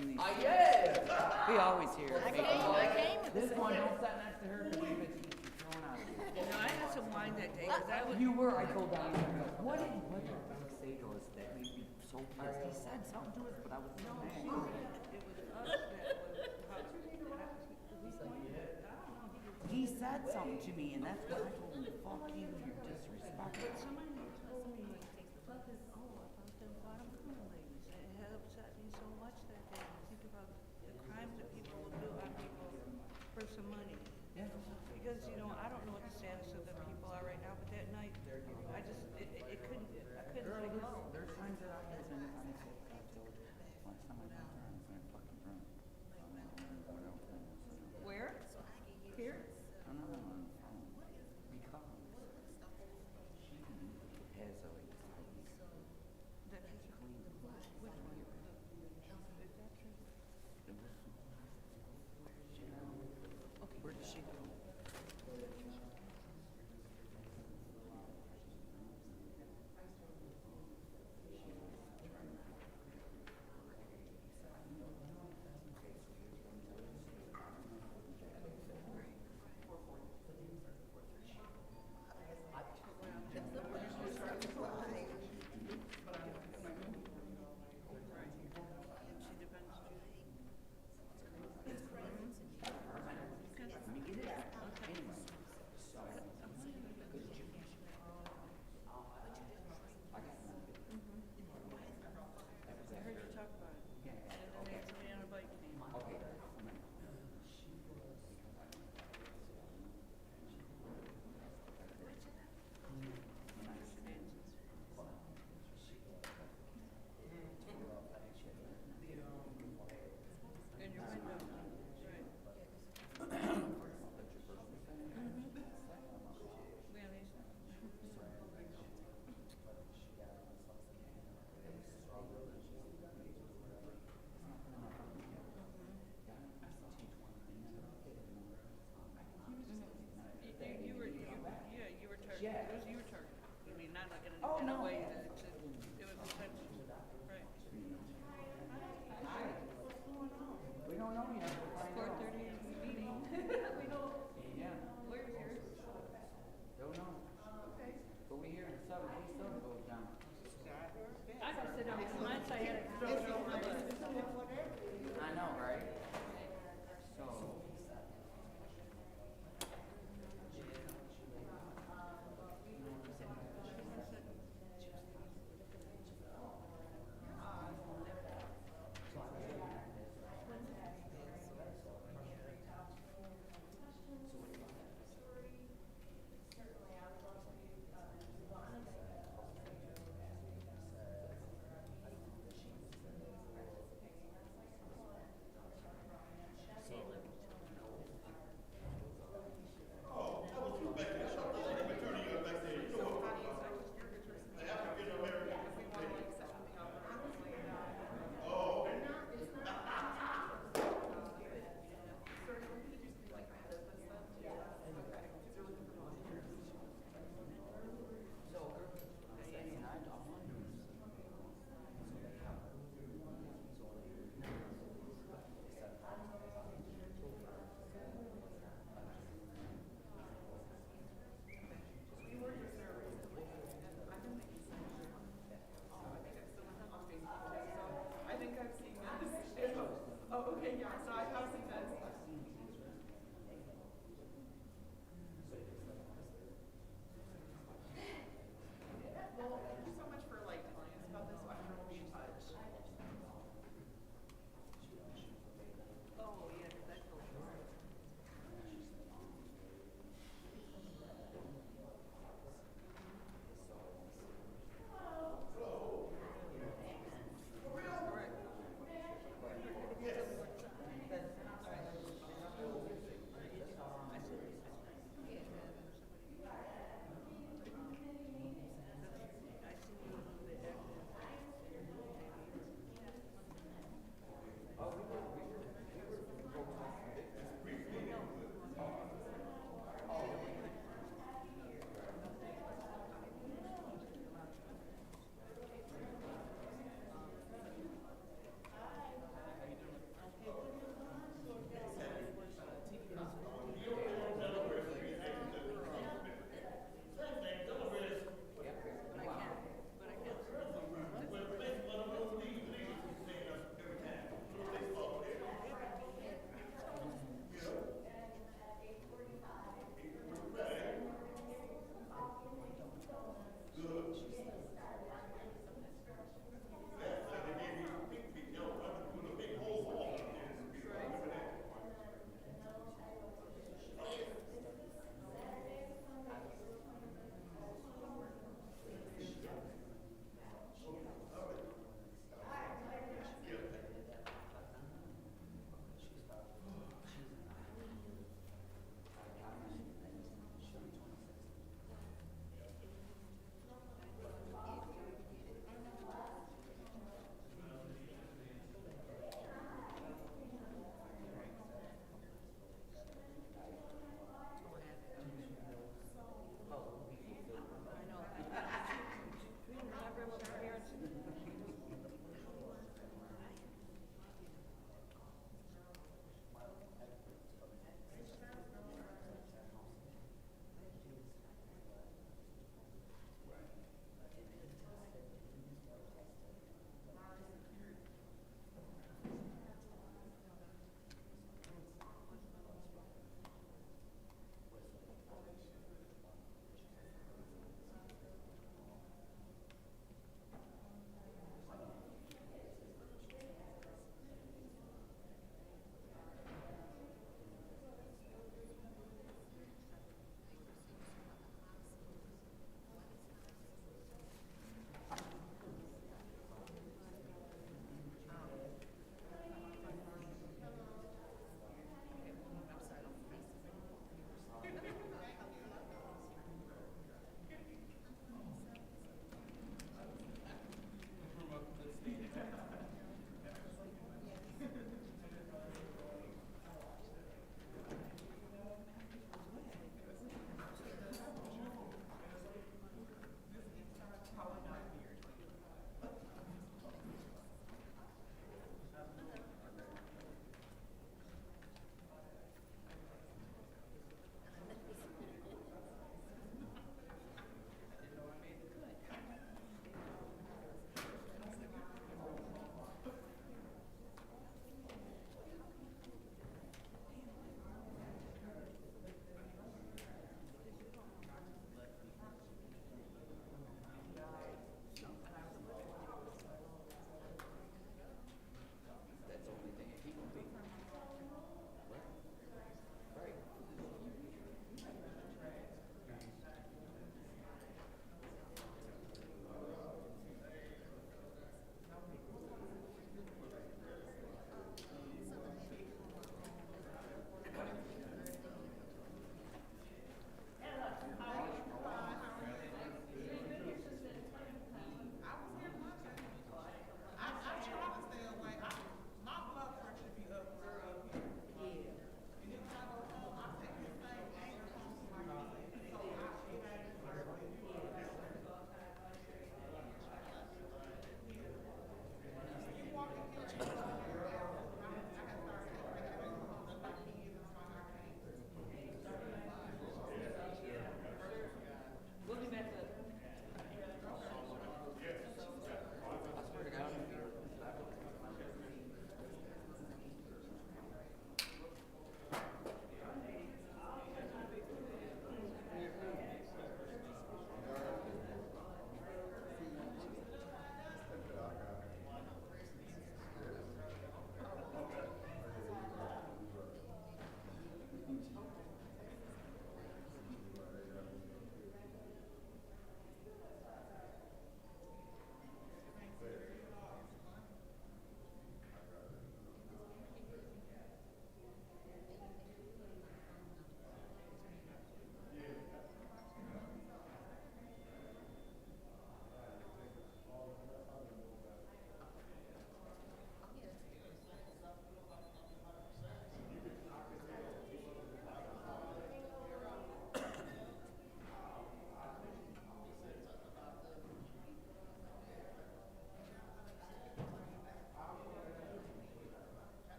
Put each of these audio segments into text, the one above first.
in these. Yes! We always hear it. I came with This this one, don't sit next to her because you get thrown out of here. You know, I had some wine that day, cause I was. You were, I told Donnie, what did Doug say to us that made me so pissed? He said something to us, but I was so mad. It was us that was. He said something to me, and that's when I told him, fuck you, you're disrespectful. Somebody told me, because, oh, about them bottom corner ladies, it had upset me so much that day. Think about the crimes that people will do on people for some money. Yeah. Because, you know, I don't know what the status of the people are right now, but that night, I just, I couldn't say no. There's times that I was in the hospital. Last time I went there, I was in fucking drunk. Where? Here? No, on the phone. Because she has a That is clean. Which one? Is that true? Okay, where did she go?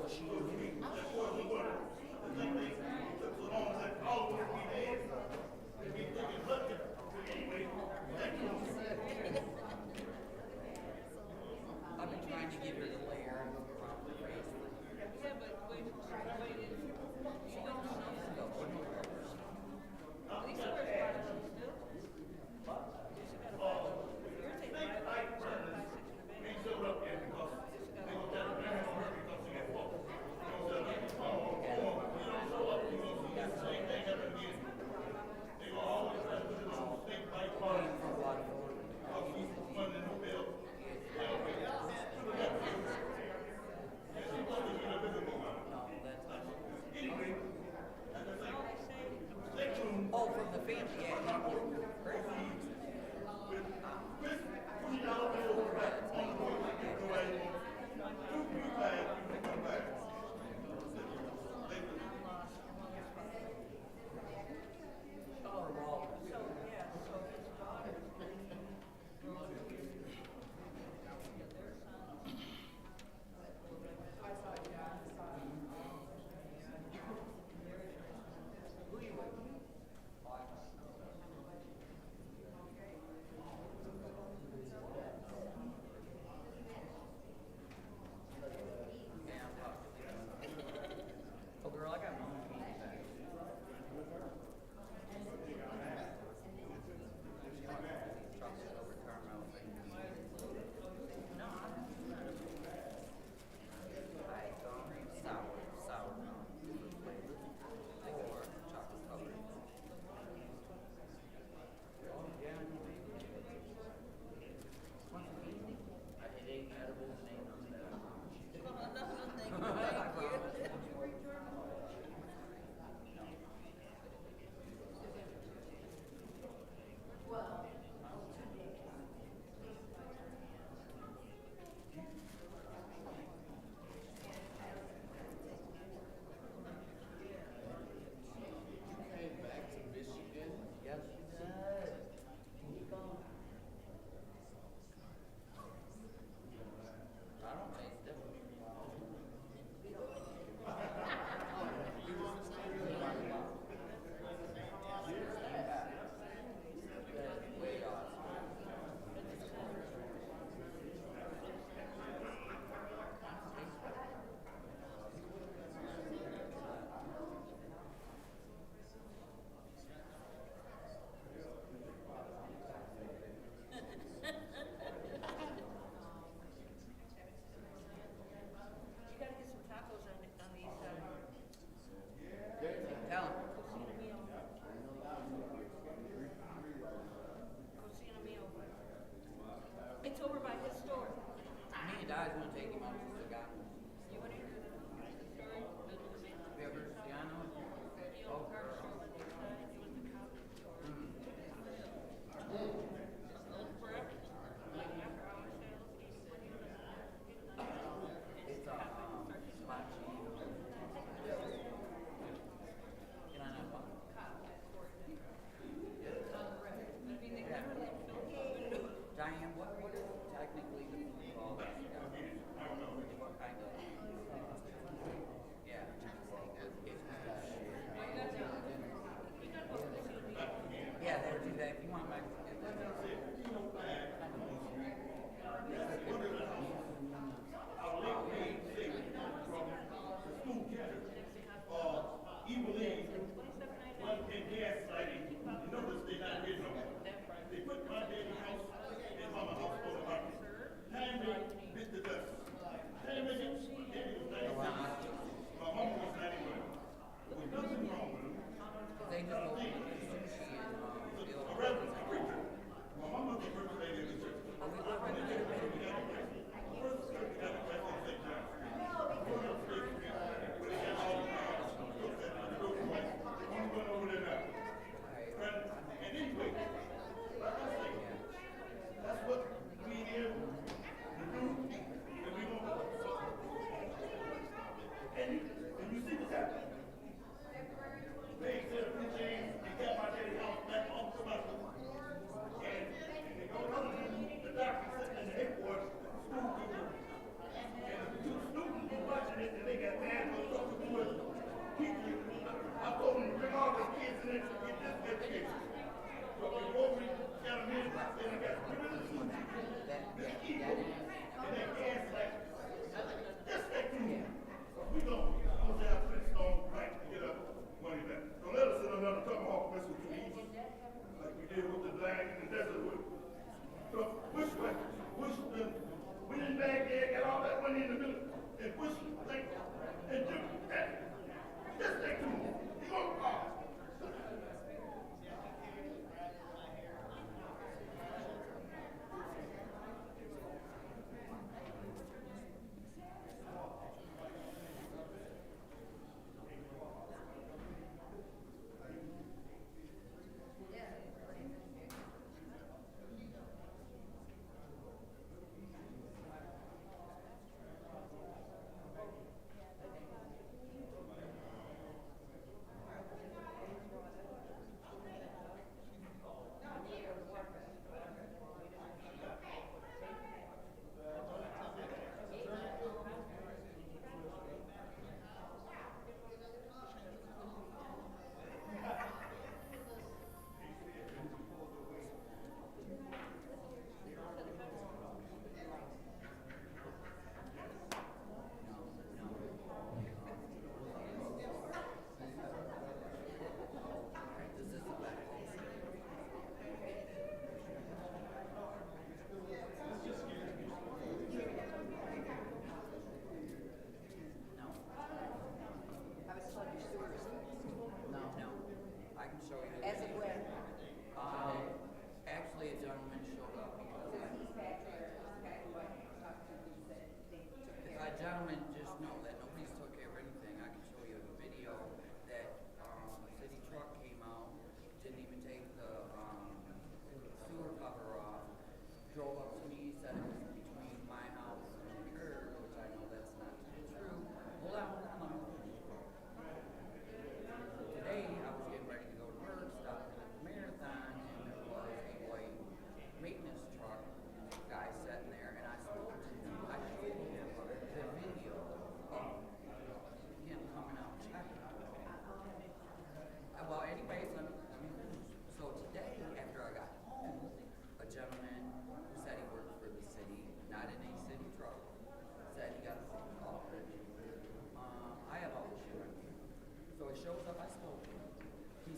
I've been trying to give her the layer around the face. Yeah, but wait, she waited. She don't know. At least she wears bottoms still. She got a bottom. You're taking my life, so I section of bed. She got Oh, from the family, yeah. Oh, girl, I got my own keys back. Trucks that overturn my own thing. No, I'm not. Sour. They were chocolate covered. Yeah. I ate edibles and ate none of that. Came back to Michigan. Yes, she did. I don't taste it. Way off. You gotta get some tacos on these, Tell him. cocina meal. Cocina meal. It's over by his store. Me and Di's gonna take him out to the guy. You wanna hear the story? Have you ever heard of Ciano? The old car show when they died, it was the cop. Forever. Like after hours sales. It's spot cheese. Can I not buy? Diane, what is technically the food called? What kind of? Yeah. Yeah, they do that. If you want Mexican. They put my baby house in my house for the market. Time they bit the dust. Time they get, daddy was 97. My mom was 91. There's nothing wrong with them. They just opened sushi and A reverend, a preacher. My mom was the first lady in the church. we live right there. First church got a Christ on St. John's Street. When they got all the cars,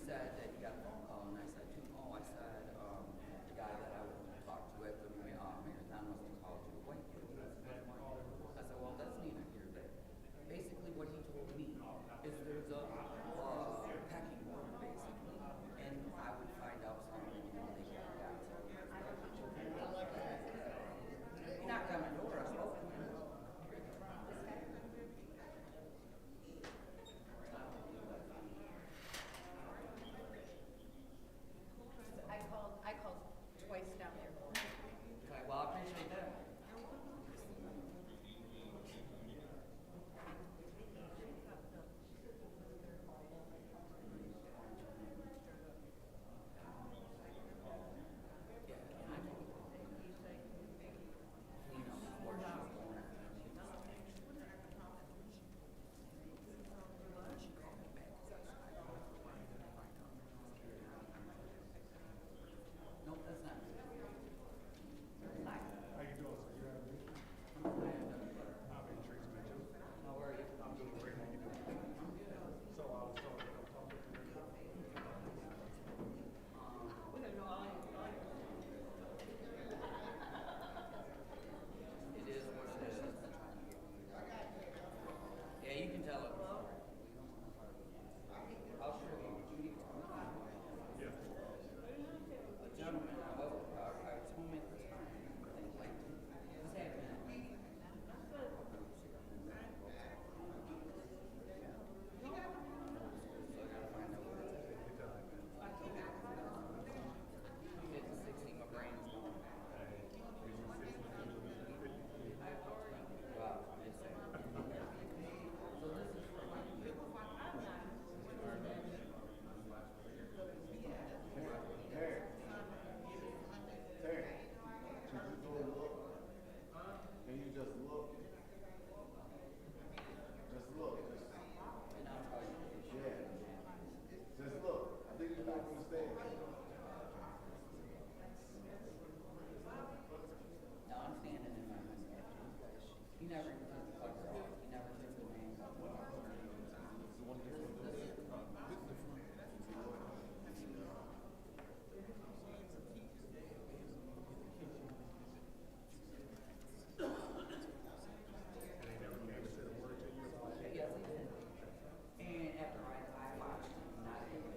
said that he got a phone call, and I said to him, oh, I said, the guy that I would talk to at the marathon must have called you a white kid. I said, well, that's neither here nor there. Basically, what he told me is there's a pecking order, basically, and I would find out something, you know, they get it out. He knocked on my door, I spoke to him. I called twice down there. Okay, well, I appreciate that. Nope, that's not. How you doing, sir? You have me? How are you? I'm doing great. How you doing? So I was told to come talk with you. It is what it is. Yeah, you can tell it. I'll show you. Yeah. A gentleman, I told him at the time, like, what's happening? So I gotta find out what it is. 50, 60, my brain is going. Wow, it's sad. So this is for my Terry, can you go look? Can you just look? Just look. and I'll tell you. Yeah. Just look. I think you know from the stage. No, I'm standing in my house. He never even took the cover off. He never took the name off. Yes, he did. And after I watched him, not even,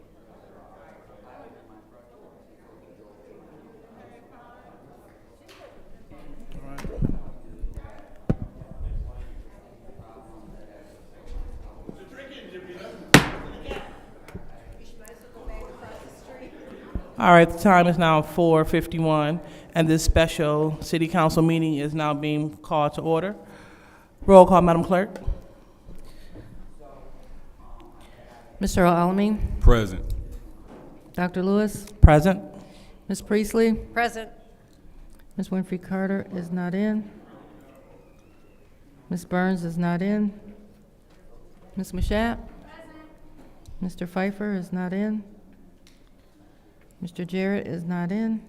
I opened my front door. The drinking, Jimmy, All right, the time is now 4:51, and this special city council meeting is now being called to order. Roll call, Madam Clerk. Mr. Alamin, Present. Dr. Lewis, Present. Ms. Priestley, Present. Ms. Winfrey Carter is not in. Ms. Burns is not in. Ms. Mashat? Mr. Pfeiffer is not in. Mr. Jarrett is not in.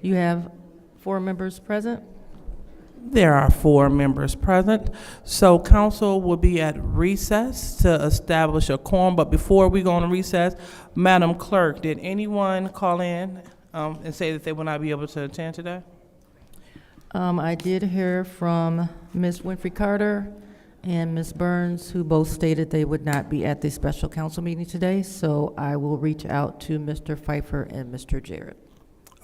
You have 4 members present. There are 4 members present, so council will be at recess to establish a quorum. But before we go on recess, Madam Clerk, did anyone call in and say that they will not be able to attend today? I did hear from Ms. Winfrey Carter and Ms. Burns, who both stated they would not be at the special council meeting today, so I will reach out to Mr. Pfeiffer and Mr. Jarrett.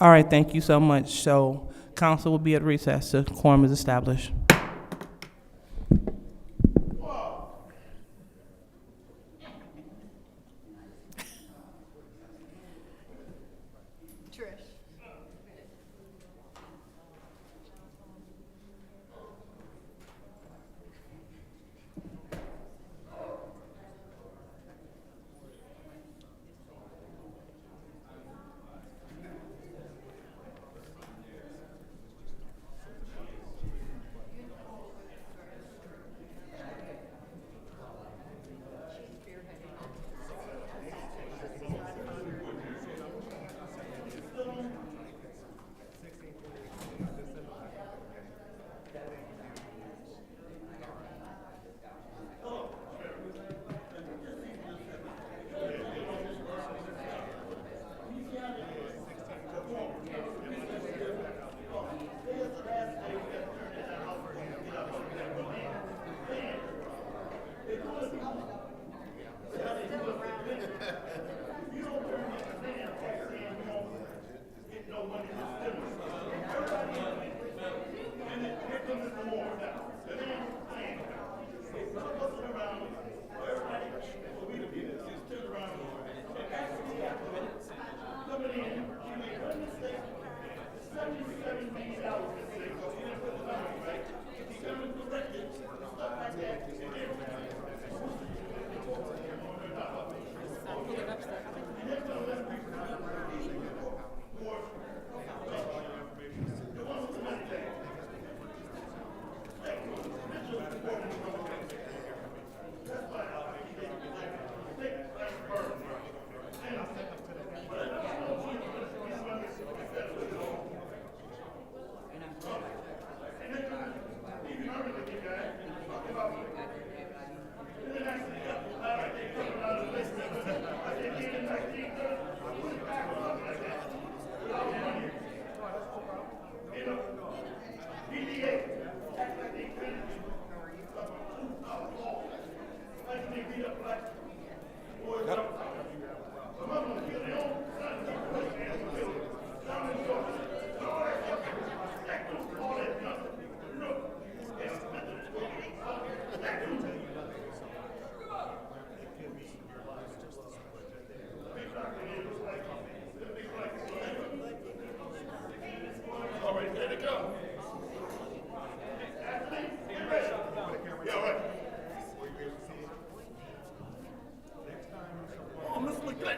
All right, thank you so much. So council will be at recess. The quorum is established. Trish.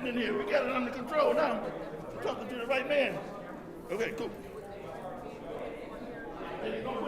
happening here? We got it under control now. I'm talking to the right man. Okay, cool. There you go.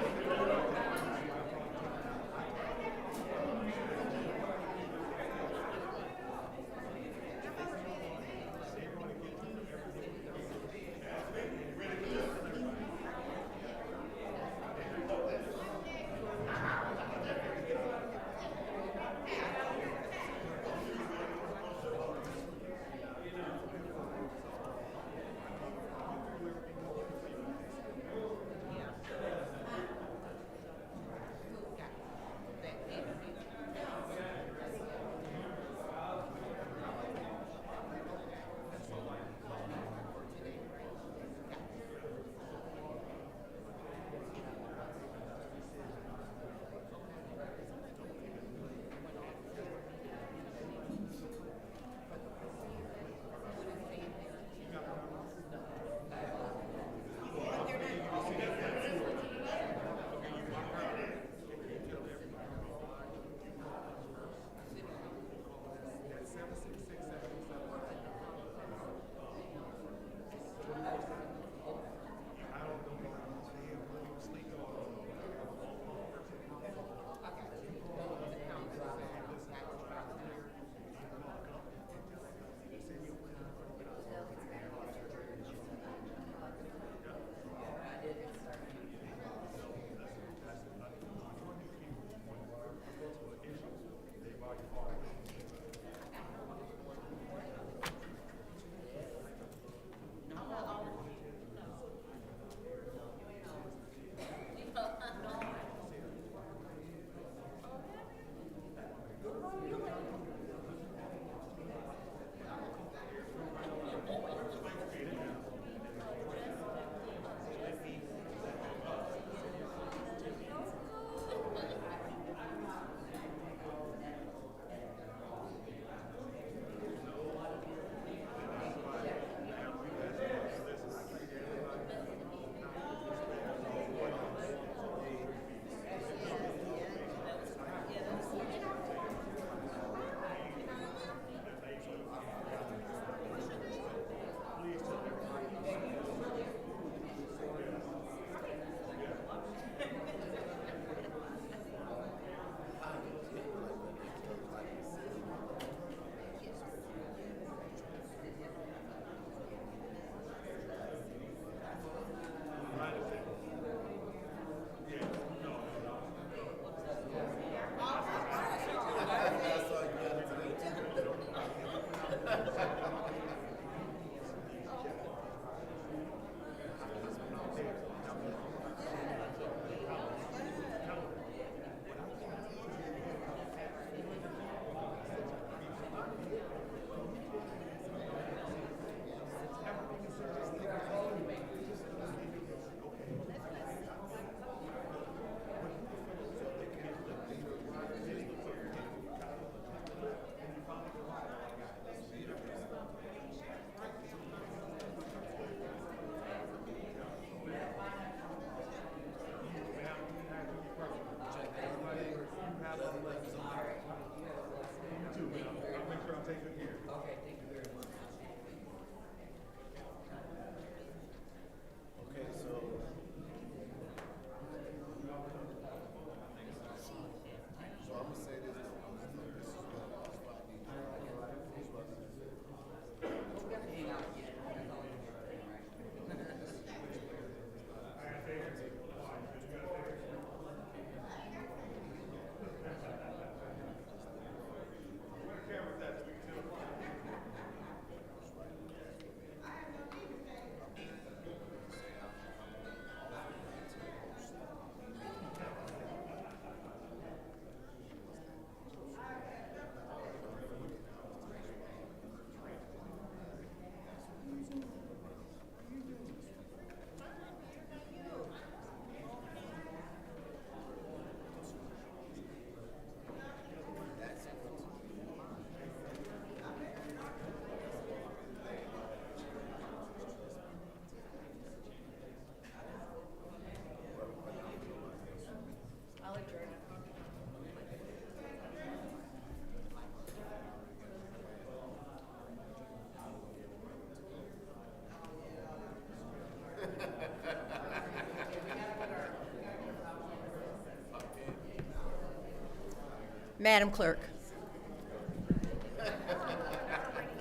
Madam Clerk,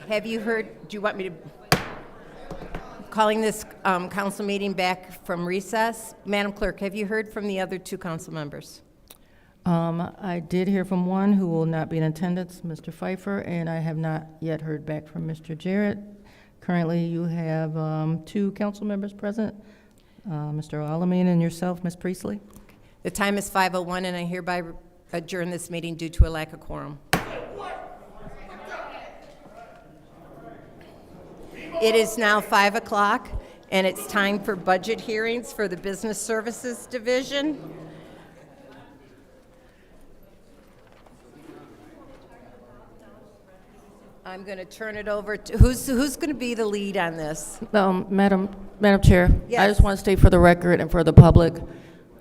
have you heard, do you want me to, calling this council meeting back from recess? Madam Clerk, have you heard from the other two council members? I did hear from one who will not be in attendance, Mr. Pfeiffer, and I have not yet heard back from Mr. Jarrett. Currently, you have two council members present, Mr. Alamin and yourself, Ms. Priestley. The time is 5:01, and I hereby adjourn this meeting due to a lack of quorum. It is now 5 o'clock, and it's time for budget hearings for the Business Services Division. I'm going to turn it over to, who's going to be the lead on this? Madam Chair, I Yes. just want to state for the record and for the public,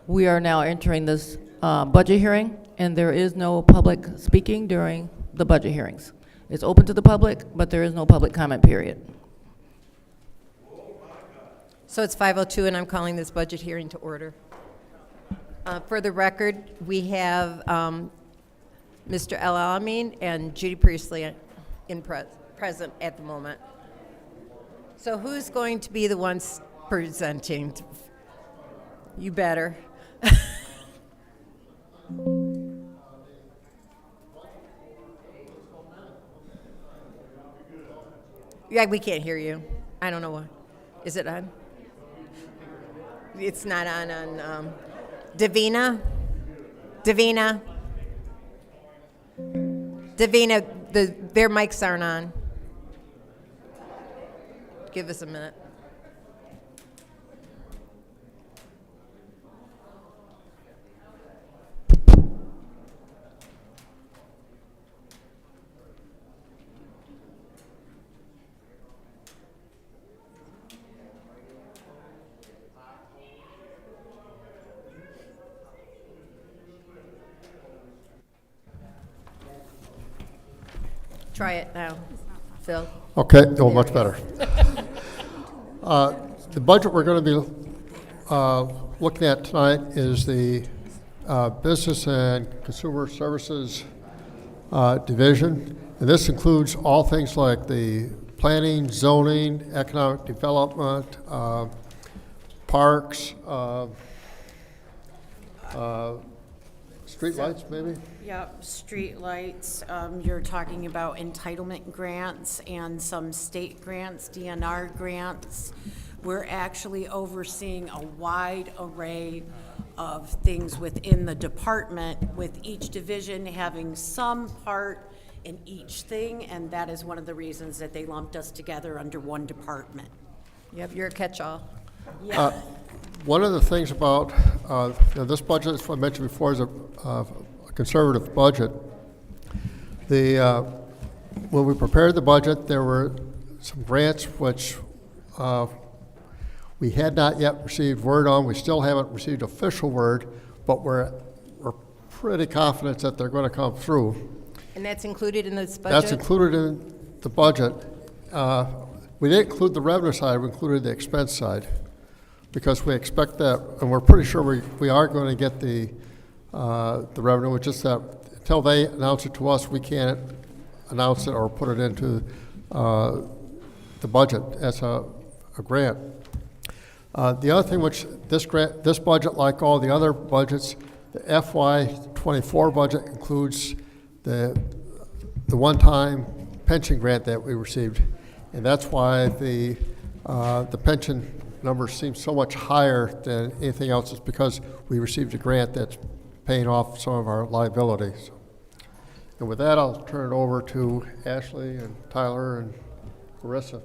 we are now entering this budget hearing, and there is no public speaking during the budget hearings. It's open to the public, but there is no public comment period. So it's 5:02, and I'm calling this budget hearing to order. For the record, we have Mr. El Alamin and Judy Priestley present at the moment. So who's going to be the ones presenting? You better. Yeah, we can't hear you. I don't know why. Is it on? It's not on Davina? Davina, their mics aren't on. Give us a minute. Try it now, Phil. Okay, oh, much better. The budget we're going to be looking at tonight is the Business and Consumer Services Division. And this includes all things like the planning, zoning, economic development, parks, street lights maybe? Yep, street lights. You're talking about entitlement grants and some state grants, DNR grants. We're actually overseeing a wide array of things within the department, with each division having some part in each thing, and that is one of the reasons that they lumped us together under one department. Yep, you're a catch-all. Yeah. One of the things about this budget, as I mentioned before, is a conservative budget. When we prepared the budget, there were some grants which we had not yet received word on. We still haven't received official word, but we're pretty confident that they're going to come through. And that's included in this budget? That's included in the budget. We didn't include the revenue side, we included the expense side, because we expect that, and we're pretty sure we are going to get the revenue. It's just that until they announce it to us, we can't announce it or put it into the budget as a grant. The other thing, which this budget, like all the other budgets, the FY24 budget includes the one-time pension grant that we received, and that's why the pension numbers seem so much higher than anything else. Is because we received a grant that's paying off some of our liabilities. And with that, I'll turn it over to Ashley and Tyler and Carissa.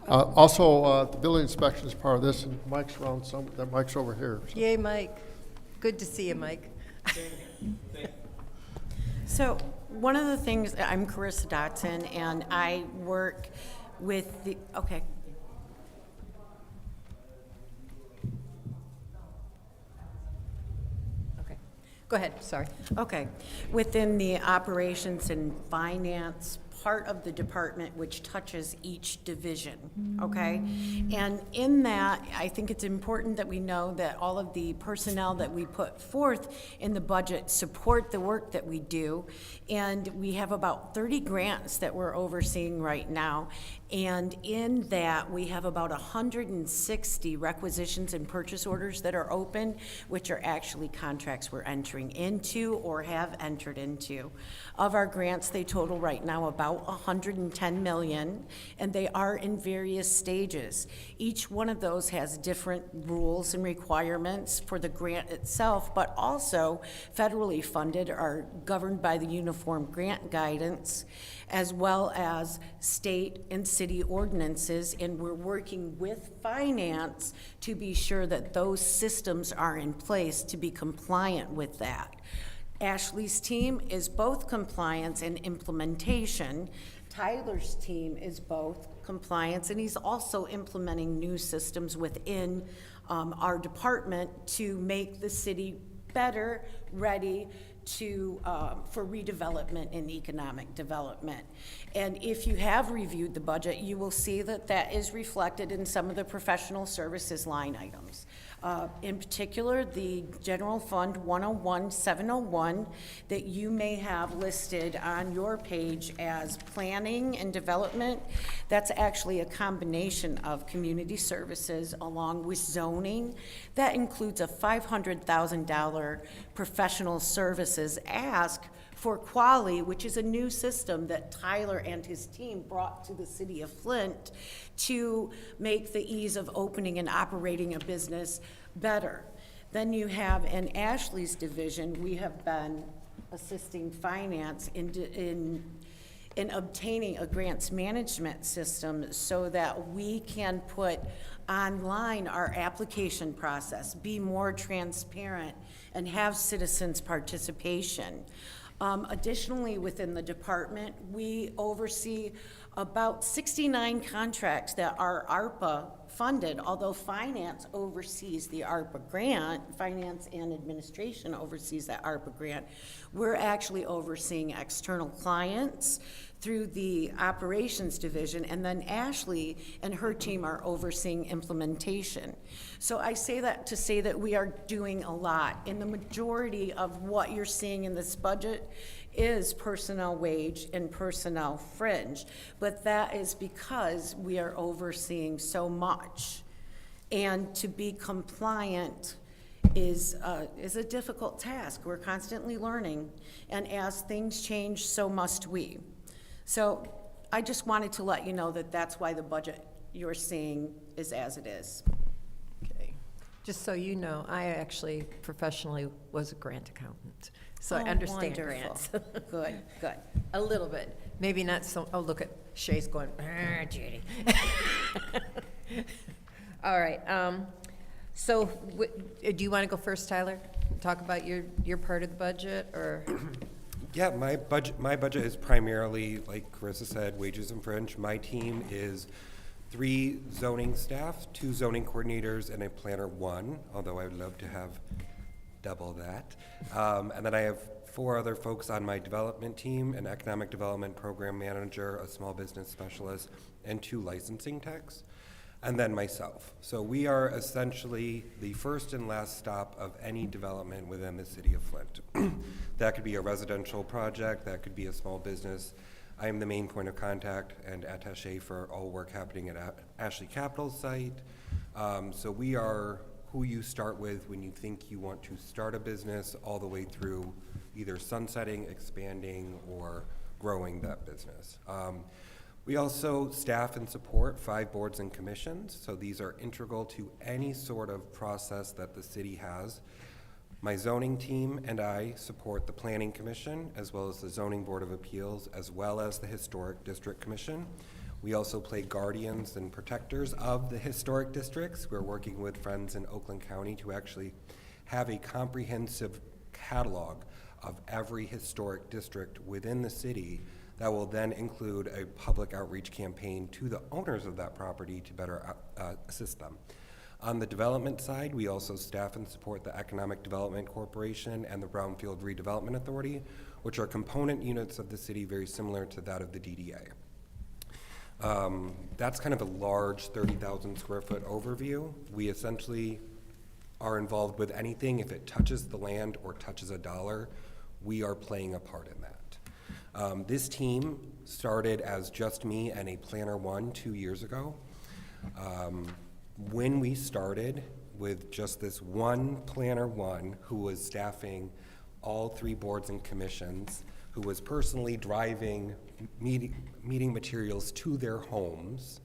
Also, the building inspection is part of this, and Mike's around some. That Mike's over here. So. Yay, Mike. Good to see you, Mike. So one of the things, I'm Carissa Dotson, and I work with the, okay. Go ahead, sorry. Okay. Within the operations and finance part of the department which touches each division, okay? And in that, I think it's important that we know that all of the personnel that we put forth in the budget support the work that we do. And we have about 30 grants that we're overseeing right now. And in that, we have about 160 requisitions and purchase orders that are open, which are actually contracts we're entering into or have entered into. Of our grants, they total right now about 110 million, and they are in various stages. Each one of those has different rules and requirements for the grant itself, but also federally funded, are governed by the Uniform Grant Guidance, as well as state and city ordinances, and we're working with finance to be sure that those systems are in place to be compliant with that. Ashley's team is both compliance and implementation. Tyler's team is both compliance, and he's also implementing new systems within our department to make the city better, ready to for redevelopment and economic development. And if you have reviewed the budget, you will see that that is reflected in some of the professional services line items. In particular, the General Fund 101-701 that you may have listed on your page as planning and development, that's actually a combination of community services along with zoning. That includes a $500,000 professional services ask for Quali, which is a new system that Tyler and his team brought to the city of Flint to make the ease of opening and operating a business better. Then you have in Ashley's division, we have been assisting finance in obtaining a grants management system so that we can put online our application process, be more transparent, and have citizens' participation. Additionally, within the department, we oversee about 69 contracts that are ARPA funded, although finance oversees the ARPA grant, finance and administration oversees that ARPA grant. We're actually overseeing external clients through the operations division, and then Ashley and her team are overseeing implementation. So I say that to say that we are doing a lot, and the majority of what you're seeing in this budget is personnel wage and personnel fringe, but that is because we are overseeing so much. And to be compliant is a difficult task. We're constantly learning, and as things change, so must we. So I just wanted to let you know that that's why the budget you're seeing is as it is. Okay. Just so you know, I actually professionally was a grant accountant, so I Oh, understand wonderful. grants. Good, good. A little bit, maybe not so, oh, look at Shay's going, Judy. All right, so do you want to go first, Tyler? Talk about your part of the budget, or? Yeah, my budget is primarily, like Carissa said, wages and fringe. My team is 3 zoning staff, 2 zoning coordinators, and a planner 1, although I would love to have double that. And then I have 4 other folks on my development team, an economic development program manager, a small business specialist, and 2 licensing techs, and then myself. So we are essentially the first and last stop of any development within the city of Flint. That could be a residential project, that could be a small business. I am the main point of contact and attaché for all work happening at Ashley Capital's site. So we are who you start with when you think you want to start a business, all the way through either sunsetting, expanding, or growing that business. We also staff and support 5 boards and commissions, so these are integral to any sort of process that the city has. My zoning team and I support the Planning Commission, as well as the Zoning Board of Appeals, as well as the Historic District Commission. We also play guardians and protectors of the historic districts. We're working with friends in Oakland County to actually have a comprehensive catalog of every historic district within the city that will then include a public outreach campaign to the owners of that property to better assist them. On the development side, we also staff and support the Economic Development Corporation and the Brownfield Redevelopment Authority, which are component units of the city very similar to that of the DDA. That's kind of a large 30,000 square foot overview. We essentially are involved with anything. If it touches the land or touches a dollar, we are playing a part in that. This team started as just me and a planner one 2 years ago. When we started with just this one planner one who was staffing all 3 boards and commissions, who was personally driving meeting materials to their homes,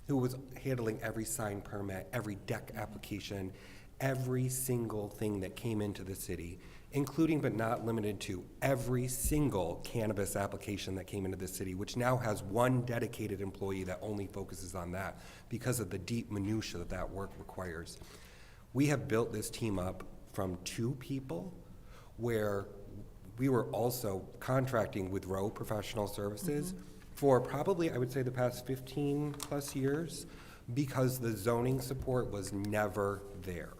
who was handling every sign permit, every deck application, every single thing that came into the city, including but not limited to every single cannabis application that came into the city, which now has one dedicated employee that only focuses on that because of the deep minutia that that work requires. We have built this team up from 2 people, where we were also contracting with Rowe Professional Services for probably, I would say, the past 15 plus years, because the zoning support was never there.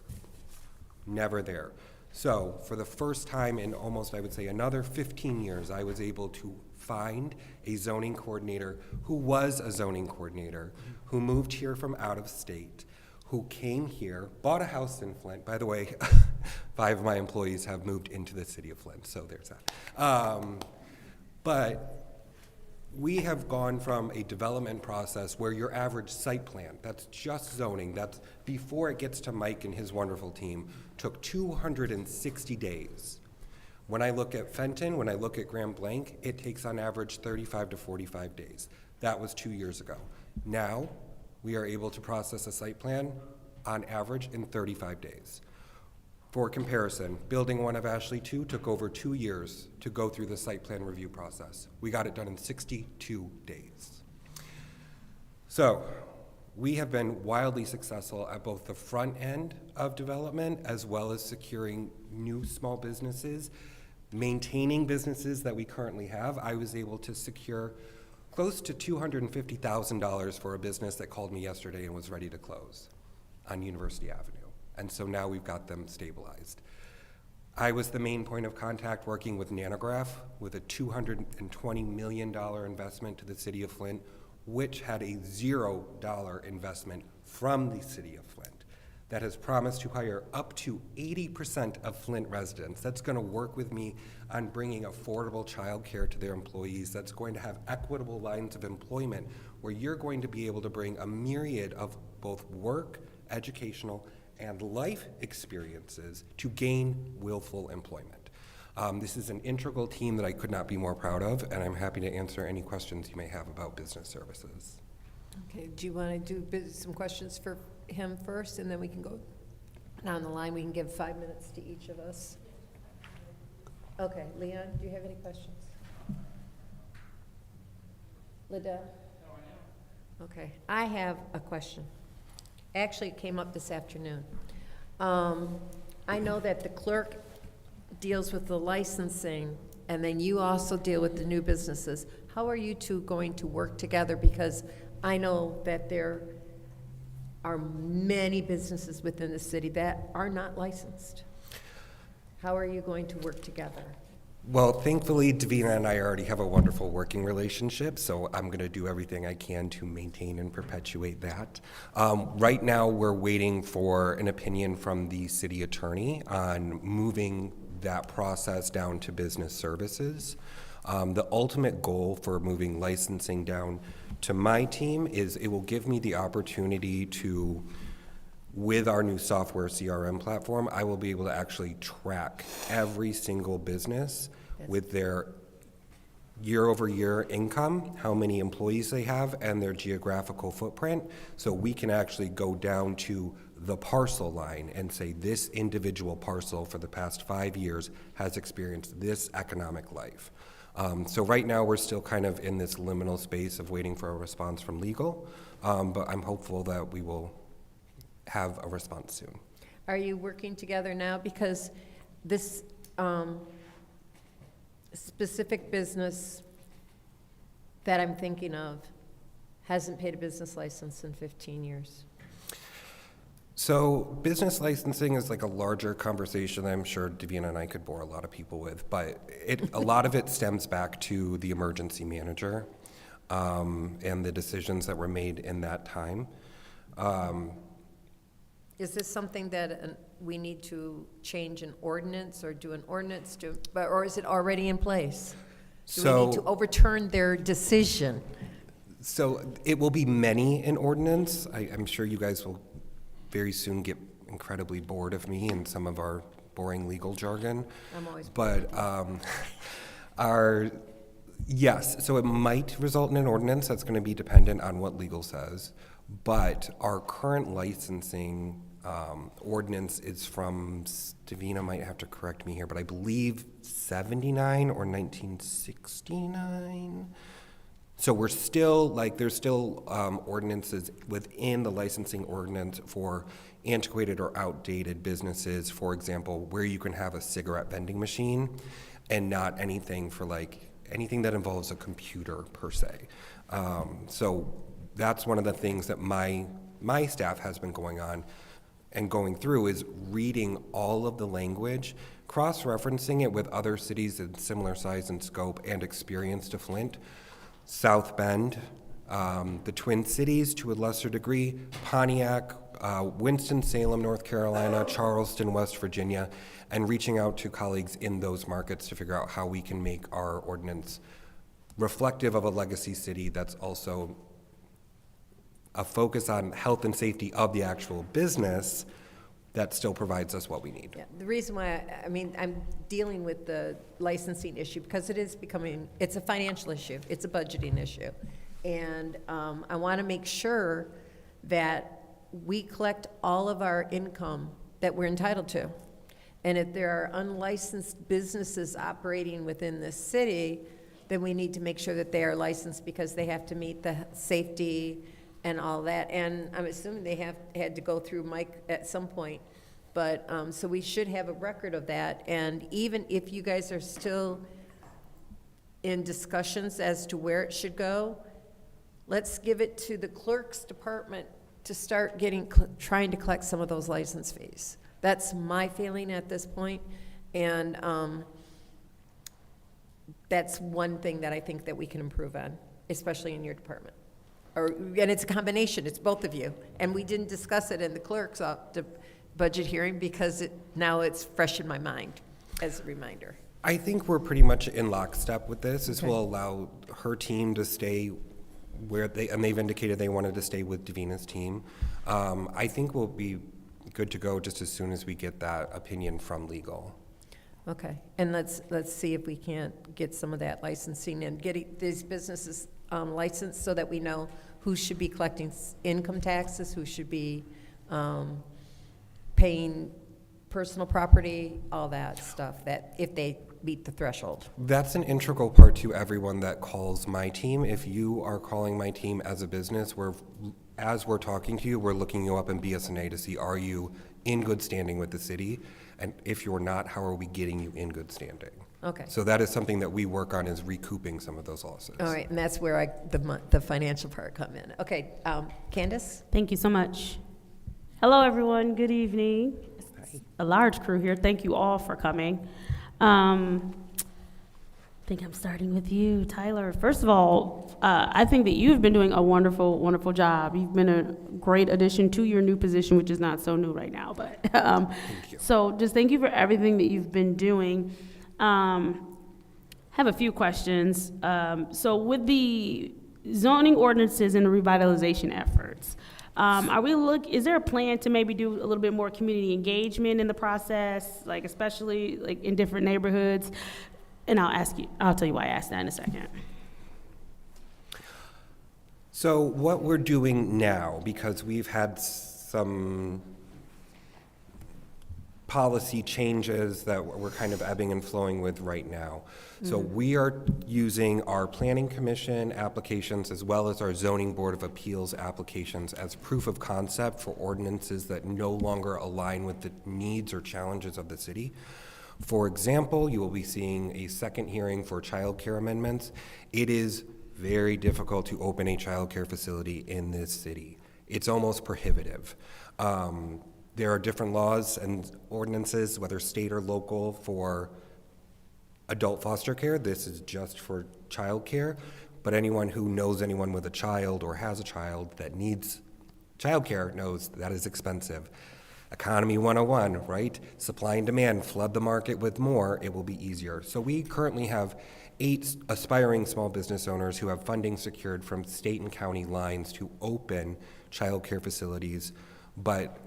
Never there. So for the first time in almost, I would say, another 15 years, I was able to find a zoning coordinator who was a zoning coordinator, who moved here from out of state, who came here, bought a house in Flint. By the way, 5 of my employees have moved into the city of Flint, so there's that. But we have gone from a development process where your average site plan, that's just zoning, that's before it gets to Mike and his wonderful team, took 260 days. When I look at Fenton, when I look at Grand Blanc, it takes on average 35 to 45 days. That was 2 years ago. Now, we are able to process a site plan on average in 35 days. For comparison, Building 1 of Ashley 2 took over 2 years to go through the site plan review process. We got it done in 62 days. So, we have been wildly successful at both the front end of development as well as securing new small businesses, maintaining businesses that we currently have. I was able to secure close to $250,000 for a business that called me yesterday and was ready to close on University Avenue. And so now we've got them stabilized. I was the main point of contact working with Nanograph with a $220 million investment to the city of Flint, which had a $0 investment from the city of Flint, that has promised to hire up to 80% of Flint residents. That's going to work with me on bringing affordable childcare to their employees. That's going to have equitable lines of employment where you're going to be able to bring a myriad of both work, educational, and life experiences to gain willful employment. This is an integral team that I could not be more proud of, and I'm happy to answer any questions you may have about business services. Okay, do you want to do some questions for him first, and then we can go down the line? We can give 5 minutes to each of us. Okay, Leon, do you have any questions? Liddell? Okay, I have a question. Actually, it came up this afternoon. I know that the clerk deals with the licensing, and then you also deal with the new businesses. How are you two going to work together? Because I know that there are many businesses within the city that are not licensed. How are you going to work together? Well, thankfully, Davina and I already have a wonderful working relationship, so I'm going to do everything I can to maintain and perpetuate that. Right now, we're waiting for an opinion from the city attorney on moving that process down to business services. The ultimate goal for moving licensing down to my team is it will give me the opportunity to, with our new software CRM platform, I will be able to actually track every single business with their year-over-year income, how many employees they have, and their geographical footprint, so we can actually go down to the parcel line and say this individual parcel for the past 5 years has experienced this economic life. So right now we're still kind of in this liminal space of waiting for a response from legal, but I'm hopeful that we will have a response soon. Are you working together now? Because this specific business that I'm thinking of hasn't paid a business license in 15 years. So business licensing is like a larger conversation that I'm sure Davina and I could bore a lot of people with, but a lot of it stems back to the emergency manager and the decisions that were made in that time. Is this something that we need to change an ordinance or do an ordinance or is it already in place? Do we need to overturn their decision? So it will be many in ordinance. I'm sure you guys will very soon get incredibly bored of me and some of our boring legal jargon. I'm always bored. But yes, so it might result in an ordinance. That's going to be dependent on what legal says. But our current licensing ordinance is from, Davina might have to correct me here, but I believe 79 or 1969. So we're still, there's still ordinances within the licensing ordinance for antiquated or outdated businesses, for example, where you can have a cigarette vending machine and not anything for anything that involves a computer per se. So that's one of the things that my staff has been going on and going through is reading all of the language, cross-referencing it with other cities in similar size and scope and experience to Flint, South Bend, the Twin Cities to a lesser degree, Pontiac, Winston-Salem, North Carolina, Charleston, West Virginia, and reaching out to colleagues in those markets to figure out how we can make our ordinance reflective of a legacy city that's also a focus on health and safety of the actual business that still provides us what we need. Yeah, the reason why, I'm dealing with the licensing issue because it's a financial issue, it's a budgeting issue. And I want to make sure that we collect all of our income that we're entitled to. And if there are unlicensed businesses operating within this city, then we need to make sure that they are licensed because they have to meet the safety and all that. And I'm assuming they had to go through Mike at some point. But, so we should have a record of that. And even if you guys are still in discussions as to where it should go, let's give it to the clerk's department to start trying to collect some of those license fees. That's my feeling at this point. And that's one thing that I think that we can improve on, especially in your department. And it's a combination, it's both of you. And we didn't discuss it in the clerk's budget hearing because now it's fresh in my mind as a reminder. I think we're pretty much in lockstep with this. This will allow her team to stay and they've indicated they wanted to stay with Davina's team. I think we'll be good to go just as soon as we get that opinion from legal. Okay, and let's see if we can't get some of that licensing and get these businesses licensed so that we know who should be collecting income taxes, who should be paying personal property, all that stuff, that if they meet the threshold. That's an integral part to everyone that calls my team. If you are calling my team as a business, as we're talking to you, we're looking you up in BSNA to see, are you in good standing with the city? And if you're not, how are we getting you in good standing? Okay. So that is something that we work on, is recouping some of those losses. All right, and that's where the financial part come in. Okay, Candace? Thank you so much. Hello, everyone. Good evening. It's a large crew here. Thank you all for coming. I think I'm starting with you, Tyler. First of all, I think that you've been doing a wonderful, wonderful job. You've been a great addition to your new position, which is not so new right now. But Thank you. So just thank you for everything that you've been doing. Have a few questions. So with the zoning ordinances and the revitalization efforts, is there a plan to maybe do a little bit more community engagement in the process, especially in different neighborhoods? And I'll tell you why I asked that in a second. So what we're doing now, because we've had some policy changes that we're kind of ebbing and flowing with right now. So we are using our planning commission applications as well as our zoning board of appeals applications as proof of concept for ordinances that no longer align with the needs or challenges of the city. For example, you will be seeing a second hearing for childcare amendments. It is very difficult to open a childcare facility in this city. it's almost prohibitive. There are different laws and ordinances, whether state or local, for adult foster care. This is just for child care, but anyone who knows anyone with a child or has a child that needs child care knows that is expensive. Economy 101, right? Supply and demand, flood the market with more, it will be easier. So we currently have 8 aspiring small business owners who have funding secured from state and county lines to open child care facilities, but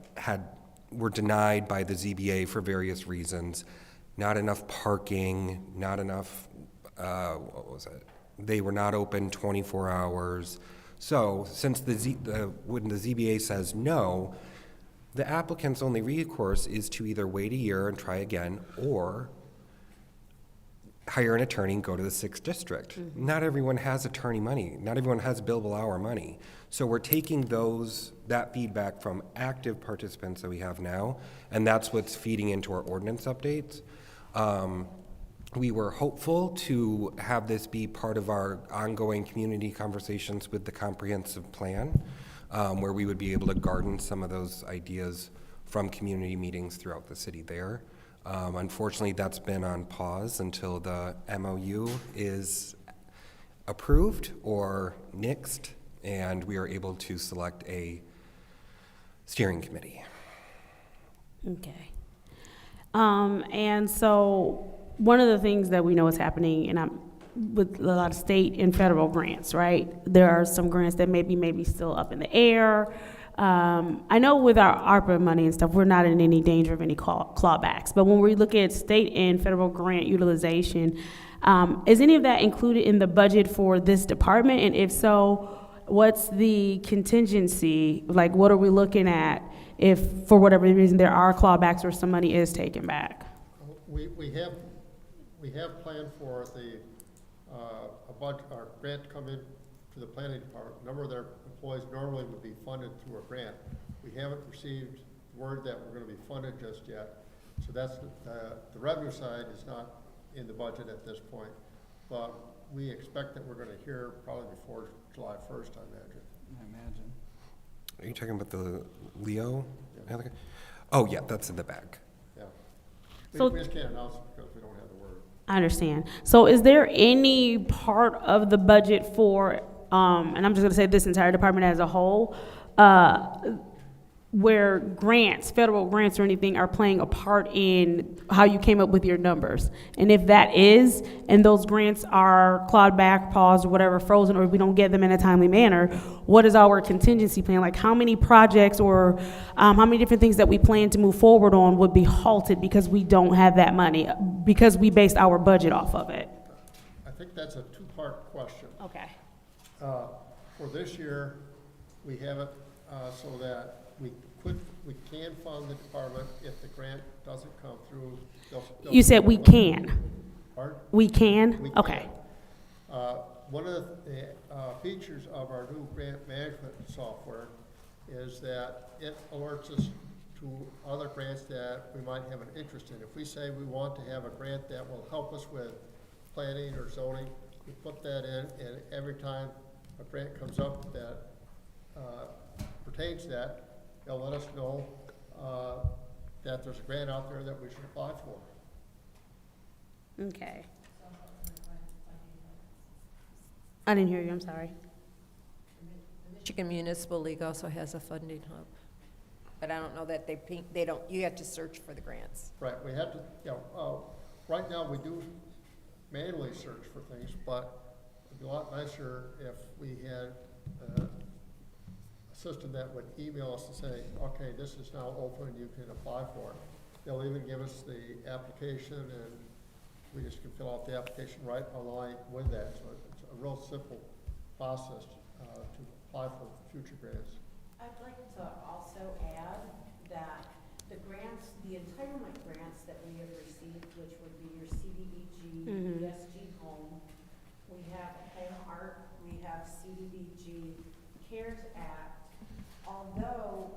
were denied by the ZBA for various reasons. Not enough parking, not enough, they were not open 24 hours. So since when the ZBA says no, the applicant's only recourse is to either wait a year and try again, or hire an attorney and go to the 6th district. Not everyone has attorney money. Not everyone has billable hour money. So we're taking that feedback from active participants that we have now, and that's what's feeding into our ordinance updates. We were hopeful to have this be part of our ongoing community conversations with the comprehensive plan, where we would be able to garden some of those ideas from community meetings throughout the city there. Unfortunately, that's been on pause until the MOU is approved or nixed, and we are able to select a steering committee. Okay. And so one of the things that we know is happening, and with a lot of state and federal grants, right? There are some grants that maybe still up in the air. I know with our ARPA money and stuff, we're not in any danger of any clawbacks. But when we look at state and federal grant utilization, is any of that included in the budget for this department? And if so, what's the contingency? Like, what are we looking at if, for whatever reason, there are clawbacks or some money is taken back? We have planned for our grant to come in to the planning department. A number of their employees normally would be funded through a grant. We haven't received word that we're going to be funded just yet. So that's the revenue side is not in the budget at this point, but we expect that we're going to hear probably before July 1st, I imagine. Are you talking about the Leo? Yeah. Oh yeah, that's in the back. Yeah. So, we just can't announce it because we don't have the word. I understand. So is there any part of the budget for, and I'm just gonna say this entire department as a whole, where grants, federal grants or anything are playing a part in how you came up with your numbers? And if that is, and those grants are clawed back, paused, or whatever, frozen, or if we don't get them in a timely manner, what is our contingency plan? Like how many projects or how many different things that we plan to move forward on would be halted because we don't have that money, because we based our budget off of it? I think that's a 2-part question. Okay. For this year, we have it so that we can fund the department if the grant doesn't come through. You said we can. Pardon? We can? We Okay. can. One of the features of our new grant management software is that it alerts us to other grants that we might have an interest in. If we say we want to have a grant that will help us with planning or zoning, we put that in, and every time a grant comes up that pertains to that, they'll let us know that there's a grant out there that we should apply for. Okay. I didn't hear you, I'm sorry. Michigan Municipal League also has a funding hub, but I don't know that they don't, you have to search for the grants. Right, we have to, right now we do manually search for things, but it'd be a lot nicer if we had a system that would email us to say, okay, this is now open, you can apply for it. They'll even give us the application, and we just can fill out the application right online with that. So it's a real simple process to apply for future grants. I'd like to also add that the grants, the entitlement grants that we have received, which would be your CDBG, ESG Home, we have Home Art, we have CDBG, CARES Act. Although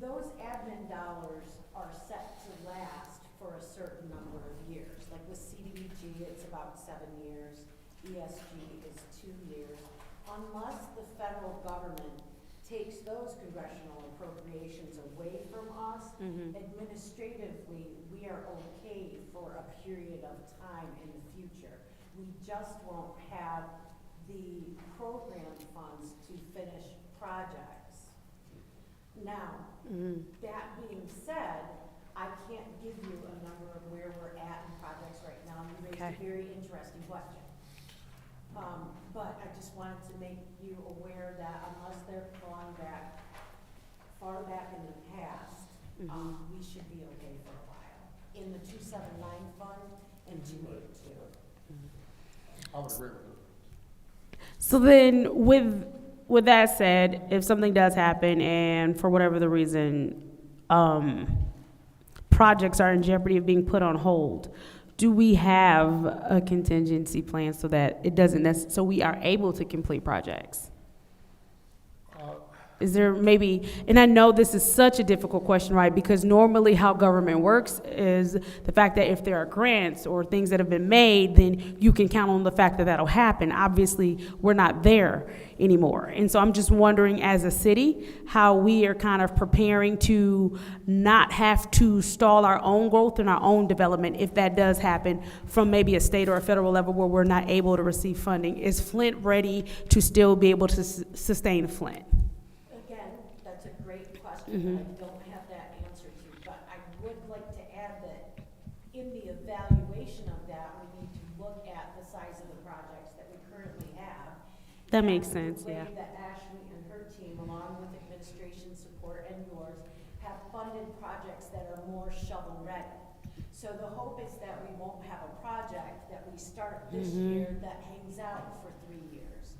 those admin dollars are set to last for a certain number of years. Like with CDBG, it's about 7 years. ESG is 2 years. Unless the federal government takes those congressional appropriations away from us. Administratively, we are okay for a period of time in the future. We just won't have the program funds to finish projects. Now, that being said, I can't give you a number of where we're at in projects right now. You raised a very interesting question. But I just wanted to make you aware that unless they're falling back, far back in the past, we should be okay for a while. In the 279 fund and 282. I would agree with it. So then, with that said, if something does happen and for whatever the reason, projects are in jeopardy of being put on hold, do we have a contingency plan so that it doesn't so we are able to complete projects? Is there maybe, and I know this is such a difficult question, right? Because normally how government works is the fact that if there are grants or things that have been made, then you can count on the fact that that'll happen. Obviously, we're not there anymore. And so I'm just wondering, as a city, how we are kind of preparing to not have to stall our own growth and our own development if that does happen from maybe a state or a federal level where we're not able to receive funding. Is Flint ready to still be able to sustain Flint? I don't have that answer to, but I would like to add that in the evaluation of that, we need to look at the size of the projects that we currently have. That makes sense, yeah. The way that Ashley and her team, along with administration support and yours, have funded projects that are more shovel-ready. So the hope is that we won't have a project that we start this year that hangs out for 3 years.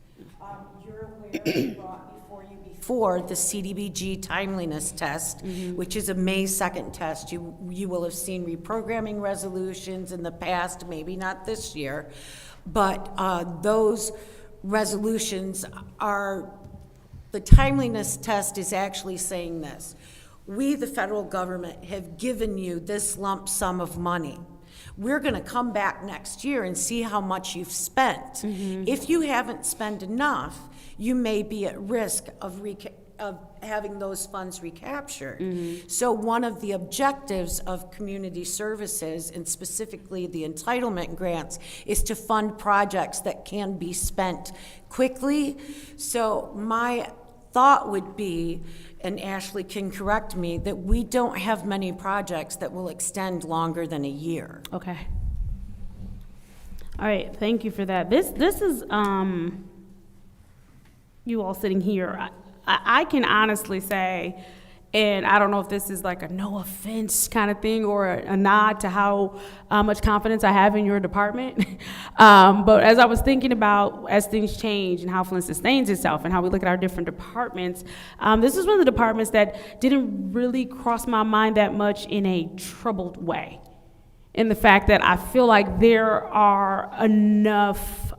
You're aware we brought before you before the CDBG timeliness test, which is a May 2nd test. You will have seen reprogramming resolutions in the past, maybe not this year, but those resolutions are, the timeliness test is actually saying this: we, the federal government, have given you this lump sum of money. We're going to come back next year and see how much you've spent. If you haven't spent enough, you may be at risk of having those funds recaptured. So one of the objectives of community services, and specifically the entitlement grants, is to fund projects that can be spent quickly. So my thought would be, and Ashley can correct me, that we don't have many projects that will extend longer than a year. Okay. All right, thank you for that. This is, you all sitting here, I can honestly say, and I don't know if this is like a no offense kind of thing or a nod to how much confidence I have in your department. But as I was thinking about as things change and how Flint sustains itself and how we look at our different departments, this is one of the departments that didn't really cross my mind that much in a troubled way. In the fact that I feel like there are enough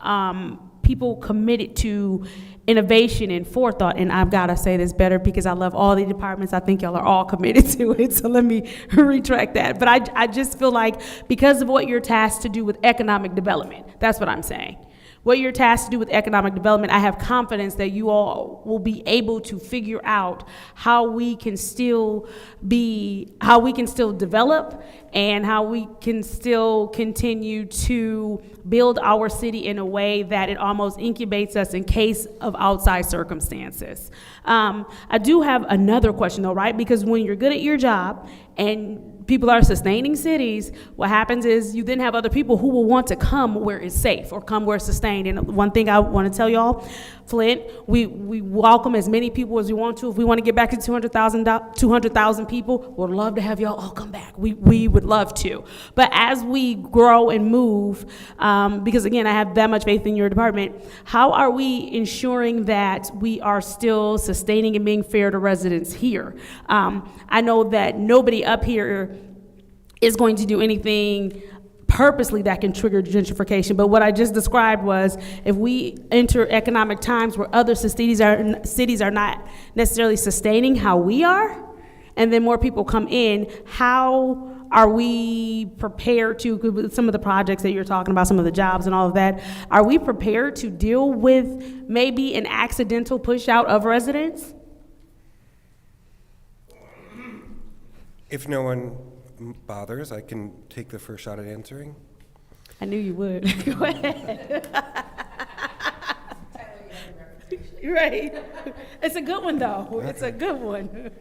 people committed to innovation and forethought, and I've got to say this better because I love all the departments. I think y'all are all committed to it, so let me retract that. But I just feel like because of what you're tasked to do with economic development, that's what I'm saying. What you're tasked to do with economic development, I have confidence that you all will be able to figure out how we can still develop and how we can still continue to build our city in a way that it almost incubates us in case of outside circumstances. I do have another question though, right? Because when you're good at your job and people are sustaining cities, what happens is you then have other people who will want to come where it's safe or come where it's sustained. And one thing I want to tell y'all, Flint, we welcome as many people as we want to. If we want to get back to 200,000 people, we'd love to have y'all all come back. We would love to. But as we grow and move, because again, I have that much faith in your department, how are we ensuring that we are still sustaining and being fair to residents here? I know that nobody up here is going to do anything purposely that can trigger gentrification. But what I just described was if we enter economic times where other cities are not necessarily sustaining how we are, and then more people come in, how are we prepared to, with some of the projects that you're talking about, some of the jobs and all of that, are we prepared to deal with maybe an accidental push out of residents? If no one bothers, I can take the first shot at answering. I knew you would. Go ahead. Right. It's a good one, though. It's a good one.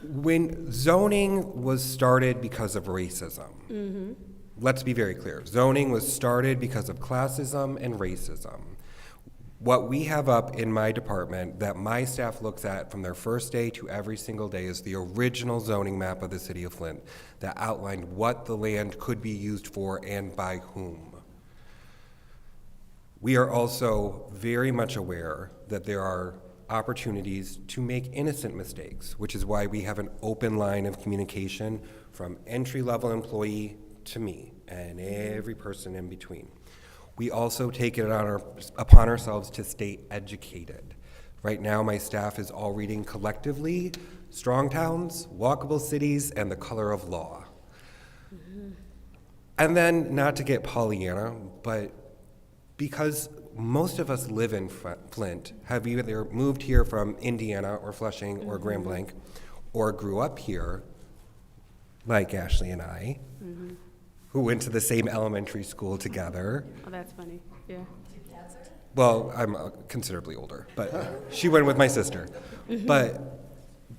When zoning was started because of racism, let's be very clear. Zoning was started because of classism and racism. What we have up in my department that my staff looks at from their first day to every single day is the original zoning map of the city of Flint that outlined what the land could be used for and by whom. We are also very much aware that there are opportunities to make innocent mistakes, which is why we have an open line of communication from entry-level employee to me and every person in between. We also take it upon ourselves to stay educated. Right now, my staff is all reading collectively Strong Towns, Walkable Cities, and The Color of Law. And then, not to get Pollyanna, but because most of us live in Flint, have either moved here from Indiana or Flushing or Grand Blanc, or grew up here, like Ashley and I, who went to the same elementary school together. Oh, that's funny. Yeah. Well, I'm considerably older, but she went with my sister. But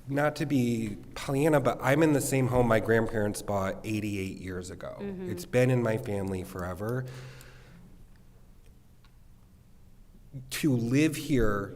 not to be Pollyanna, but I'm in the same home my grandparents bought 88 years ago. It's been in my family forever. To live here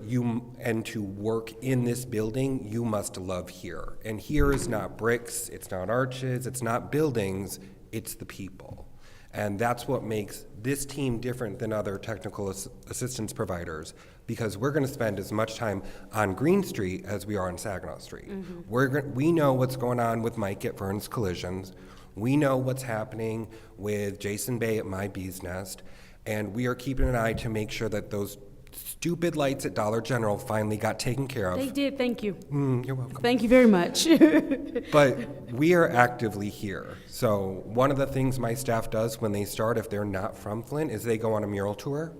and to work in this building, you must love here. And here is not bricks, it's not arches, it's not buildings, it's the people. And that's what makes this team different than other technical assistance providers, because we're gonna spend as much time on Green Street as we are on Saginaw Street. We know what's going on with Mike at Vern's Collisions. We know what's happening with Jason Bay at My Bee's Nest. And we are keeping an eye to make sure that those stupid lights at Dollar General finally got taken care of. They did, thank you. You're welcome. Thank you very much. But we are actively here. So one of the things my staff does when they start, if they're not from Flint, is they go on a mural tour.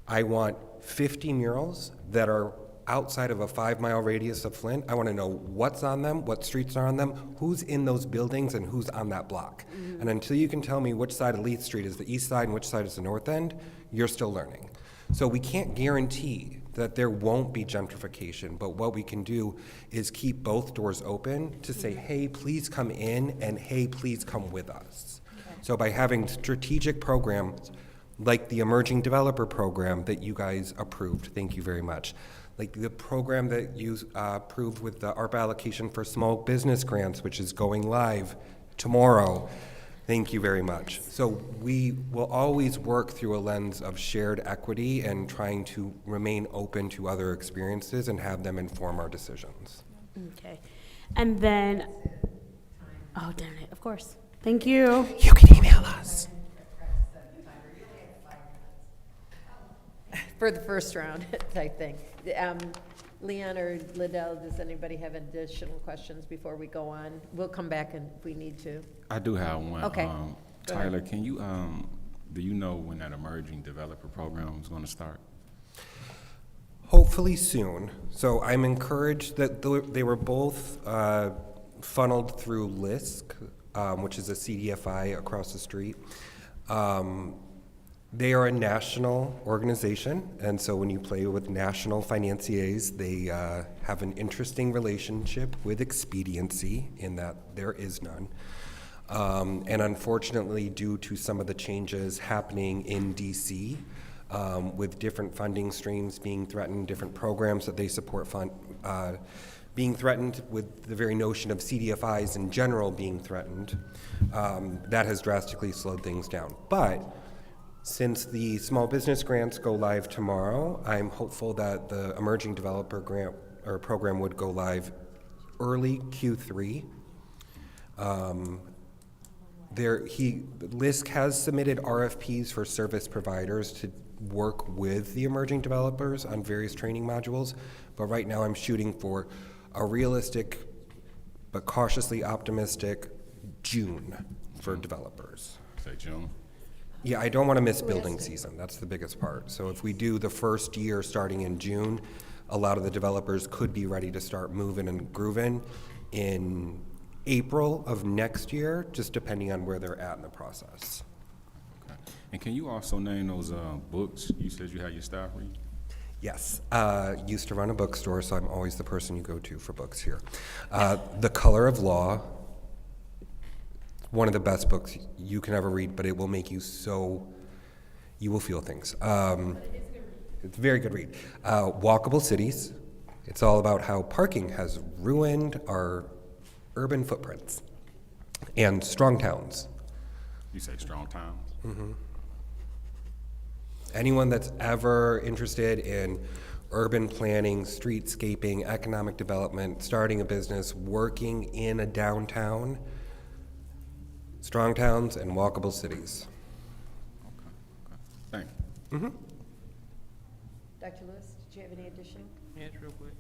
I want 50 murals that are outside of a 5-mile radius of Flint. I want to know what's on them, what streets are on them, who's in those buildings, and who's on that block. And until you can tell me which side of Leith Street is the east side and which side is the north end, you're still learning. So we can't guarantee that there won't be gentrification, but what we can do is keep both doors open to say, hey, please come in, and hey, please come with us. So by having strategic programs like the Emerging Developer Program that you guys approved, thank you very much, like the program that you approved with the ARPA allocation for small business grants, which is going live tomorrow. Thank you very much. So we will always work through a lens of shared equity and trying to remain open to other experiences and have them inform our decisions. Okay. And then, oh, darn it, of course. Thank you. You can email us. For the first round type thing. Leon or Liddell, does anybody have additional questions before we go on? We'll come back if we need to. I do have one. Okay. Tyler, can you, do you know when that emerging developer program is going to start? Hopefully soon. So I'm encouraged that they were both funneled through LISC, which is a CDFI across the street. They are a national organization, and so when you play with national financiers, they have an interesting relationship with expediency in that there is none. And unfortunately, due to some of the changes happening in DC, with different funding streams being threatened, different programs that they support being threatened, with the very notion of CDFIs in general being threatened, that has drastically slowed things down. But since the small business grants go live tomorrow, I'm hopeful that the emerging developer grant or program would go live early Q3. LISC has submitted RFPs for service providers to work with the emerging developers on various training modules, but right now I'm shooting for a realistic but cautiously optimistic June for developers. Say June? Yeah, I don't want to miss building season. That's the biggest part. So if we do the first year starting in June, a lot of the developers could be ready to start moving and grooving. in April of next year, just depending on where they're at in the process. Okay. And can you also name those books you said you had your staff read? Yes, used to run a bookstore, so I'm always the person you go to for books here. The Color of Law, one of the best books you can ever read, but it will make you you will feel things. It's a very good read. Walkable Cities, it's all about how parking has ruined our urban footprints. And Strong Towns. You say Strong Towns? Mm-hmm. Anyone that's ever interested in urban planning, streetscaping, economic development, starting a business, working in a downtown, Strong Towns and Walkable Cities. Okay. Thank you. Mm-hmm. Dr. Lewis, did you have any additional? Yes, real quick.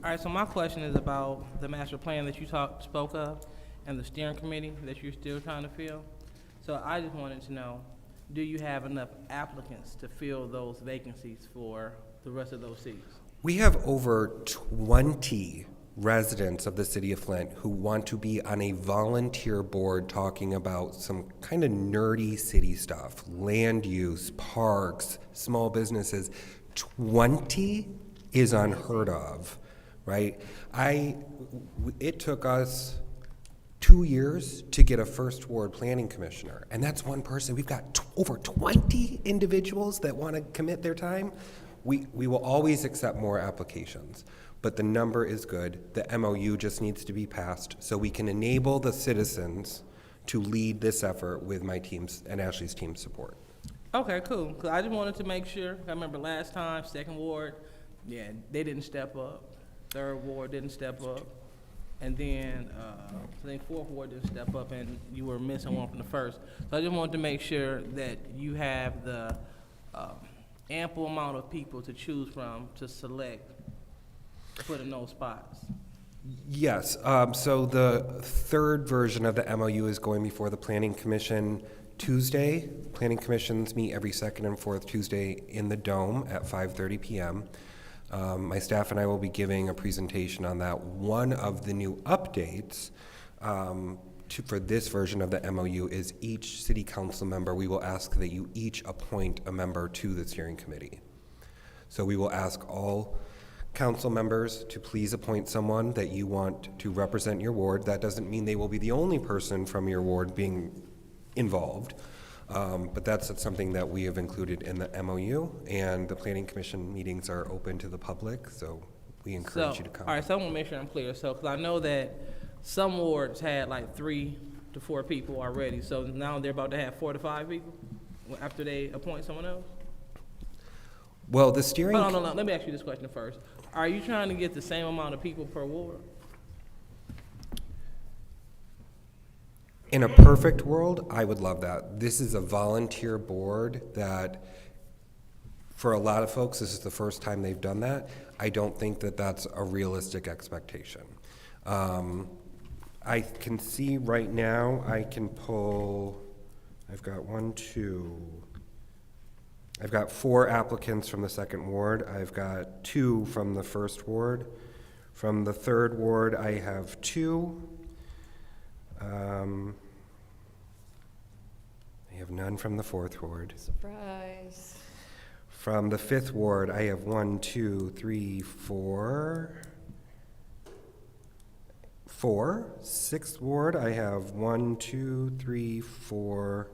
All right, so my question is about the master plan that you spoke of and the steering committee that you're still trying to fill. So I just wanted to know, do you have enough applicants to fill those vacancies for the rest of those seats? We have over 20 residents of the city of Flint who want to be on a volunteer board talking about some kind of nerdy city stuff, land use, parks, small businesses. 20 is unheard of, right? It took us 2 years to get a first ward planning commissioner, and that's one person. We've got over 20 individuals that want to commit their time. We will always accept more applications, but the number is good. The MOU just needs to be passed so we can enable the citizens to lead this effort with my team's and Ashley's team's support. Okay, cool. 'Cause I just wanted to make sure. I remember last time, second ward, yeah, they didn't step up. Third ward didn't step up. And then, I think fourth ward didn't step up, and you were missing one from the first. So I just wanted to make sure that you have the ample amount of people to choose from to select to put in those spots. Yes, so the third version of the MOU is going before the Planning Commission Tuesday. Planning Commissions meet every second and fourth Tuesday in the Dome at 5:30 p.m. My staff and I will be giving a presentation on that. One of the new updates for this version of the MOU is each city council member, we will ask that you each appoint a member to the steering committee. So we will ask all council members to please appoint someone that you want to represent your ward. That doesn't mean they will be the only person from your ward being involved. But that's something that we have included in the MOU, and the Planning Commission meetings are open to the public, so we encourage you to come. All right, so I want to make sure I'm clear. So, because I know that some wards had like 3 to 4 people already, so now they're about to have 4 to 5 people after they appoint someone else? Well, the steering... No, let me ask you this question first. Are you trying to get the same amount of people per ward? In a perfect world, I would love that. This is a volunteer board that, for a lot of folks, this is the first time they've done that. I don't think that that's a realistic expectation. I can see right now, I can pull, I've got 4 applicants from the second ward. I've got 2 from the first ward. From the third ward, I have 2. I have none from the fourth ward. Surprise. From the fifth ward, I have 1, 2, 3, 4. 4. Sixth ward, I have 1, 2, 3, 4.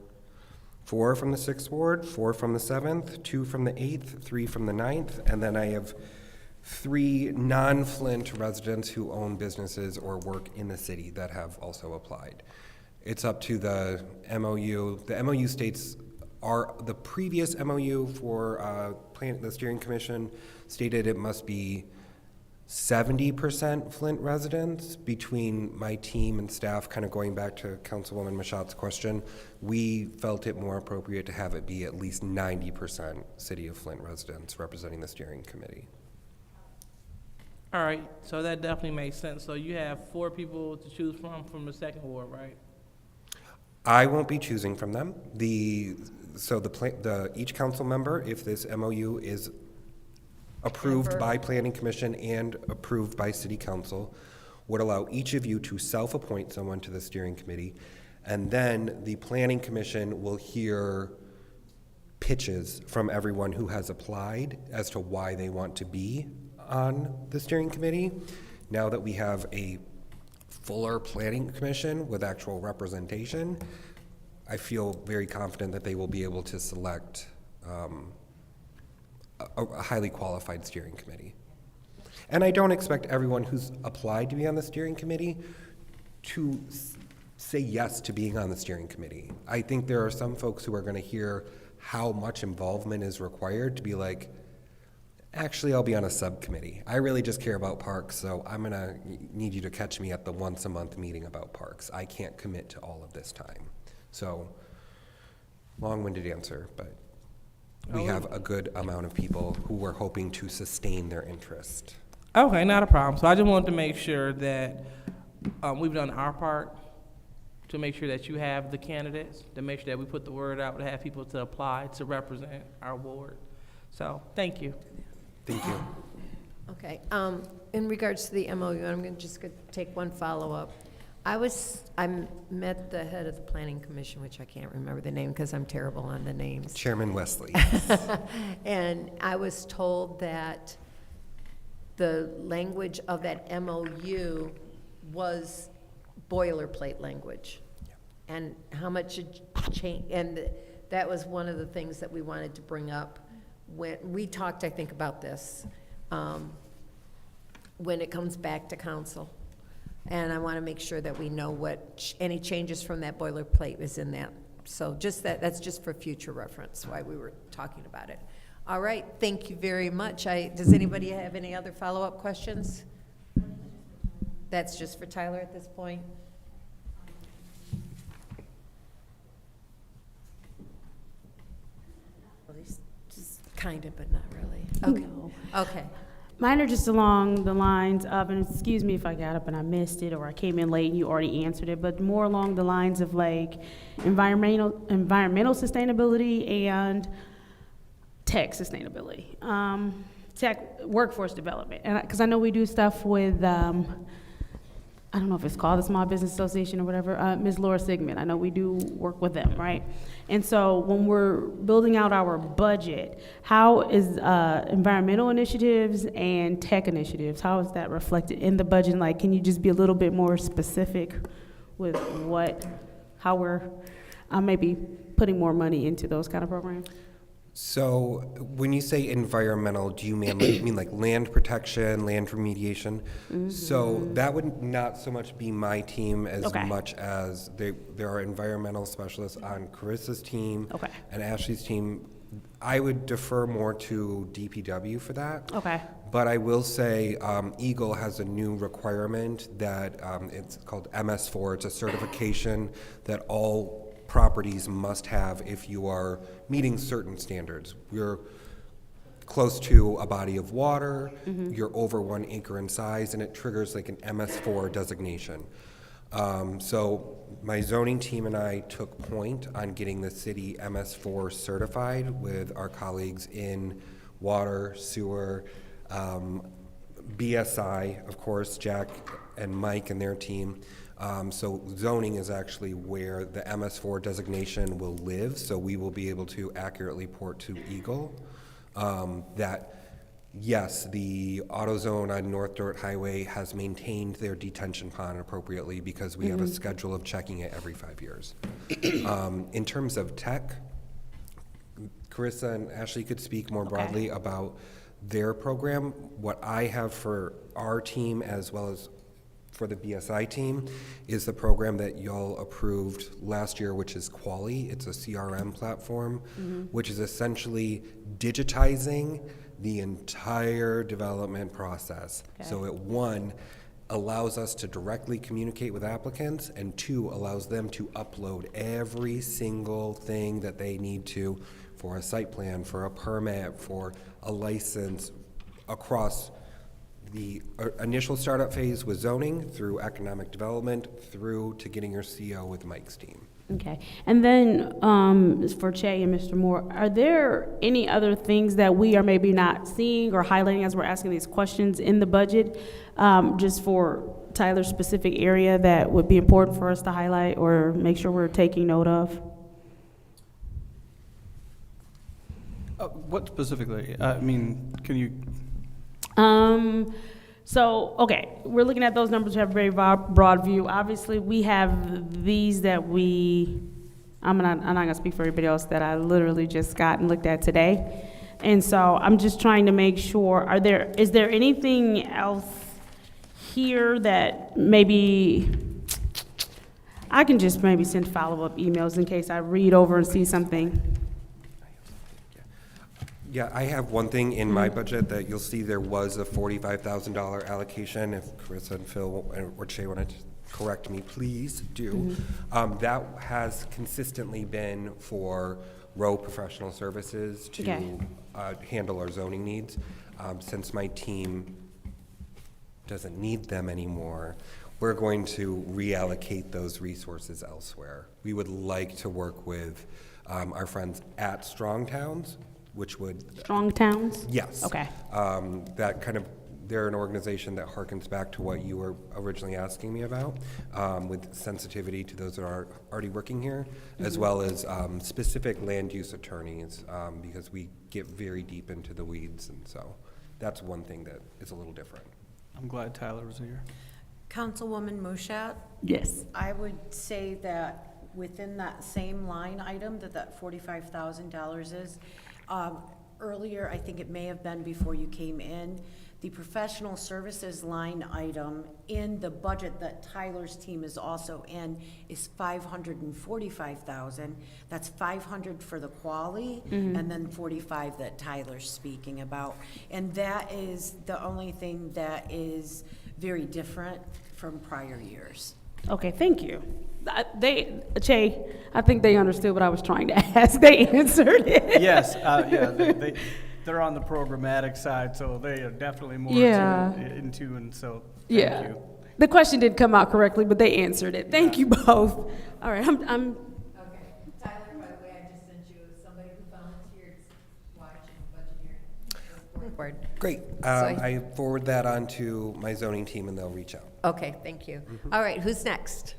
4 from the sixth ward, 4 from the seventh, 2 from the 8th, 3 from the 9th, and then I have 3 non-Flint residents who own businesses or work in the city that have also applied. It's up to the MOU. The MOU states the previous MOU for the steering commission stated it must be 70% Flint residents. Between my team and staff, kind of going back to Councilwoman Machat's question, we felt it more appropriate to have it be at least 90% City of Flint residents representing the steering committee. All right, so that definitely makes sense. So you have 4 people to choose from the second ward, right? I won't be choosing from them. Each council member, if this MOU is approved by Planning Commission and approved by City Council, would allow each of you to self-appoint someone to the steering committee, and then the planning commission will hear pitches from everyone who has applied as to why they want to be on the steering committee. Now that we have a fuller planning commission with actual representation, I feel very confident that they will be able to select a highly qualified steering committee. And I don't expect everyone who's applied to be on the steering committee to say yes to being on the steering committee. I think there are some folks who are going to hear how much involvement is required to be like, actually, I'll be on a subcommittee. I really just care about parks, so I'm going to need you to catch me at the once-a-month meeting about parks. I can't commit to all of this time. So, long-winded answer, but we have a good amount of people who are hoping to sustain their interest. Okay, not a problem. So I just wanted to make sure that we've done our part to make sure that you have the candidates, to make sure that we put the word out, to have people to apply to represent our ward. So, thank you. Thank you. Okay, in regards to the MOU, I'm gonna take one follow-up. I met the head of the planning commission, which I can't remember the name because I'm terrible on the names. Chairman Wesley. And I was told that the language of that MOU was boilerplate language. Yeah. And how much it changed, and that was one of the things that we wanted to bring up when we talked, I think, about this, when it comes back to council. And I want to make sure that we know what any changes from that boilerplate is in that. So just that's just for future reference, why we were talking about it. All right, thank you very much. Does anybody have any other follow-up questions? That's just for Tyler at this point? Well, he's just kind of, but not really. Okay. No. Okay. Mine are just along the lines of, and excuse me if I got up and I missed it, or I came in late and you already answered it, but more along the lines of like environmental sustainability and tech sustainability, tech workforce development. And because I know we do stuff with, I don't know if it's called the Small Business Association or whatever, Ms. Laura Sigmund. I know we do work with them, right? And so when we're building out our budget, how is environmental initiatives and tech initiatives, how is that reflected in the budget? Like, can you just be a little bit more specific with how we're maybe putting more money into those kind of programs? So when you say environmental, do you mean like land protection, land remediation? Mm-hmm. So that would not so much be my team as much as there are environmental specialists on Carissa's team and Ashley's team. I would defer more to DPW for that. Okay. But I will say Eagle has a new requirement that it's called MS4. It's a certification that all properties must have if you are meeting certain standards. You're close to a body of water, you're over 1 acre in size, and it triggers like an MS4 designation. So my zoning team and I took point on getting the city MS4 certified with our colleagues in water, sewer, BSI, of course, Jack and Mike and their team. So zoning is actually where the MS4 designation will live, so we will be able to accurately report to Eagle that, yes, the AutoZone on North Dirt Highway has maintained their detention pond appropriately because we have a schedule of checking it every 5 years. In terms of tech, Carissa and Ashley could speak more broadly about their program. What I have for our team as well as for the BSI team is the program that y'all approved last year, which is Quali. It's a CRM platform, which is essentially digitizing the entire development process. So it, one, allows us to directly communicate with applicants, and two, allows them to upload every single thing that they need to for a site plan, for a permit, for a license, across the initial startup phase with zoning, through economic development, through to getting your CO with Mike's team. Okay, and then for Che and Mr. Moore, are there any other things that we are maybe not seeing or highlighting as we're asking these questions in the budget, just for Tyler specific area that would be important for us to highlight or make sure we're taking note of? What specifically? I mean, can you? So, okay, we're looking at those numbers, we have a very broad view. Obviously, we have these that I'm not gonna speak for everybody else that I literally just got and looked at today. And so I'm just trying to make sure, is there anything else here that maybe, I can just maybe send follow-up emails in case I read over and see something. Yeah, I have one thing in my budget that you'll see there was a $45,000 allocation. If Chris and Phil or Shay want to correct me, please do. That has consistently been for row professional services to handle our zoning needs. Since my team doesn't need them anymore, we're going to reallocate those resources elsewhere. We would like to work with our friends at Strong Towns, which would... Strong Towns? Yes. Okay. That kind of, they're an organization that harkens back to what you were originally asking me about, with sensitivity to those that are already working here, as well as specific land use attorneys, because we get very deep into the weeds, and so that's one thing that is a little different. I'm glad Tyler was here. Councilwoman Mushat? Yes. I would say that within that same line item that $45,000 is, earlier, I think it may have been before you came in, the professional services line item in the budget that Tyler's team is also in is $545,000. That's $500 for the quali, and then $45 that Tyler's speaking about. And that is the only thing that is very different from prior years. Okay, thank you. Che, I think they understood what I was trying to ask. They answered it. Yes, they're on the programmatic side, so they are definitely more in tune, so thank you. The question didn't come out correctly, but they answered it. Thank you both. All right, I'm Okay, Tyler, by the way, I just sent you somebody who volunteered watching budget hearing. Great. I forward that on to my zoning team, and they'll reach out. Okay, thank you. All right, who's next?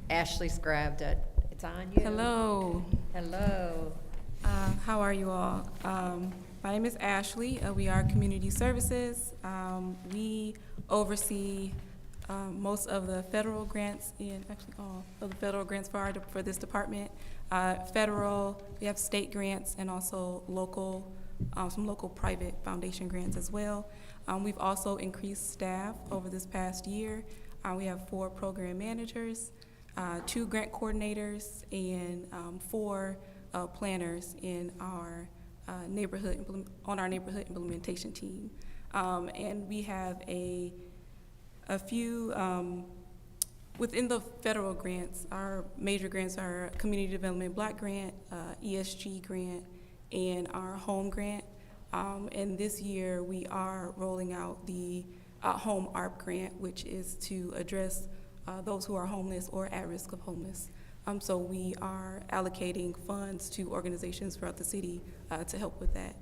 Ashley's grabbed it. It's on you. Hello. Hello. How are you all? My name is Ashley. We are Community Services. We oversee most of the federal grants, actually all of the federal grants for this department. Federal, we have state grants and also local, some local private foundation grants as well. We've also increased staff over this past year. We have 4 program managers, 2 grant coordinators, and 4 planners in our neighborhood implementation team. And we have a few within the federal grants. Our major grants are Community Development Block Grant, ESG grant, and our home grant. And this year we are rolling out the home ARP grant, which is to address those who are homeless or at risk of homeless. So we are allocating funds to organizations throughout the city to help with that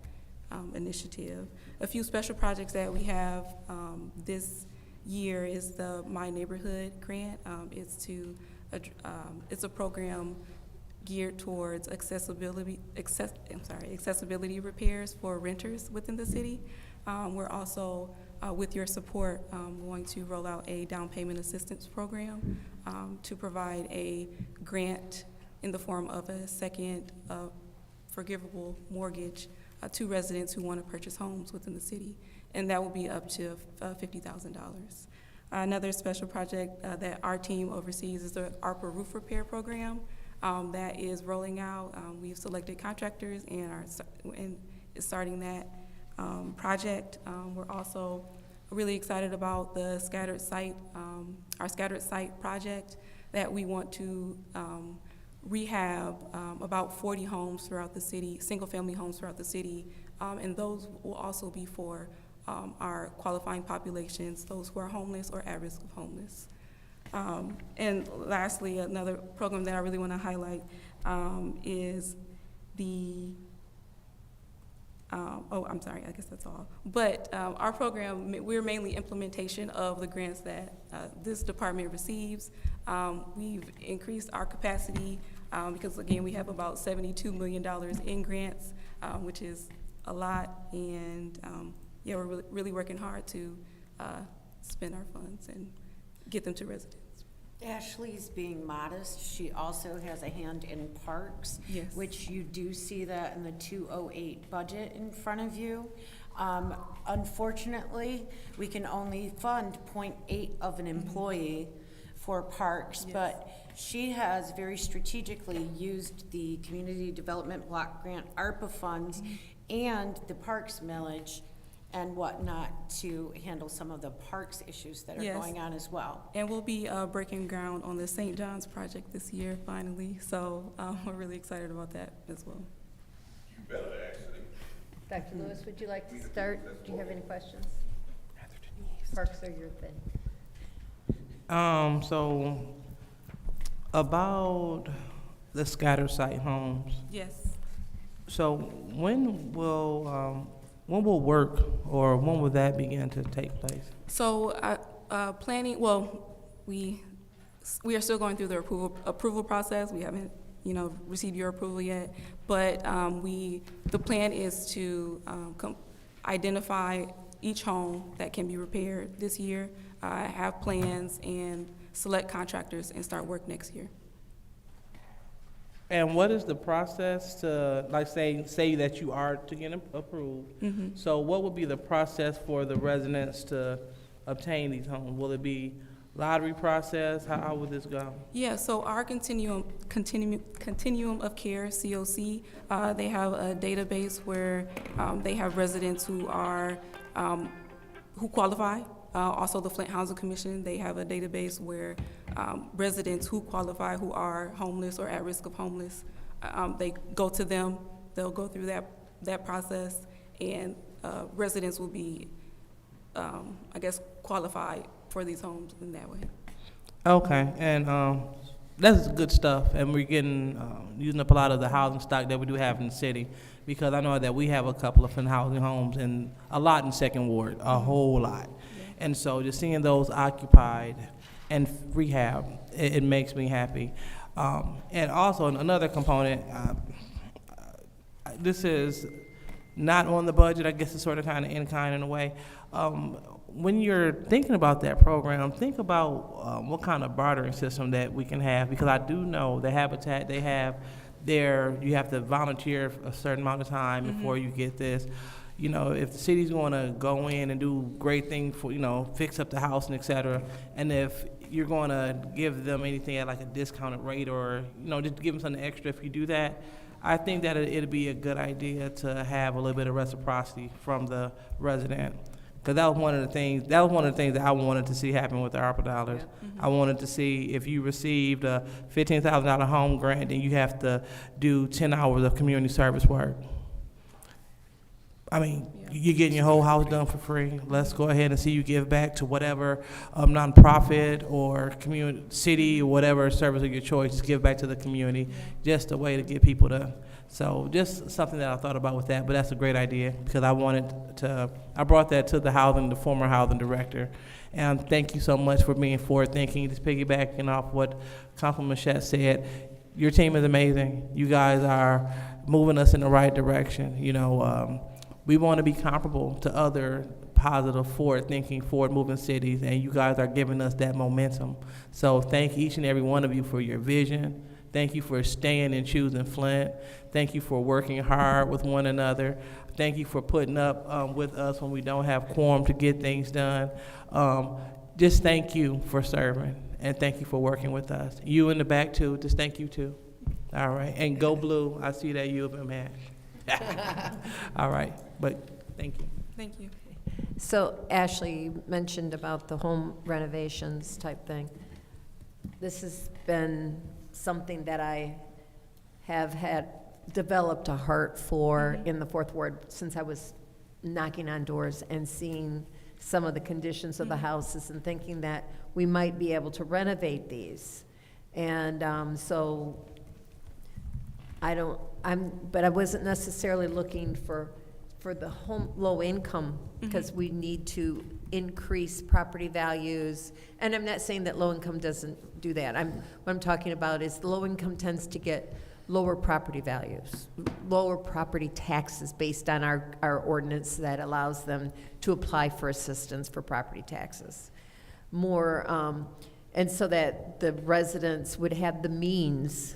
initiative. A few special projects that we have this year is the My Neighborhood grant. It's a program geared towards accessibility repairs for renters within the city. We're also, with your support, going to roll out a down payment assistance program to provide a grant in the form of a second forgivable mortgage to residents who want to purchase homes within the city, and that will be up to $50,000. Another special project that our team oversees is the ARPA roof repair program that is rolling out. We've selected contractors and is starting that project. We're also really excited about the scattered site, our scattered site project that we want to rehab about 40 homes throughout the city, single-family homes throughout the city, and those will also be for our qualifying populations, those who are homeless or at risk of homeless. And lastly, another program that I really want to highlight is the I'm sorry, I guess that's all. But our program, we're mainly implementation of the grants that this department receives. We've increased our capacity because, again, we have about $72 million in grants, which is a lot. And yeah, we're really working hard to spend our funds and get them to residents. Ashley's being modest. She also has a hand in parks, Yes. which you do see that in the 208 budget in front of you. Unfortunately, we can only fund 0.8 of an employee for parks, but she has very strategically used the Community Development Block Grant ARPA funds and the parks millage and whatnot to handle some of the parks issues that are Yes. going on as well. And we'll be breaking ground on the St. John's project this year, finally. So we're really excited about that as well. You better actually. Dr. Lewis, would you like to start? Do you have any questions? Parks are your thing. So about the scattered site homes. Yes. So when will work, or when will that begin to take place? So planning, well, we are still going through the approval process. We haven't, received your approval yet, but the plan is to identify each home that can be repaired this year, have plans, and select contractors and start work next year. And what is the process to, like, say that you are to get approved? Mm-hmm. So what would be the process for the residents to obtain these homes? Will it be lottery process? How would this go? Yeah, so our continuum of care, COC, they have a database where they have residents who are who qualify. Also, the Flint Housing Commission, they have a database where residents who qualify, who are homeless or at risk of homeless, they go to them. They'll go through that process, and residents will be, qualified for these homes in that way. Okay, and that's good stuff, and we're getting using up a lot of the housing stock that we do have in the city, because I know that we have a couple of housing homes and a lot in Second Ward, a whole lot. And so just seeing those occupied and rehab, it makes me happy. And also another component, this is not on the budget, I guess it's sort of kind of in kind in a way. When you're thinking about that program, think about what kind of bartering system that we can have, because I do know the Habitat, they have you have to volunteer a certain amount of time before you get this. If the city's going to go in and do great things for, fix up the house and et cetera, and if you're going to give them anything at like a discounted rate, or, just give them something extra if you do that, I think that it'd be a good idea to have a little bit of reciprocity from the resident. Because that was one of the things that I wanted to see happen with the ARPA dollars. I wanted to see if you received a $15,000 home grant, then you have to do 10 hours of community service work. I mean, you're getting your whole house done for free. Let's go ahead and see you give back to whatever nonprofit or community, city, or whatever service of your choice. Just give back to the community. Just a way to get people to. So just something that I thought about with that, but that's a great idea, because I brought that to the former housing director. And thank you so much for being forward thinking. Just piggybacking off what Councilman Machette said, your team is amazing. You guys are moving us in the right direction. We want to be comparable to other positive, forward-thinking, forward-moving cities, and you guys are giving us that momentum. So thank each and every one of you for your vision. Thank you for staying and choosing Flint. Thank you for working hard with one another. Thank you for putting up with us when we don't have quorum to get things done. Just thank you for serving, and thank you for working with us. You in the back, too. Just thank you, too. All right. And go blue. I see that U of M hat. All right, but thank you. Thank you. So Ashley, you mentioned about the home renovations type thing. This has been something that I have had developed a heart for in the Fourth Ward since I was knocking on doors and seeing some of the conditions of the houses and thinking that we might be able to renovate these. And but I wasn't necessarily looking for for the low income, because we need to increase property values. And I'm not saying that low income doesn't do that. What I'm talking about is the low income tends to get lower property values, lower property taxes based on our ordinance that allows them to apply for assistance for property taxes. More, and so that the residents would have the means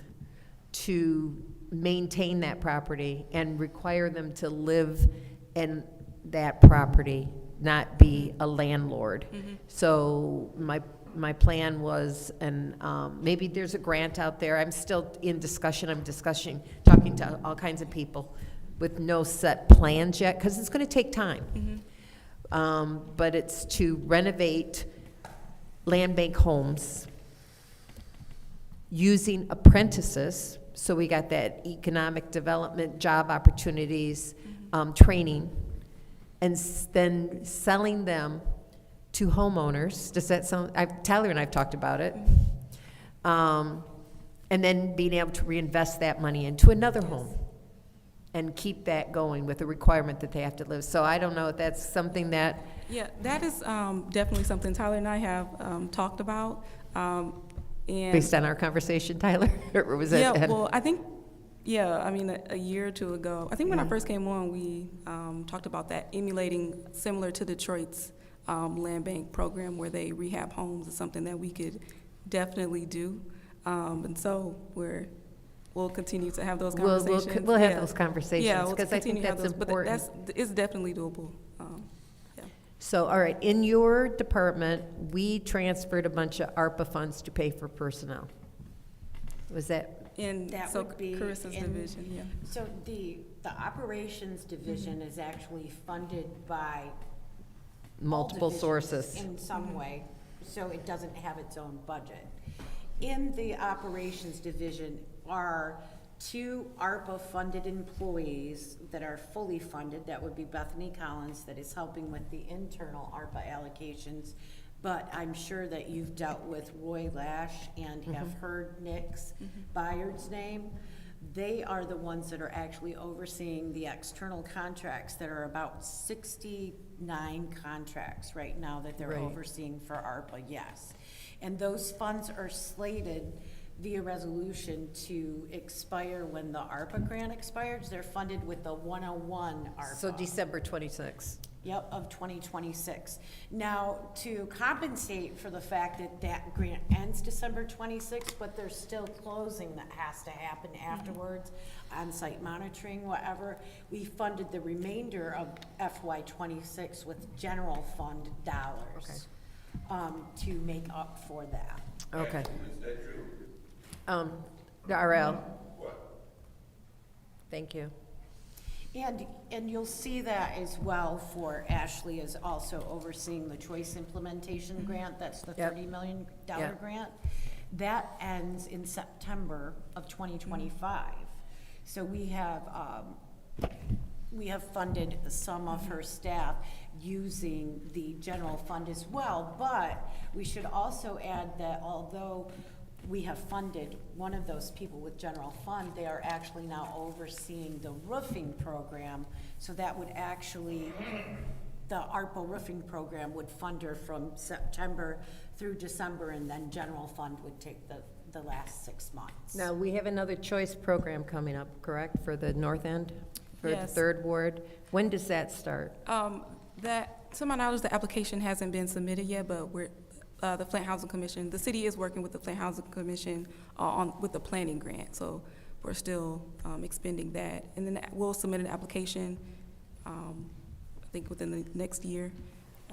to maintain that property and require them to live in that property, not be a landlord. So my plan was, and maybe there's a grant out there. I'm still in discussion. Talking to all kinds of people with no set plans yet, because it's going to take time. But it's to renovate land bank homes using apprentices. So we got that economic development, job opportunities, training, and then selling them to homeowners. Does that sound, Tyler and I've talked about it. And then being able to reinvest that money into another home and keep that going with the requirement that they have to live. So I don't know if that's something that. Yeah, that is definitely something Tyler and I have talked about. And based on our conversation, Tyler? Or was that? Yeah, well, I think, I mean, a year or two ago, I think when I first came on, we talked about that, emulating similar to Detroit's land bank program where they rehab homes is something that we could definitely do. And so we'll continue to have those conversations. We'll have those conversations. Yeah, we'll because I think that's important. But it's definitely doable. So, all right, in your department, we transferred a bunch of ARPA funds to pay for personnel. Was that? That would be Carissa's division, yeah. So the operations division is actually funded by multiple all sources in some way, so it doesn't have its own budget. In the operations division are 2 ARPA-funded employees that are fully funded. That would be Bethany Collins, that is helping with the internal ARPA allocations. But I'm sure that you've dealt with Roy Lash and have heard Nick's Byard's name. They are the ones that are actually overseeing the external contracts that are about 69 contracts right now that they're overseeing for ARPA, yes. And those funds are slated via resolution to expire when the ARPA grant expires. They're funded with the 101 ARPA. So December 26th. Yep, of 2026. Now, to compensate for the fact that that grant ends December 26th, but there's still closing that has to happen afterwards, on-site monitoring, whatever, we funded the remainder of FY26 with general fund dollars to make up for that. Okay. Is that true? The RL. What? Thank you. And you'll see that as well for Ashley is also overseeing the choice implementation grant. That's the $30 million grant. That ends in September of 2025. So we have funded some of her staff using the general fund as well, but we should also add that although we have funded one of those people with general fund, they are actually now overseeing the roofing program. So that would actually, the ARPA roofing program would fund her from September through December, and then general fund would take the last 6 months. Now, we have another choice program coming up, correct, for the North End, for the 3rd Ward? When does that start? That, to my knowledge, the application hasn't been submitted yet, but the Flint Housing Commission, the city is working with the Flint Housing Commission with the planning grant, so we're still expending that. And then we'll submit an application, I think within the next year.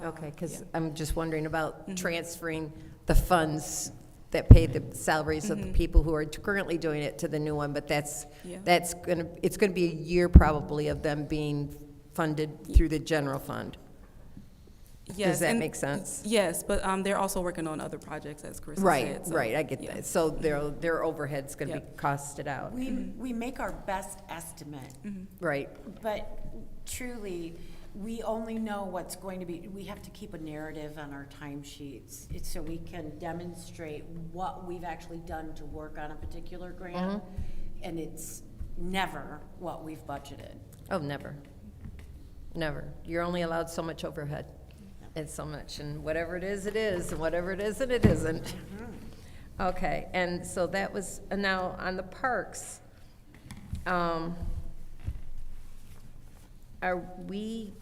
Okay, because I'm just wondering about transferring the funds that pay the salaries of the people who are currently doing it to the new one, but it's gonna be a year probably of them being funded through the general fund. Yes, does that make sense? Yes, but they're also working on other projects, as Chris said. So, I get that. So their overhead's going to be costed out. We make our best estimate. Right. But truly, we only know what's going to be, we have to keep a narrative on our timesheets so we can demonstrate what we've actually done to work on a particular grant, and it's never what we've budgeted. Oh, never. Never. You're only allowed so much overhead. And so much, and whatever it is, and whatever it isn't, it isn't. Okay, and so that was, now on the parks, are we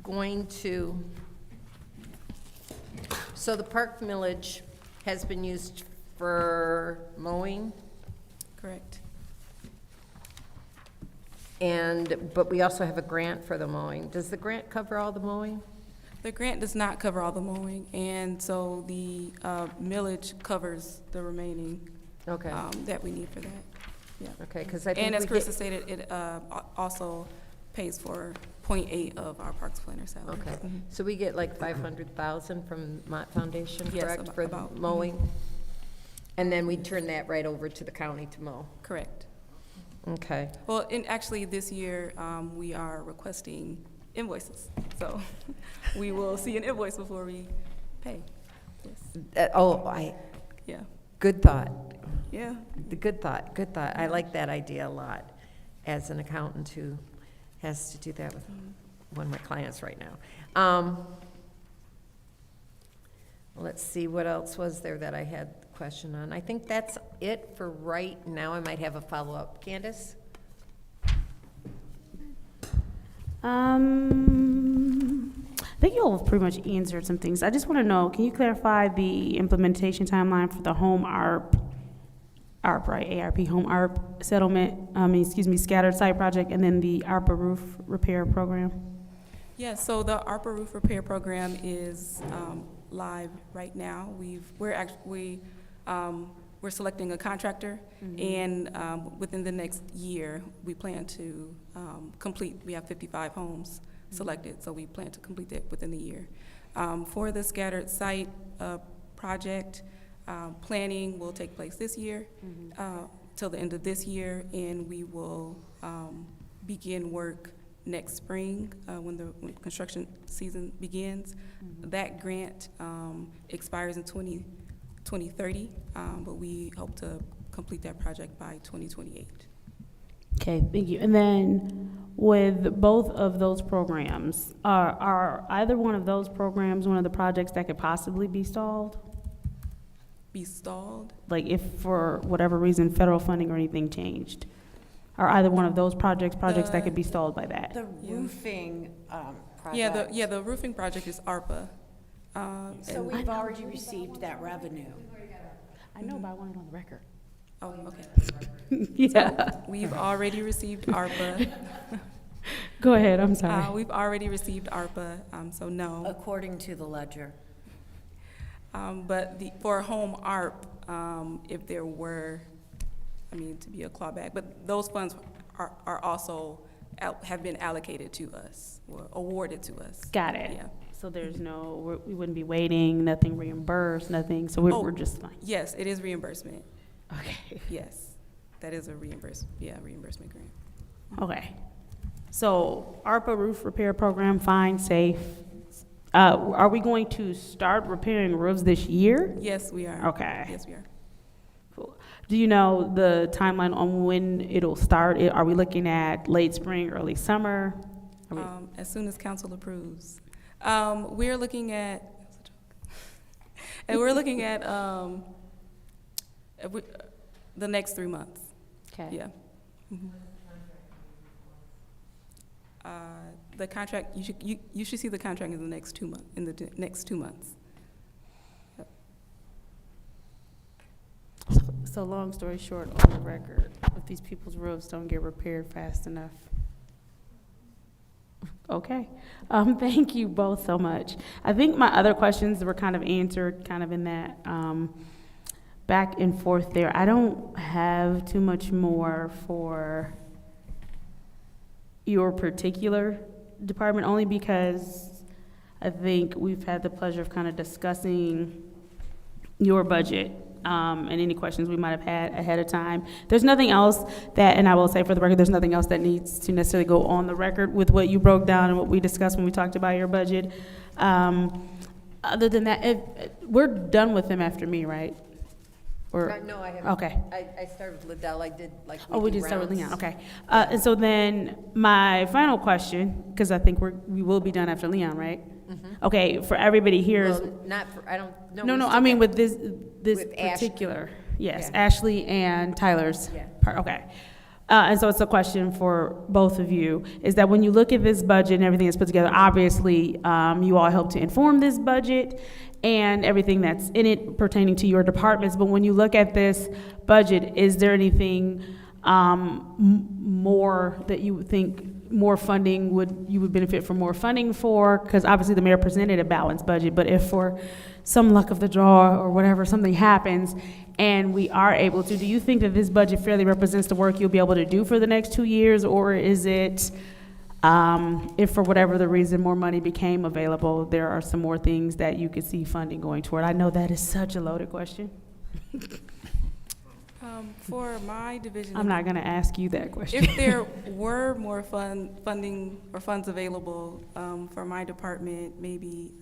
going to, so the park millage has been used for mowing, Correct. but we also have a grant for the mowing. Does the grant cover all the mowing? The grant does not cover all the mowing, and so the millage covers the remaining Okay. that we need for that. Yeah. Okay, because I think And as we Chris get- has stated, it also pays for 0.8 of our Parks Planner salary. Okay, Mhm. so we get like 500,000 from Mott Foundation, Yes, correct, for about. mowing? And then we turn that right over to the county to mow? Correct. Okay, Well, and actually, this year, we are requesting invoices, so we will see an invoice before we pay. Yes, yeah, yeah, good thought, yeah. good thought. I like that idea a lot, as an accountant who has to do that with one of my clients right now. Let's see, what else was there that I had a question on? I think that's it for right now. I might have a follow-up. Candace? I think you all have pretty much answered some things. I just want to know, can you clarify the implementation timeline for the home ARP, right, ARP, home ARP settlement, scattered site project, and then the ARPA roof repair program? Yeah, so the ARPA roof repair program is live right now. We're selecting a contractor, and within the next year, we plan to complete. We have 55 homes selected, so we plan to complete that within the year. For the scattered site project, planning will take place this year till the end of this year, and we will begin work next spring when construction season begins. That grant expires in 2030, but we hope to complete that project by 2028. Okay, thank you. And then with both of those programs, are either one of those programs one of the projects that could possibly be stalled? Be stalled? Like if for whatever reason federal funding or anything changed? Are either one of those projects that could be stalled by that? The roofing project. Yeah, the roofing project is ARPA. So we've already received that revenue. I know, but I want it on the record. Oh, okay. Yeah. So we've already received ARPA. Go ahead, I'm sorry. We've already received ARPA, so no. According to the ledger. But for home ARP, if there were, to be a clawback, but those funds are also, have been allocated to us, or awarded to us. Got it. Yeah. So there's we wouldn't be waiting, nothing reimbursed, nothing, so we're just fine. Yes, it is reimbursement. Okay. Yes, that is a reimbursement grant. Okay. So ARPA roof repair program, fine, safe. Are we going to start repairing roofs this year? Yes, we are. Okay. Yes, we are. Cool. Do you know the timeline on when it'll start? Are we looking at late spring, early summer? As soon as council approves. We're looking at, the next 3 months. Okay. Yeah. Mm-hmm. The contract, you should see the contract in the next 2 months. Yep. So long story short, on the record, if these people's roofs don't get repaired fast enough. Okay. Thank you both so much. I think my other questions were kind of answered kind of in that back and forth there. I don't have too much more for your particular department, only because I think we've had the pleasure of kind of discussing your budget and any questions we might have had ahead of time. There's nothing else that, and I will say for the record, there's nothing else that needs to necessarily go on the record with what you broke down and what we discussed when we talked about your budget. Other than that, we're done with them after me, right? Or, no, I haven't. Okay. I started with Liddell. I did like. Oh, we weekly did start with rounds. Leon, okay. And so then, my final question, because I think we will be done after Leon, right? Okay, for everybody here is, Well, not for, I don't, no. no, we no, still I mean got- with this With Ashley. particular, yes, Yeah. Ashley and Tyler's Yeah. part, okay. And so it's a question for both of you, is that when you look at this budget and everything that's put together, obviously, you all helped to inform this budget and everything that's in it pertaining to your departments, but when you look at this budget, is there anything more that you would think more funding you would benefit from more funding for? Because obviously the mayor presented a balanced budget, but if for some luck of the draw or whatever, something happens and we are able to, do you think that this budget fairly represents the work you'll be able to do for the next 2 years? Or is it, if for whatever the reason more money became available, there are some more things that you could see funding going toward? I know that is such a loaded question. For my division. I'm not going to ask you that question. If there were more funding or funds available for my department, maybe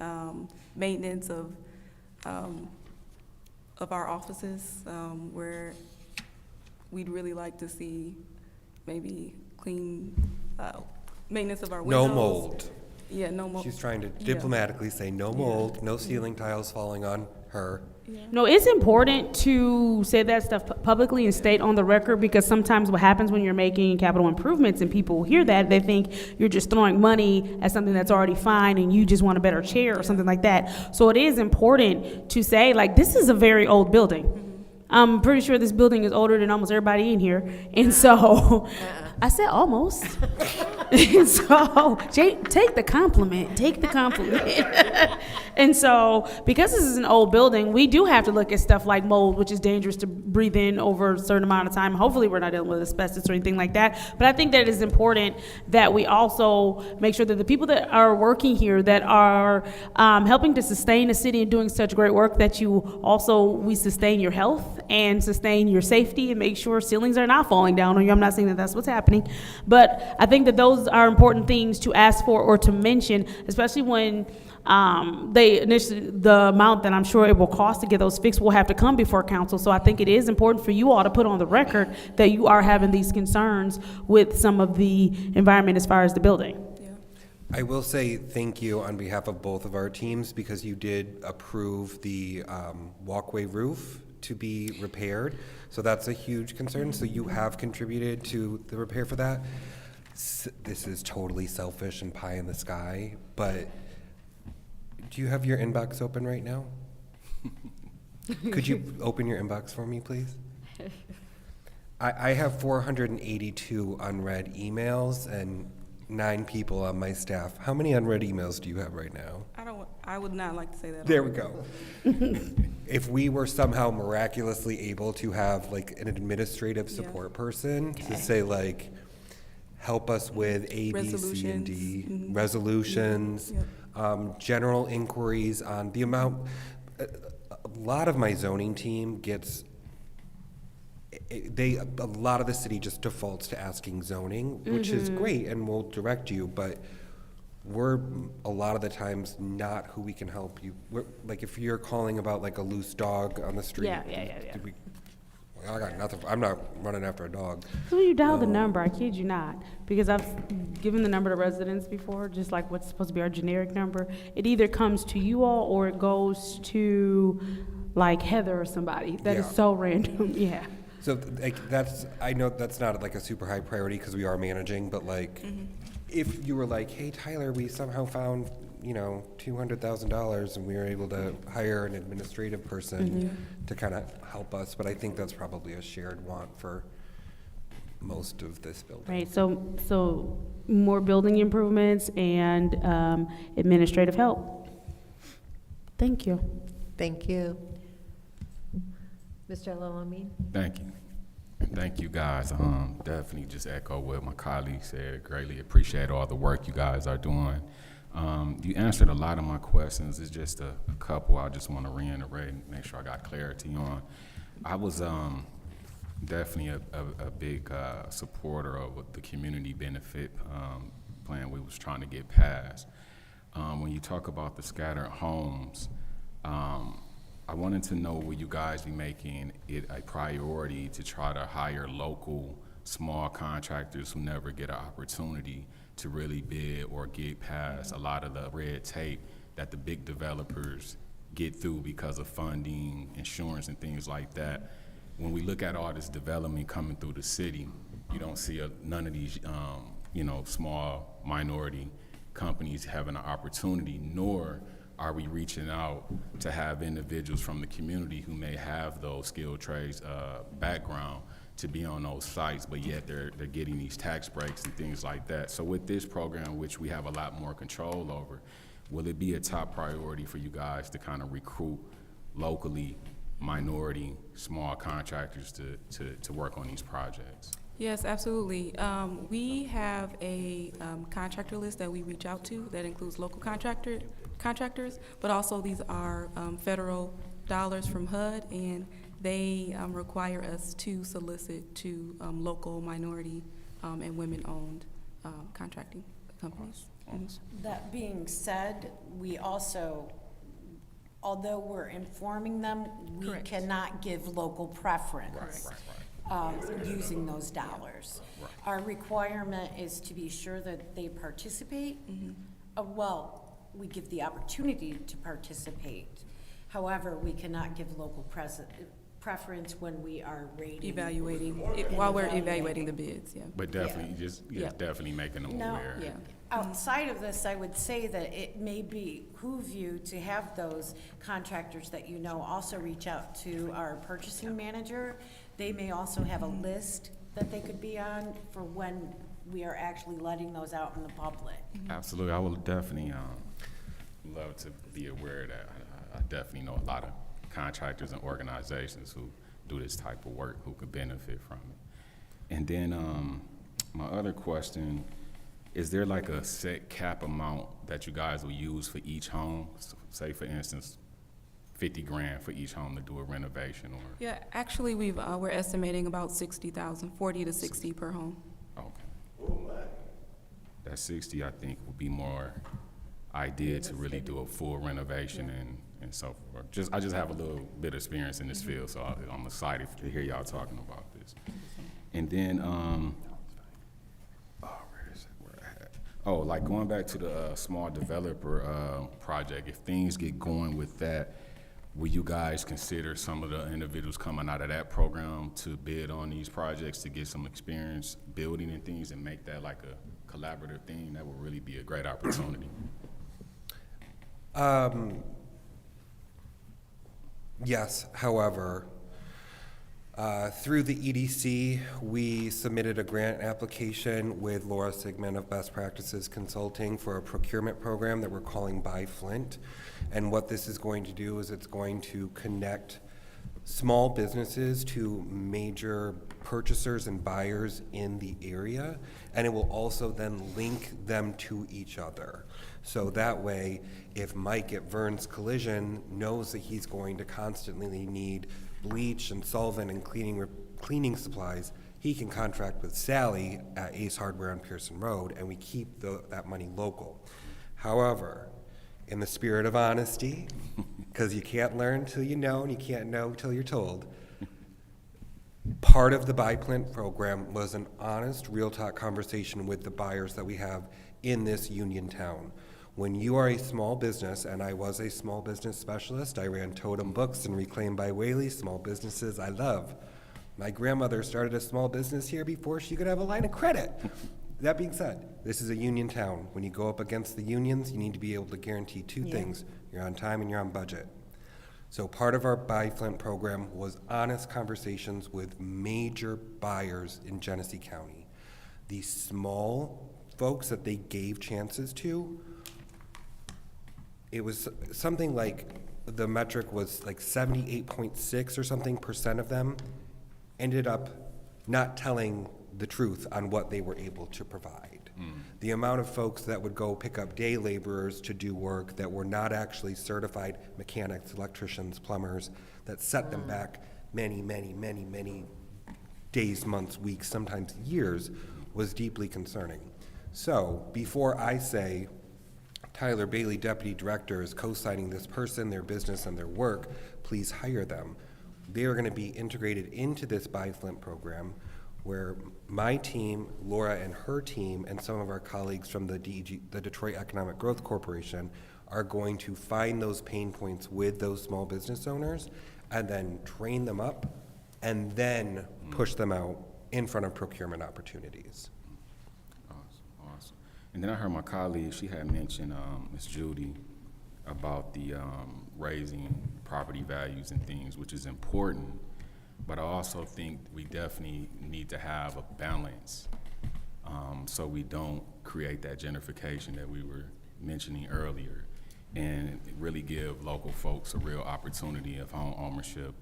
maintenance of our offices, where we'd really like to see maybe clean maintenance of our windows. No mold. Yeah, no mold. She's trying to diplomatically say no mold, no ceiling tiles falling on her. No, it's important to say that stuff publicly and state on the record, because sometimes what happens when you're making capital improvements and people hear that, they think you're just throwing money at something that's already fine and you just want a better chair or something like that. So it is important to say, like, this is a very old building. I'm pretty sure this building is older than almost everybody in here. And so, I said almost. And so, take the compliment, And so, because this is an old building, we do have to look at stuff like mold, which is dangerous to breathe in over a certain amount of time. Hopefully, we're not dealing with asbestos or anything like that. But I think that it is important that we also make sure that the people that are working here, that are helping to sustain the city and doing such great work, that we sustain your health and sustain your safety and make sure ceilings are not falling down on you. I'm not saying that that's what's happening, but I think that those are important things to ask for or to mention, especially when the amount that I'm sure it will cost to get those fixed will have to come before council. So I think it is important for you all to put on the record that you are having these concerns with some of the environment as far as the building. I will say thank you on behalf of both of our teams, because you did approve the walkway roof to be repaired. So that's a huge concern. So you have contributed to the repair for that. This is totally selfish and pie in the sky, but do you have your inbox open right now? Could you open your inbox for me, please? I have 482 unread emails and 9 people on my staff. How many unread emails do you have right now? I would not like to say that. There we go. If we were somehow miraculously able to have like an administrative support person to say like, help us with A, B, C, and D, resolutions, general inquiries on the amount. A lot of my zoning team gets, a lot of the city just defaults to asking zoning, which is great, and we'll direct you, but we're a lot of the times not who we can help you. Like if you're calling about like a loose dog on the street. Yeah. I got nothing. I'm not running after a dog. So when you dial the number, I kid you not, because I've given the number to residents before, just like what's supposed to be our generic number. It either comes to you all or it goes to like Heather or somebody. That is so random. Yeah. So like I know that's not like a super high priority because we are managing, but like if you were like, hey Tyler, we somehow found $200,000 and we were able to hire an administrative person to kind of help us, but I think that's probably a shared want for most of this building. Right, so more building improvements and administrative help. Thank you. Thank you. Mr. Al-Amin? Thank you. Thank you, guys. Definitely just echo what my colleague said. Greatly appreciate all the work you guys are doing. You answered a lot of my questions. It's just a couple I just want to reiterate and make sure I got clarity on. I was definitely a big supporter of the community benefit plan we was trying to get passed. When you talk about the scattered homes, I wanted to know, will you guys be making it a priority to try to hire local small contractors who never get an opportunity to really bid or get past a lot of the red tape that the big developers get through because of funding, insurance, and things like that? When we look at all this development coming through the city, you don't see none of these, small minority companies having an opportunity, nor are we reaching out to have individuals from the community who may have those skilled trades background to be on those sites, but yet they're getting these tax breaks and things like that. So with this program, which we have a lot more control over, will it be a top priority for you guys to kind of recruit locally minority small contractors to work on these projects? Yes, absolutely. We have a contractor list that we reach out to that includes local contractors, but also these are federal dollars from HUD, and they require us to solicit to local minority and women-owned contracting companies. That being said, we also, although we're informing them, we Correct. cannot give local preference. Right. Using those dollars. Right. Our requirement is to be sure that they participate. Well, we give the opportunity to participate. However, we cannot give local preference when we are rating. Evaluating, while we're evaluating the bids, yeah. But definitely, Yeah. definitely making them No. aware. Yeah. Outside of this, I would say that it may behoove you to have those contractors that you know also reach out to our purchasing manager. They may also have a list that they could be on for when we are actually letting those out in the public. Absolutely, I would definitely love to be aware of that. I definitely know a lot of contractors and organizations who do this type of work who could benefit from it. And then my other question, is there like a set cap amount that you guys will use for each home? So say for instance, 50 grand for each home to do a renovation or? Yeah, actually, we're estimating about 60,000, 40 to 60 per home. Okay. That 60, I think, would be more idea to really do a full renovation and so forth. I just have a little bit of experience in this field, so I'm excited to hear y'all talking about this. And then, like going back to the small developer project, if things get going with that, will you guys consider some of the individuals coming out of that program to bid on these projects to get some experience building and things and make that like a collaborative thing? That would really be a great opportunity. Yes, however, through the EDC, we submitted a grant application with Laura Sigmund of Best Practices Consulting for a procurement program that we're calling Buy Flint. And what this is going to do is it's going to connect small businesses to major purchasers and buyers in the area, and it will also then link them to each other. So that way, if Mike at Vern's Collision knows that he's going to constantly need bleach and solvent and cleaning supplies, he can contract with Sally at Ace Hardware on Pearson Road, and we keep that money local. However, in the spirit of honesty, because you can't learn till you know, and you can't know till you're told, part of the Buy Flint program was an honest, real talk conversation with the buyers that we have in this union town. When you are a small business, and I was a small business specialist, I ran Totem Books and Reclaimed by Whaley, small businesses I love. My grandmother started a small business here before she could have a line of credit. That being said, this is a union town. When you go up against the unions, you need to be able to guarantee two things. You're on time and you're on budget. So part of our Buy Flint program was honest conversations with major buyers in Genesee County. These small folks that they gave chances to, it was something like, the metric was like 78.6 or something % of them ended up not telling the truth on what they were able to provide. The amount of folks that would go pick up day laborers to do work that were not actually certified mechanics, electricians, plumbers, that set them back many, many, many, many days, months, weeks, sometimes years, was deeply concerning. So before I say Tyler Bailey, Deputy Director, is co-signing this person, their business, and their work. Please hire them. They are going to be integrated into this Buy Flint program, where my team, Laura and her team, and some of our colleagues from the Detroit Economic Growth Corporation are going to find those pain points with those small business owners and then train them up and then push them out in front of procurement opportunities. Awesome. And then I heard my colleague, she had mentioned, Ms. Judy, about the raising property values and things, which is important. But I also think we definitely need to have a balance so we don't create that gentrification that we were mentioning earlier, and really give local folks a real opportunity of home ownership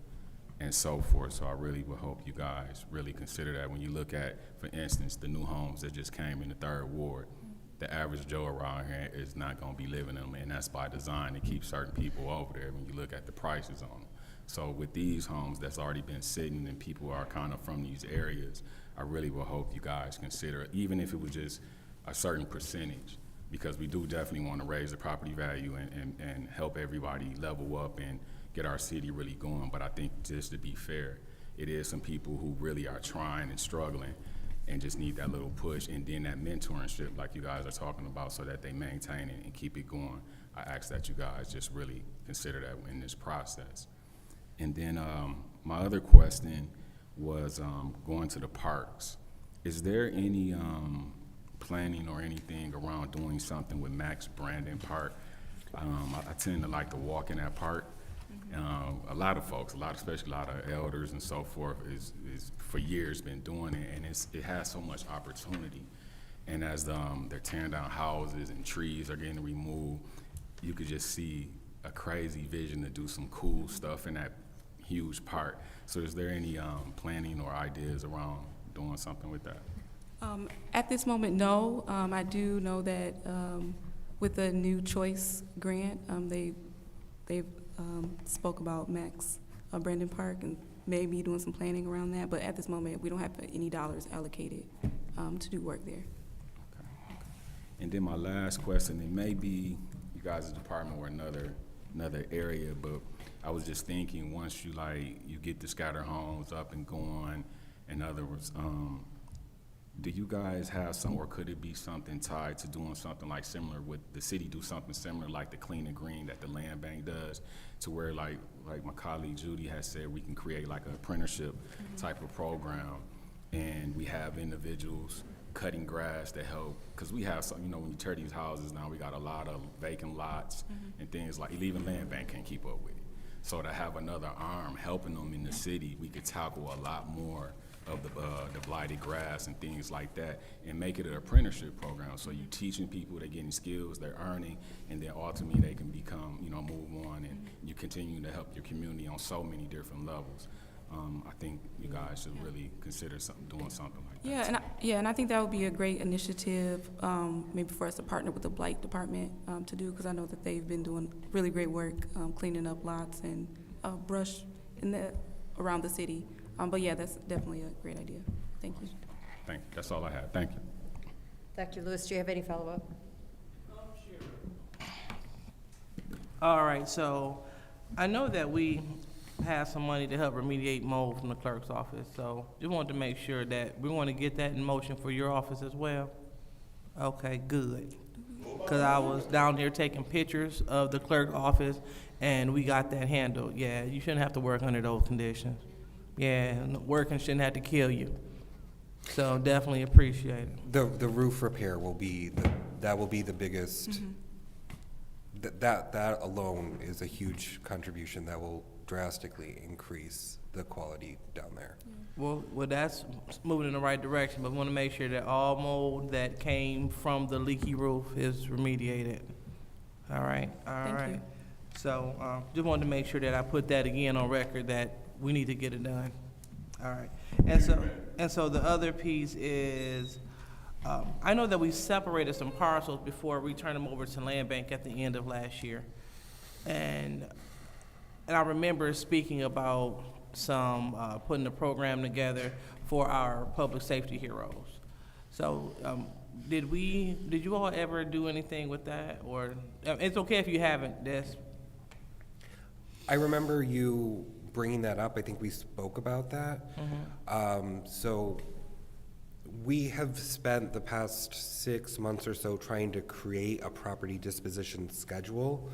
and so forth. So I really would hope you guys really consider that when you look at, for instance, the new homes that just came in the 3rd Ward. The average Joe around here is not going to be living in them, and that's by design to keep certain people over there when you look at the prices on them. So with these homes that's already been sitting and people are kind of from these areas, I really will hope you guys consider it, even if it was just a certain percentage, because we do definitely want to raise the property value and help everybody level up and get our city really going. But I think just to be fair, it is some people who really are trying and struggling and just need that little push, and then that mentorship like you guys are talking about so that they maintain it and keep it going. I ask that you guys just really consider that in this process. And then my other question was going to the parks. Is there any planning or anything around doing something with Max Brandon Park? I tend to like to walk in that park. A lot of folks, especially a lot of elders and so forth, is for years been doing it, and it has so much opportunity. And as they're tearing down houses and trees are getting removed, you could just see a crazy vision to do some cool stuff in that huge park. So is there any planning or ideas around doing something with that? At this moment, no. I do know that with the New Choice grant, they've spoke about Max Brandon Park and maybe doing some planning around that. But at this moment, we don't have any dollars allocated to do work there. Okay. And then my last question, it may be you guys' department or another area, but I was just thinking, once you get the scattered homes up and going, in other words, do you guys have some, or could it be something tied to doing something like similar, with the city do something similar like the Clean and Green that the Land Bank does, to where like my colleague Judy has said, we can create like an apprenticeship type of program, and we have individuals cutting grass to help, because we have some, when you tear these houses now, we got a lot of vacant lots and things like, even Land Bank can't keep up with it. So to have another arm helping them in the city, we could tackle a lot more of the blighted grass and things like that, and make it an apprenticeship program. So you teaching people, they're getting skills, they're earning, and then ultimately they can become, move on, and you continue to help your community on so many different levels. I think you guys should really consider doing something like that. And I think that would be a great initiative, maybe for us to partner with the Blight Department to do, because I know that they've been doing really great work cleaning up lots and brush around the city. But yeah, that's definitely a great idea. Thank you. Thank you. That's all I had. Thank you. Dr. Lewis, do you have any follow-up? All right, so I know that we have some money to help remediate mold from the clerk's office, so just wanted to make sure that we want to get that in motion for your office as well. Okay, good. Because I was down there taking pictures of the clerk's office, and we got that handled. Yeah, you shouldn't have to work under those conditions. Yeah, working shouldn't have to kill you. So definitely appreciate it. The roof repair will be the biggest. That alone is a huge contribution that will drastically increase the quality down there. Well, that's moving in the right direction, but we want to make sure that all mold that came from the leaky roof is remediated. All right, Thank you. So just wanted to make sure that I put that again on record, that we need to get it done. All right, and so the other piece is, I know that we separated some parcels before we turned them over to Land Bank at the end of last year, and I remember speaking about some putting a program together for our public safety heroes. So did you all ever do anything with that? Or, it's okay if you haven't, I remember you bringing that up. I think we spoke about that. So we have spent the past 6 months or so trying to create a property disposition schedule.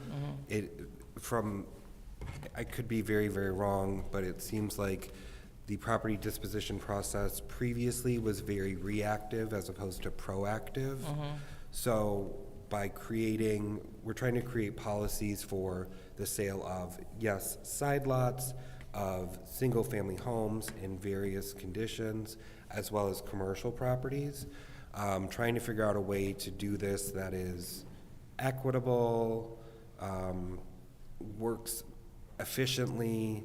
I could be very, very wrong, but it seems like the property disposition process previously was very reactive as opposed to proactive. So by we're trying to create policies for the sale of, yes, side lots, of single-family homes in various conditions, as well as commercial properties. Trying to figure out a way to do this that is equitable, works efficiently,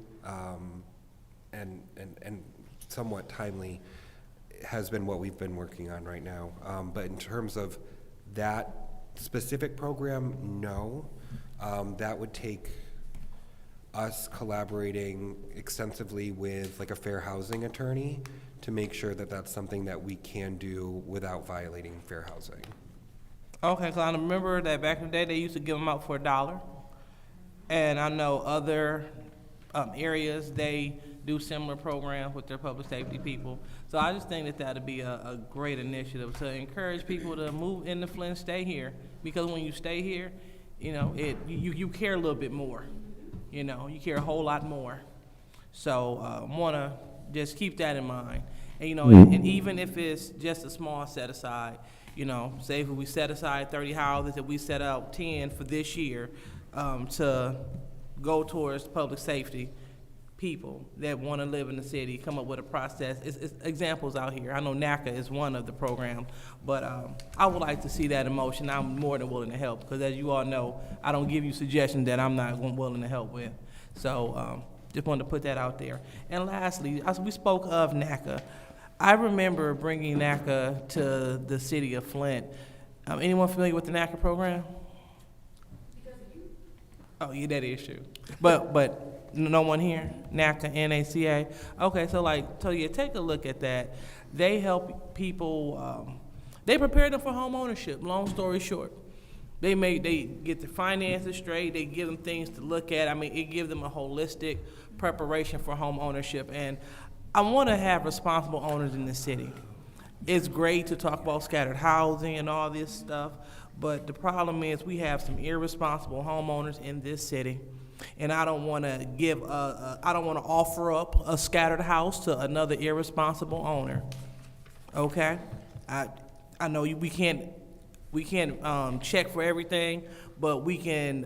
and somewhat timely has been what we've been working on right now. But in terms of that specific program, no. That would take us collaborating extensively with like a fair housing attorney to make sure that that's something that we can do without violating fair housing. Okay, so I remember that back in the day they used to give them out for $1. And I know other areas, they do similar programs with their public safety people. So I just think that that'd be a great initiative to encourage people to move into Flint, stay here. Because when you stay here, you know, you care a little bit more. You know, you care a whole lot more. So wanna just keep that in mind. And you know, and even if it's just a small set aside, you know, say if we set aside 30 houses, if we set out 10 for this year to go towards public safety, people that want to live in the city, come up with a process. It's examples out here. I know NACA is one of the programs, but I would like to see that in motion. I'm more than willing to help, because as you all know, I don't give you suggestions that I'm not willing to help with. So just wanted to put that out there. And lastly, as we spoke of NACA, I remember bringing NACA to the city of Flint. Anyone familiar with the NACA program? Oh, yeah, that is true. But no one here? NACA, N-A-C-A? Okay, so yeah, take a look at that. They help people, they prepare them for home ownership, long story short. They get the finances straight, they give them things to look at. I mean, it gives them a holistic preparation for home ownership. And I want to have responsible owners in the city. It's great to talk about scattered housing and all this stuff, but the problem is we have some irresponsible homeowners in this city. And I don't want to I don't want to offer up a scattered house to another irresponsible owner. Okay, I know we can't check for everything, but we can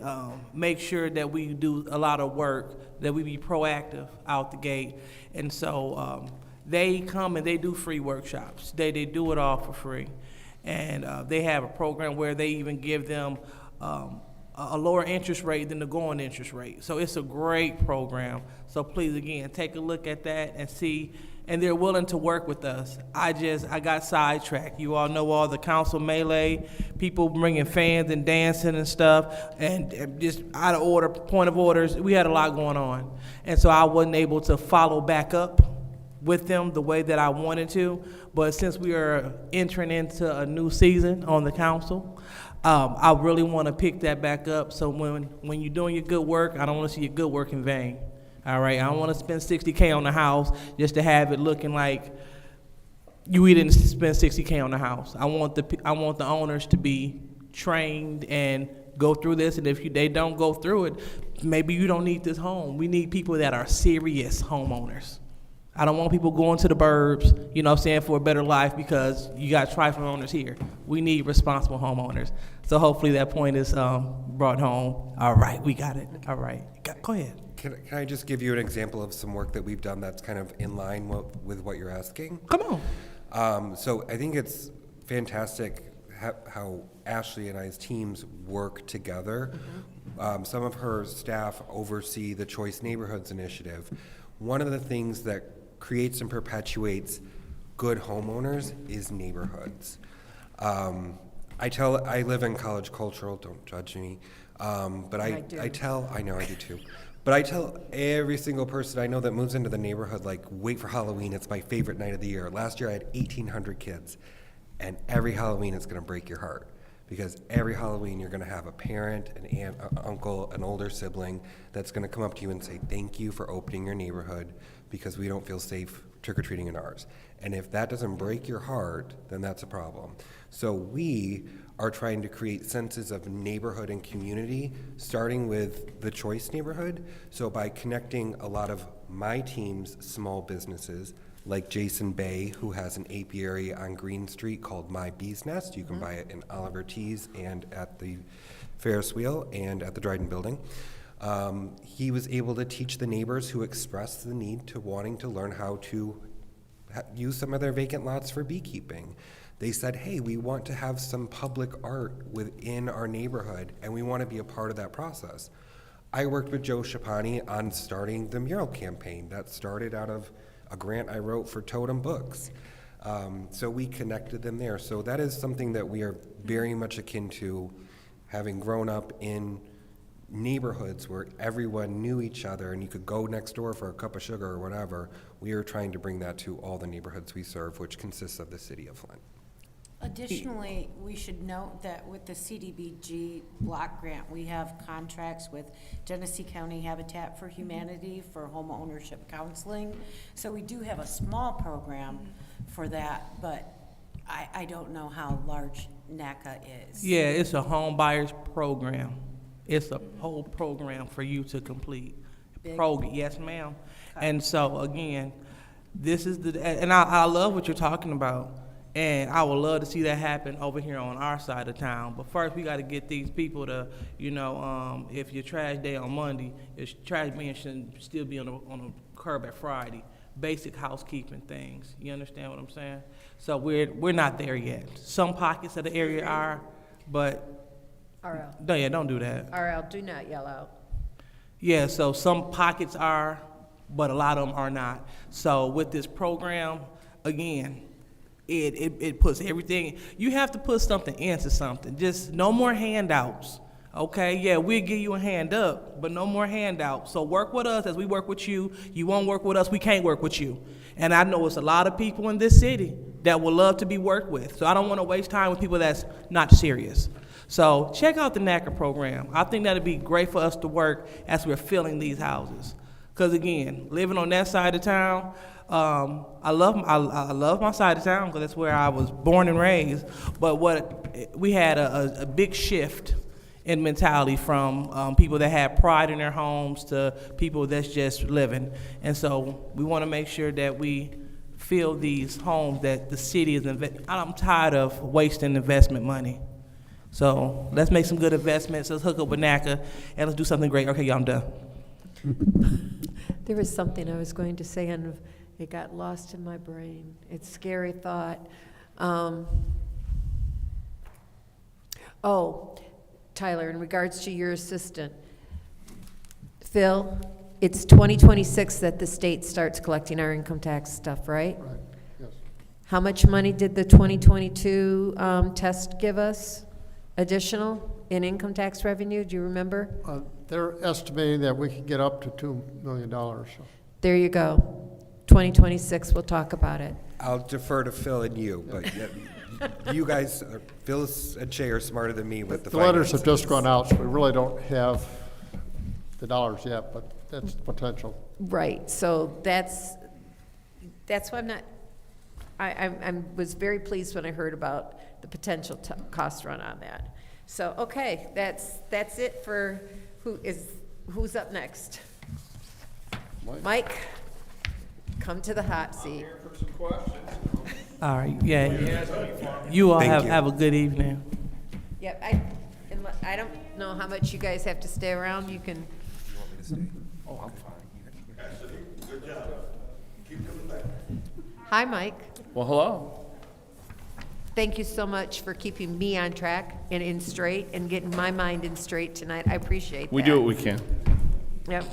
make sure that we do a lot of work, that we be proactive out the gate. And so they come and they do free workshops. They do it all for free, and they have a program where they even give them a lower interest rate than the going interest rate. So it's a great program. So please, again, take a look at that and see. And they're willing to work with us. I got sidetracked. You all know all the council melee, people bringing fans and dancing and stuff, and just out of order, point of orders. We had a lot going on. And so I wasn't able to follow back up with them the way that I wanted to. But since we are entering into a new season on the council, I really want to pick that back up. So when you're doing your good work, I don't want to see your good work in vain. All right, I don't want to spend $60K on the house just to have it looking like we didn't spend $60K on the house. I want the owners to be trained and go through this. And if they don't go through it, maybe you don't need this home. We need people that are serious homeowners. I don't want people going to the burbs, you know what I'm saying, for a better life because you got trifling owners here. We need responsible homeowners. So hopefully that point is brought home. All right, we got it. All right, go ahead. Can I just give you an example of some work that we've done that's kind of in line with what you're asking? Come on. So I think it's fantastic how Ashley and I's teams work together. Mm-hmm. Some of her staff oversee the Choice Neighborhoods Initiative. One of the things that creates and perpetuates good homeowners is neighborhoods. I live in College Cultural, don't judge me, but I know I do too. But I tell every single person I know that moves into the neighborhood, like, wait for Halloween, it's my favorite night of the year. Last year I had 1,800 kids. And every Halloween it's gonna break your heart, because every Halloween you're gonna have a parent, an aunt, an uncle, an older sibling that's gonna come up to you and say, thank you for opening your neighborhood because we don't feel safe trick-or-treating in ours. And if that doesn't break your heart, then that's a problem. So we are trying to create senses of neighborhood and community, starting with the Choice neighborhood. So by connecting a lot of my team's small businesses, like Jason Bay, who has an apiary on Green Street called My Bee's Nest. You can buy it in Oliver Tees and at the Ferris wheel and at the Dryden Building. He was able to teach the neighbors who expressed the need to wanting to learn how to use some of their vacant lots for beekeeping. They said, hey, we want to have some public art within our neighborhood, and we want to be a part of that process. I worked with Joe Schapani on starting the mural campaign that started out of a grant I wrote for Totem Books. So we connected them there. So that is something that we are very much akin to, having grown up in neighborhoods where everyone knew each other and you could go next door for a cup of sugar or whatever. We are trying to bring that to all the neighborhoods we serve, which consists of the city of Flint. Additionally, we should note that with the CDBG block grant, we have contracts with Genesee County Habitat for Humanity for home ownership counseling. So we do have a small program for that, but I don't know how large NACA is. Yeah, it's a home buyers program. It's a whole program for you to complete. Yes, ma'am. And so again, this is and I love what you're talking about. And I would love to see that happen over here on our side of town. But first, we got to get these people to, if your trash day on Monday, your trash bin shouldn't still be on the curb at Friday. Basic housekeeping things. You understand what I'm saying? So we're not there yet. Some pockets of the area are, but RL. no, yeah, don't do that. RL, do not yell out. Yeah, so some pockets are, but a lot of them are not. So with this program, again, it puts everything, you have to put something into something. Just no more handouts, okay? Yeah, we'll give you a hand up, but no more handouts. So work with us as we work with you. You won't work with us, we can't work with you. And I know it's a lot of people in this city that would love to be worked with. So I don't want to waste time with people that's not serious. So check out the NACA program. I think that'd be great for us to work as we're filling these houses. Because again, living on that side of town, I love my side of town because that's where I was born and raised. But we had a big shift in mentality from people that had pride in their homes to people that's just living. And so we want to make sure that we fill these homes that the city is I'm tired of wasting investment money. So let's make some good investments. Let's hook up with NACA and let's do something great. Okay, y'all, I'm done. There was something I was going to say and it got lost in my brain. It's a scary thought. Tyler, in regards to your assistant, Phil, it's 2026 that the state starts collecting our income tax stuff, right? Right, yes. How much money did the 2022 test give us additional in income tax revenue? Do you remember? They're estimating that we can get up to $2 million. So. There you go. 2026, we'll talk about it. I'll defer to Phil and you, but you guys, Phil and Shay are smarter than me with the letters have finances. just gone out, so we really don't have the dollars yet, but that's the potential. Right, so that's why I'm not, I was very pleased when I heard about the potential cost run on that. So, okay, that's it for who's up next? Mike, come to the hot seat. Here for some questions. All right, yeah. You all have a good evening. Yep, I don't know how much you guys have to stay around. You can. You want me to stay? Oh, I'm fine. Good job. Keep coming back. Hi, Mike. Well, hello. Thank you so much for keeping me on track and in straight and getting my mind in straight tonight. I appreciate that. We do what we can. Yep.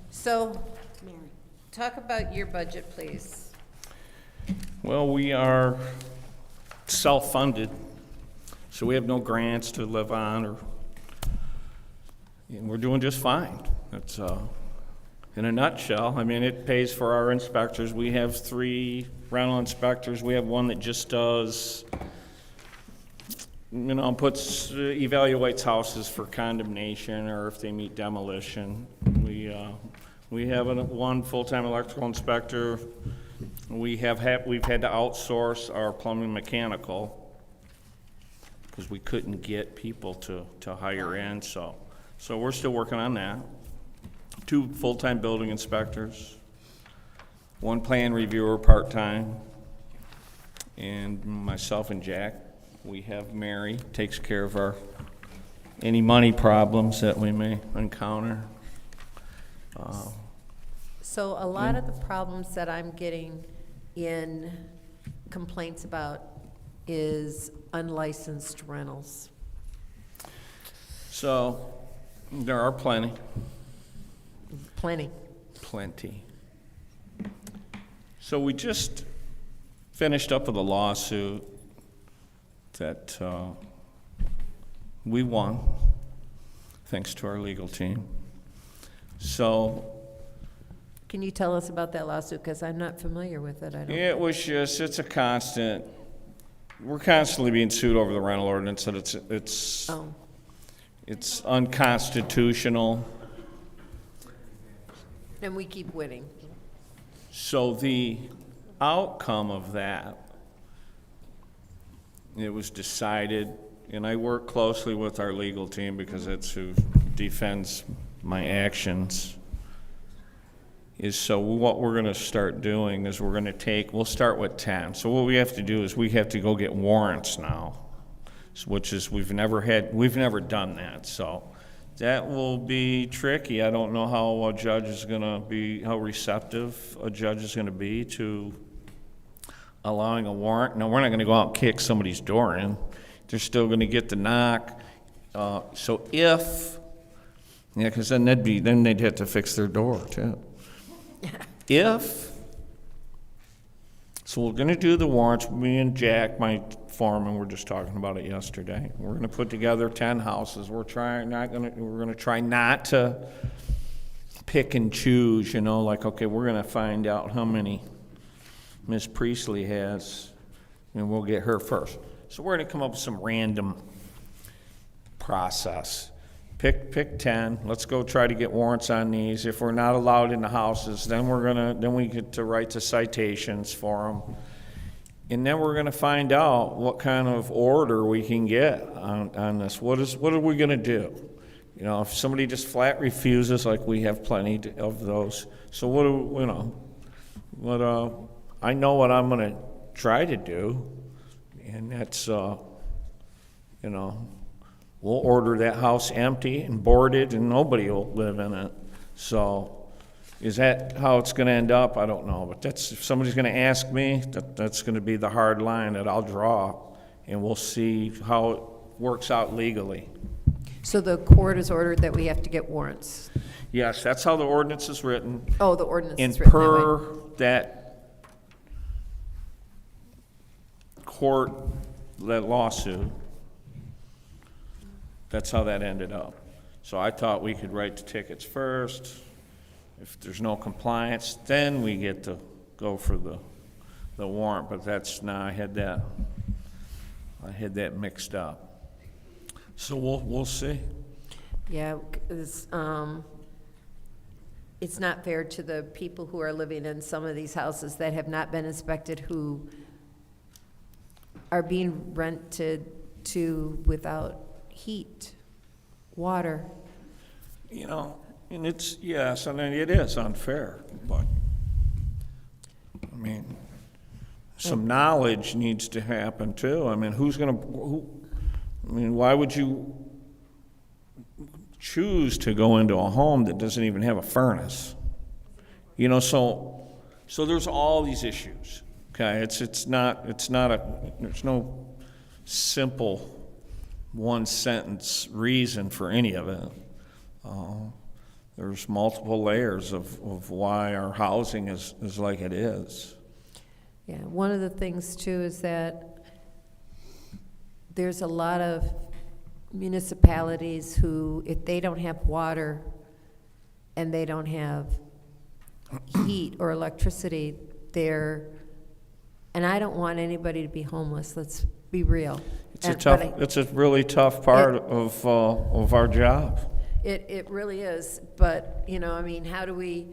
So, talk about your budget, please. Well, we are self-funded, so we have no grants to live on, and we're doing just fine. That's in a nutshell. I mean, it pays for our inspectors. We have 3 rental inspectors. We have one that just does, evaluates houses for condemnation or if they meet demolition. We have one full-time electrical inspector. We've had to outsource our plumbing mechanical because we couldn't get people to hire in, so we're still working on that. 2 full-time building inspectors, 1 plan reviewer part-time, and myself and Jack. We have Mary, takes care of any money problems that we may encounter. So a lot of the problems that I'm getting in complaints about is unlicensed rentals. So there are plenty. Plenty. So we just finished up with a lawsuit that we won, thanks to our legal team. So Can you tell us about that lawsuit? Because I'm not familiar with it. it's a constant, we're constantly being sued over the rental ordinance, that it's unconstitutional. And we keep winning. So the outcome of that, it was decided, and I work closely with our legal team because that's who defends my actions, is so what we're going to start doing is we'll start with 10. So what we have to do is we have to go get warrants now, which is we've never done that. So that will be tricky. I don't know how how receptive a judge is going to be to allowing a warrant. Now, we're not going to go out and kick somebody's door in. They're still going to get the knock. Because then they'd have to fix their door too. So we're going to do the warrants. Me and Jack, my foreman, were just talking about it yesterday. We're going to put together 10 houses. We're going to try not to pick and choose. Okay, we're going to find out how many Miss Priestley has, and we'll get her first. So we're going to come up with some random process. Pick 10. Let's go try to get warrants on these. If we're not allowed in the houses, then we get to write the citations for them, and then we're gonna find out what kind of order we can get on this. What are we gonna do? If somebody just flat refuses, like we have plenty of those. So I know what I'm gonna try to do, and that's we'll order that house empty and boarded, and nobody will live in it. So is that how it's going to end up? I don't know. But if somebody's going to ask me, that's going to be the hard line that I'll draw, and we'll see how it works out legally. So the court has ordered that we have to get warrants? Yes, that's how the ordinance is written. Oh, the ordinance is written. And per that way. that court, that lawsuit, that's how that ended up. So I thought we could write the tickets first. If there's no compliance, then we get to go for the warrant. But I had that mixed up. So we'll see. Yeah, it's not fair to the people who are living in some of these houses that have not been inspected, who are being rented to without heat, water. And it is unfair, but some knowledge needs to happen too. Why would you choose to go into a home that doesn't even have a furnace? So there's all these issues. Okay, there's no simple one sentence reason for any of it. There's multiple layers of why our housing is like it is. Yeah, one of the things too is that there's a lot of municipalities who, if they don't have water and they don't have heat or electricity, they're And I don't want anybody to be homeless, let's be real. It's a really tough part of our job. It really is, but, you know, I mean, how do we,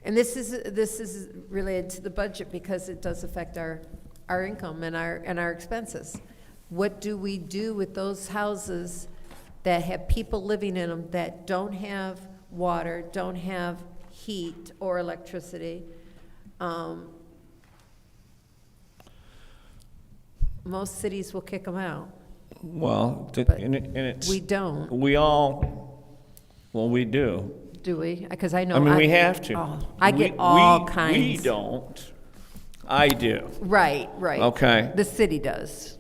and this is related to the budget because it does affect our income and our expenses. What do we do with those houses that have people living in them that don't have water, don't have heat or electricity? Most cities will kick them out. Well, But and it's we don't. We do. Do we? Because I know. I mean, we have to. I get all kinds. We don't. I do. Right. Okay. The city does.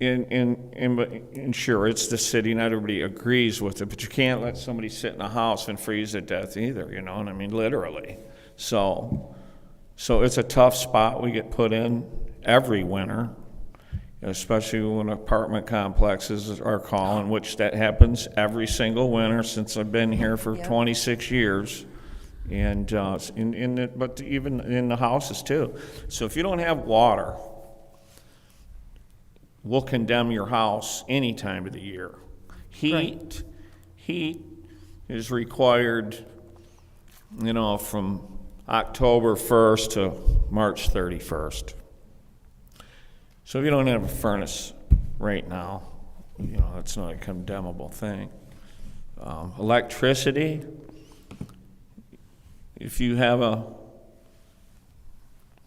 And sure, it's the city, not everybody agrees with it, but you can't let somebody sit in a house and freeze to death either, you know what I mean, literally. So it's a tough spot we get put in every winter, especially when apartment complexes are calling, which that happens every single winter since I've been here for 26 years. And but even in the houses too. So if you don't have water, we'll condemn your house any time of the year. Heat is required, you know, from October 1st to March 31st. So if you don't have a furnace right now, you know, it's not a condemnable thing. Electricity, if you have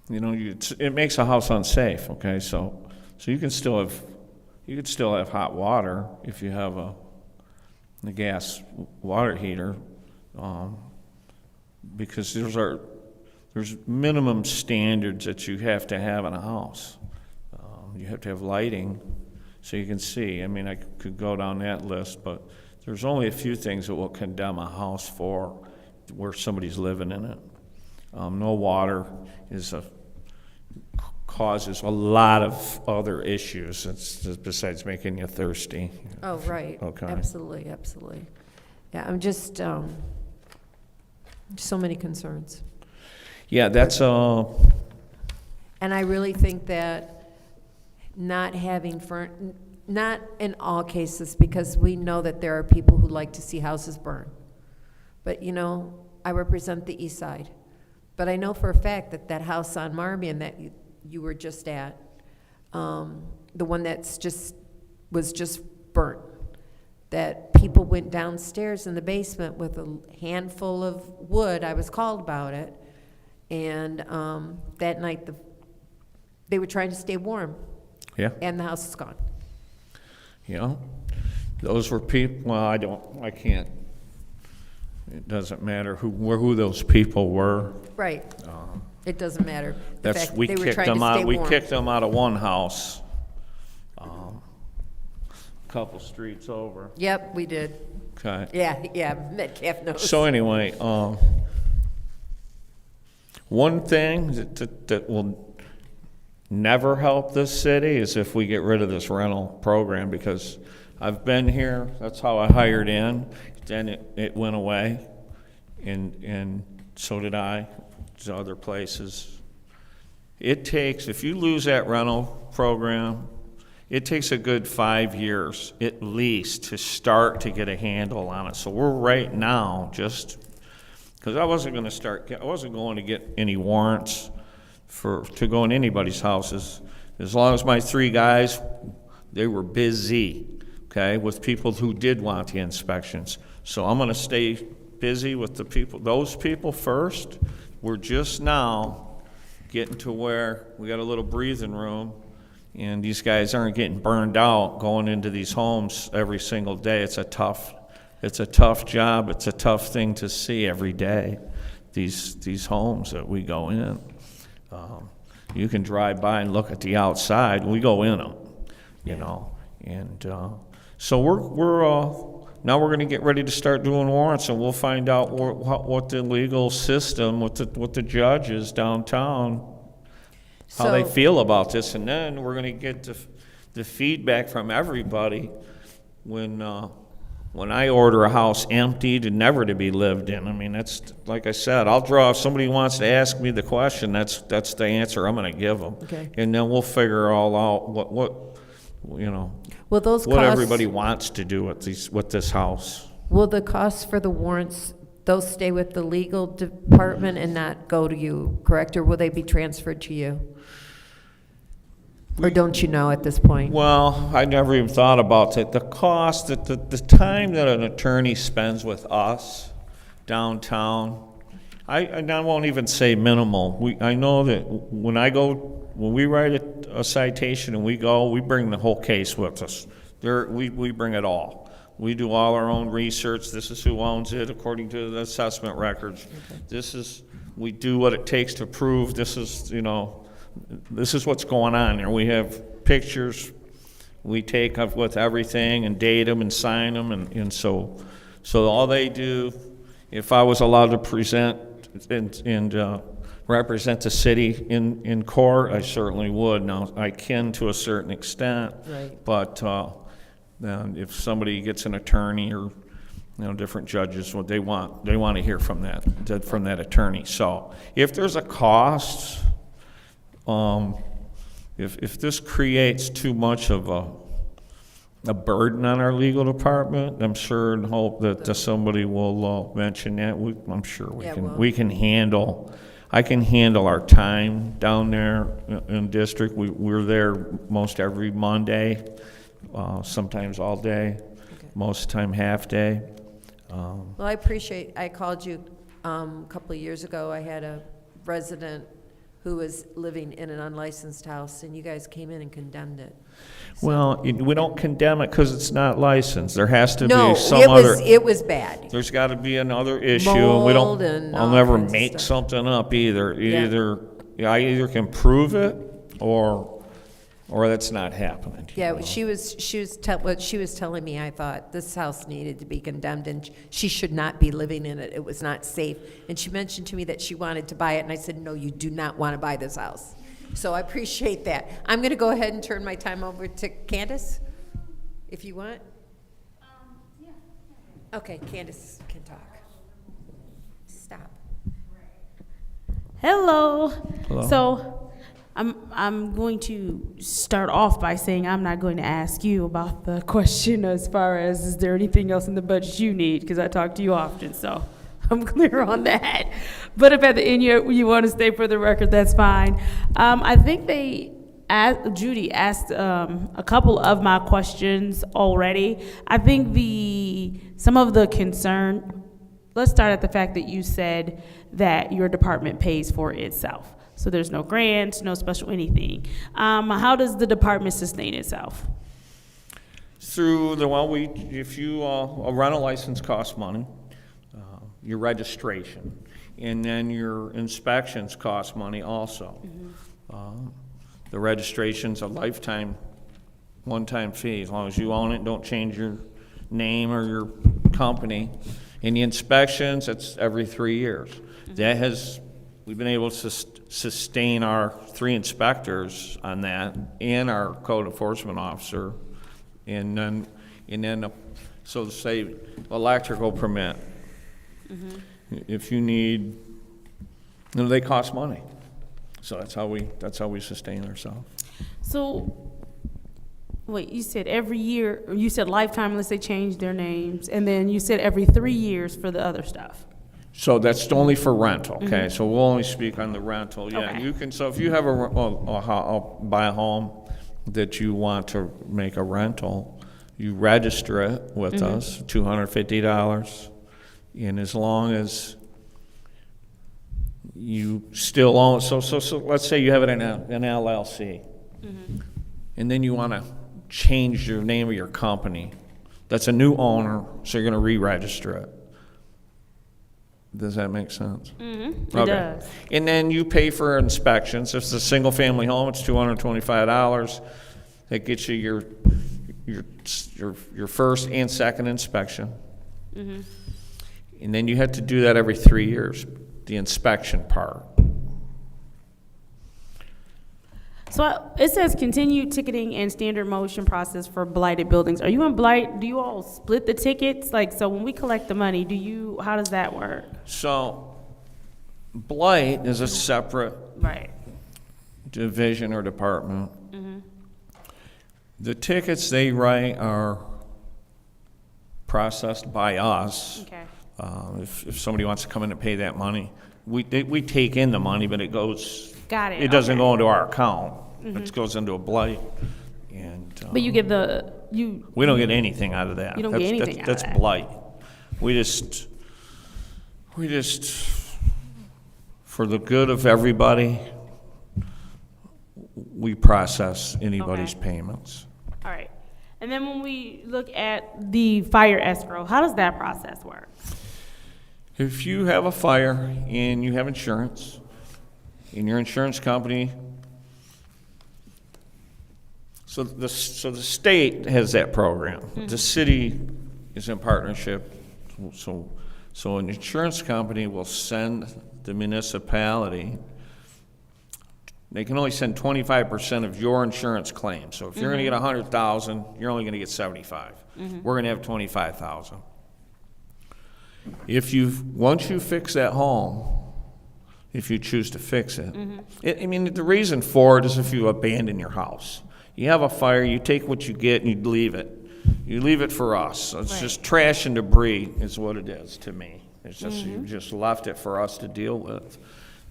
it makes a house unsafe, okay, so you can still have hot water if you have a gas water heater, because there's minimum standards that you have to have in a house. You have to have lighting so you can see. I mean, I could go down that list, but there's only a few things that will condemn a house for where somebody's living in it. No water causes a lot of other issues besides making you thirsty. Oh, right. Okay. Absolutely. Yeah, I'm just so many concerns. Yeah, that's And I really think that not having not in all cases, because we know that there are people who like to see houses burn. But, you know, I represent the east side. But I know for a fact that house on Marmion that you were just at, the one that's was just burnt, that people went downstairs in the basement with a handful of wood. I was called about it. And that night they were trying to stay warm. Yeah. And the house is gone. You know, those were people, well, I can't, it doesn't matter who those people were. Right. It doesn't matter. We kicked them out of one house, a couple streets over. Yep, we did. Okay. Yeah, Metcalf knows. So anyway, one thing that will never help this city is if we get rid of this rental program, because I've been here, that's how I hired in, then it went away, and so did I to other places. It takes, if you lose that rental program, it takes a good 5 years at least to start to get a handle on it. So we're right now just, because I wasn't going to get any warrants to go in anybody's houses. As long as my 3 guys, they were busy, okay, with people who did want the inspections. So I'm going to stay busy with those people first. We're just now getting to where we got a little breathing room, and these guys aren't getting burned out going into these homes every single day. It's a tough job. It's a tough thing to see every day, these homes that we go in. You can drive by and look at the outside. We go in them, you know. And so now we're going to get ready to start doing warrants, and we'll find out what the legal system, what the judges downtown, how they feel about this, and then we're going to get the feedback from everybody when when I order a house empty to never to be lived in, I mean, that's, like I said, I'll draw, if somebody wants to ask me the question, that's the answer I'm gonna give them. Okay. And then we'll figure all out what, you know, Will those what costs, everybody wants to do with this house. will the costs for the warrants, those stay with the legal department and not go to you, correct? Or will they be transferred to you? Or don't you know at this point? Well, I never even thought about it. The cost, the time that an attorney spends with us downtown, I won't even say minimal. I know that when we write a citation and we bring the whole case with us. We bring it all. We do all our own research. This is who owns it according to the assessment records. Okay. We do what it takes to prove this is what's going on there. We have pictures we take up with everything and date them and sign them, and so all they do, if I was allowed to present and represent the city in court, I certainly would. Now, I can to a certain extent, right. But if somebody gets an attorney or different judges, what they want to hear from that attorney. So if there's a cost, if this creates too much of a burden on our legal department, I'm sure and hope that somebody will mention that. I'm sure we can handle. I can handle our time down there in district. We're there most every Monday, sometimes all day, most of the time half day. Well, I called you a couple of years ago. I had a resident who was living in an unlicensed house, and you guys came in and condemned it. Well, we don't condemn it because it's not licensed. There has to be some it was bad. There's got to be another issue. Mold I'll never make something up either. I either can prove it or that's not happening. Yeah, what she was telling me, I thought this house needed to be condemned and she should not be living in it. It was not safe. And she mentioned to me that she wanted to buy it, and I said, no, you do not want to buy this house. So I appreciate that. I'm going to go ahead and turn my time over to Candace, if you want. Yeah. Okay, Candace can talk. Stop. Hello. Hello. So I'm going to start off by saying I'm not going to ask you about the question as far as is there anything else in the budget you need, because I talk to you often, so I'm clear on that. But if at the end you want to stay for the record, that's fine. I think Judy asked a couple of my questions already. I think some of the concern, let's start at the fact that you said that your department pays for itself. So there's no grants, no special anything. How does the department sustain itself? Through a rental license costs money, your registration, and then your inspections cost money also. Mm-hmm. The registration's a lifetime, one-time fee. As long as you own it, don't change your name or your company. And the inspections, it's every 3 years. Mm-hmm. We've been able to sustain our 3 inspectors on that and our code enforcement officer. And then so to say, electrical permit. Mm-hmm. If you need, they cost money. So that's how we sustain ourselves. So, wait, you said every year, or you said lifetime unless they change their names, and then you said every 3 years for the other stuff. So that's only for rental, okay? Mm-hmm. So we'll only speak on the rental. Yeah, okay. You can. So if you have buy a home that you want to make a rental, you register it with mm-hmm. us, $250, and as long as you still own. So let's say you have it in an LLC, mm-hmm. and then you want to change your name of your company. That's a new owner, so you're going to re-register it. Does that make sense? Mm-hmm. Okay. It does. And then you pay for inspections. If it's a single-family home, it's $225. That gets you your first and second inspection. Mm-hmm. And then you have to do that every 3 years, the inspection part. So it says continued ticketing and standard motion process for blighted buildings. Are you in blight? Do you all split the tickets? Like, so when we collect the money, how does that work? So blight is a separate Right. division or department. The tickets they write are processed by us. Okay. If somebody wants to come in and pay that money, we take in the money, but it goes. Got it. It doesn't Okay. go into our account. It goes into a blight. And But you give we don't get anything out of that. You don't get anything out of That's that. blight. We just, for the good of everybody, we process anybody's Okay. payments. All right. And then when we look at the fire escrow, how does that process work? If you have a fire and you have insurance, and your insurance company, so the state has that program. The city is in partnership, so an insurance company will send the municipality. They can only send 25% of your insurance claim. So if you're going to get 100,000, you're only going to get 75. We're going to have 25,000. Once you fix that home, if you choose to fix it, I mean, the reason for it is if you abandon your house. You have a fire, you take what you get and you leave it. You leave it for us. It's just trash and debris is what it is to me. It's just, you just left it for us to deal with.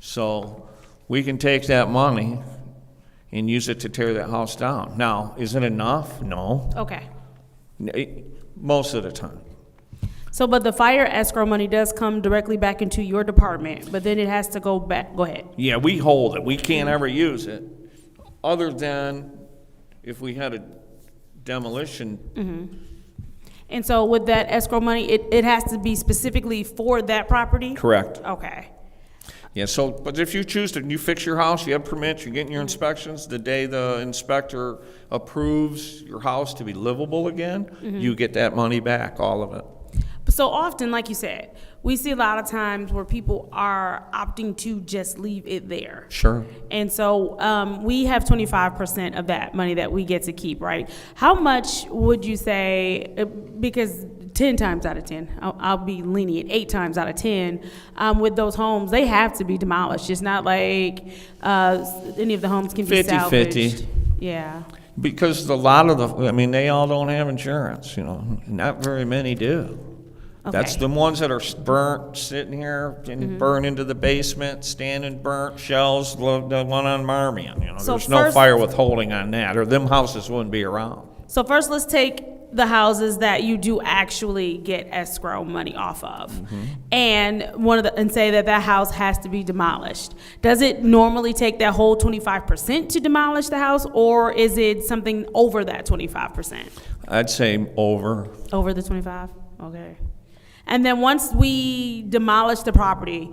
So we can take that money and use it to tear that house down. Now, is it enough? No. Okay. Most of the time. So, but the fire escrow money does come directly back into your department, but then it has to go back. Go ahead. Yeah, we hold it. We can't ever use it, other than if we had a demolition. And so with that escrow money, it has to be specifically for that property? Correct. Okay. Yeah, so, but if you choose to, you fix your house, you have permits, you're getting your inspections, the day the inspector approves your house to be livable again, you get that money back, all of it. So often, like you said, we see a lot of times where people are opting to just leave it there. Sure. And so we have 25% of that money that we get to keep, right? How much would you say, because 10 times out of 10, I'll be lenient, 8 times out of 10, with those homes, they have to be demolished. It's not like any of the homes can be salvaged. 50-50. Yeah. Because a lot of they all don't have insurance, not very many do. Okay. That's the ones that are burnt, sitting here, and burned into the basement, standing burnt, shells, the one on Marmion, So there's no first- fire withholding on that, or them houses wouldn't be around. So first, let's take the houses that you do actually get escrow money off of, and say that house has to be demolished. Does it normally take that whole 25% to demolish the house, or is it something over that 25%? I'd say over. Over the 25? Okay. And then once we demolish the property,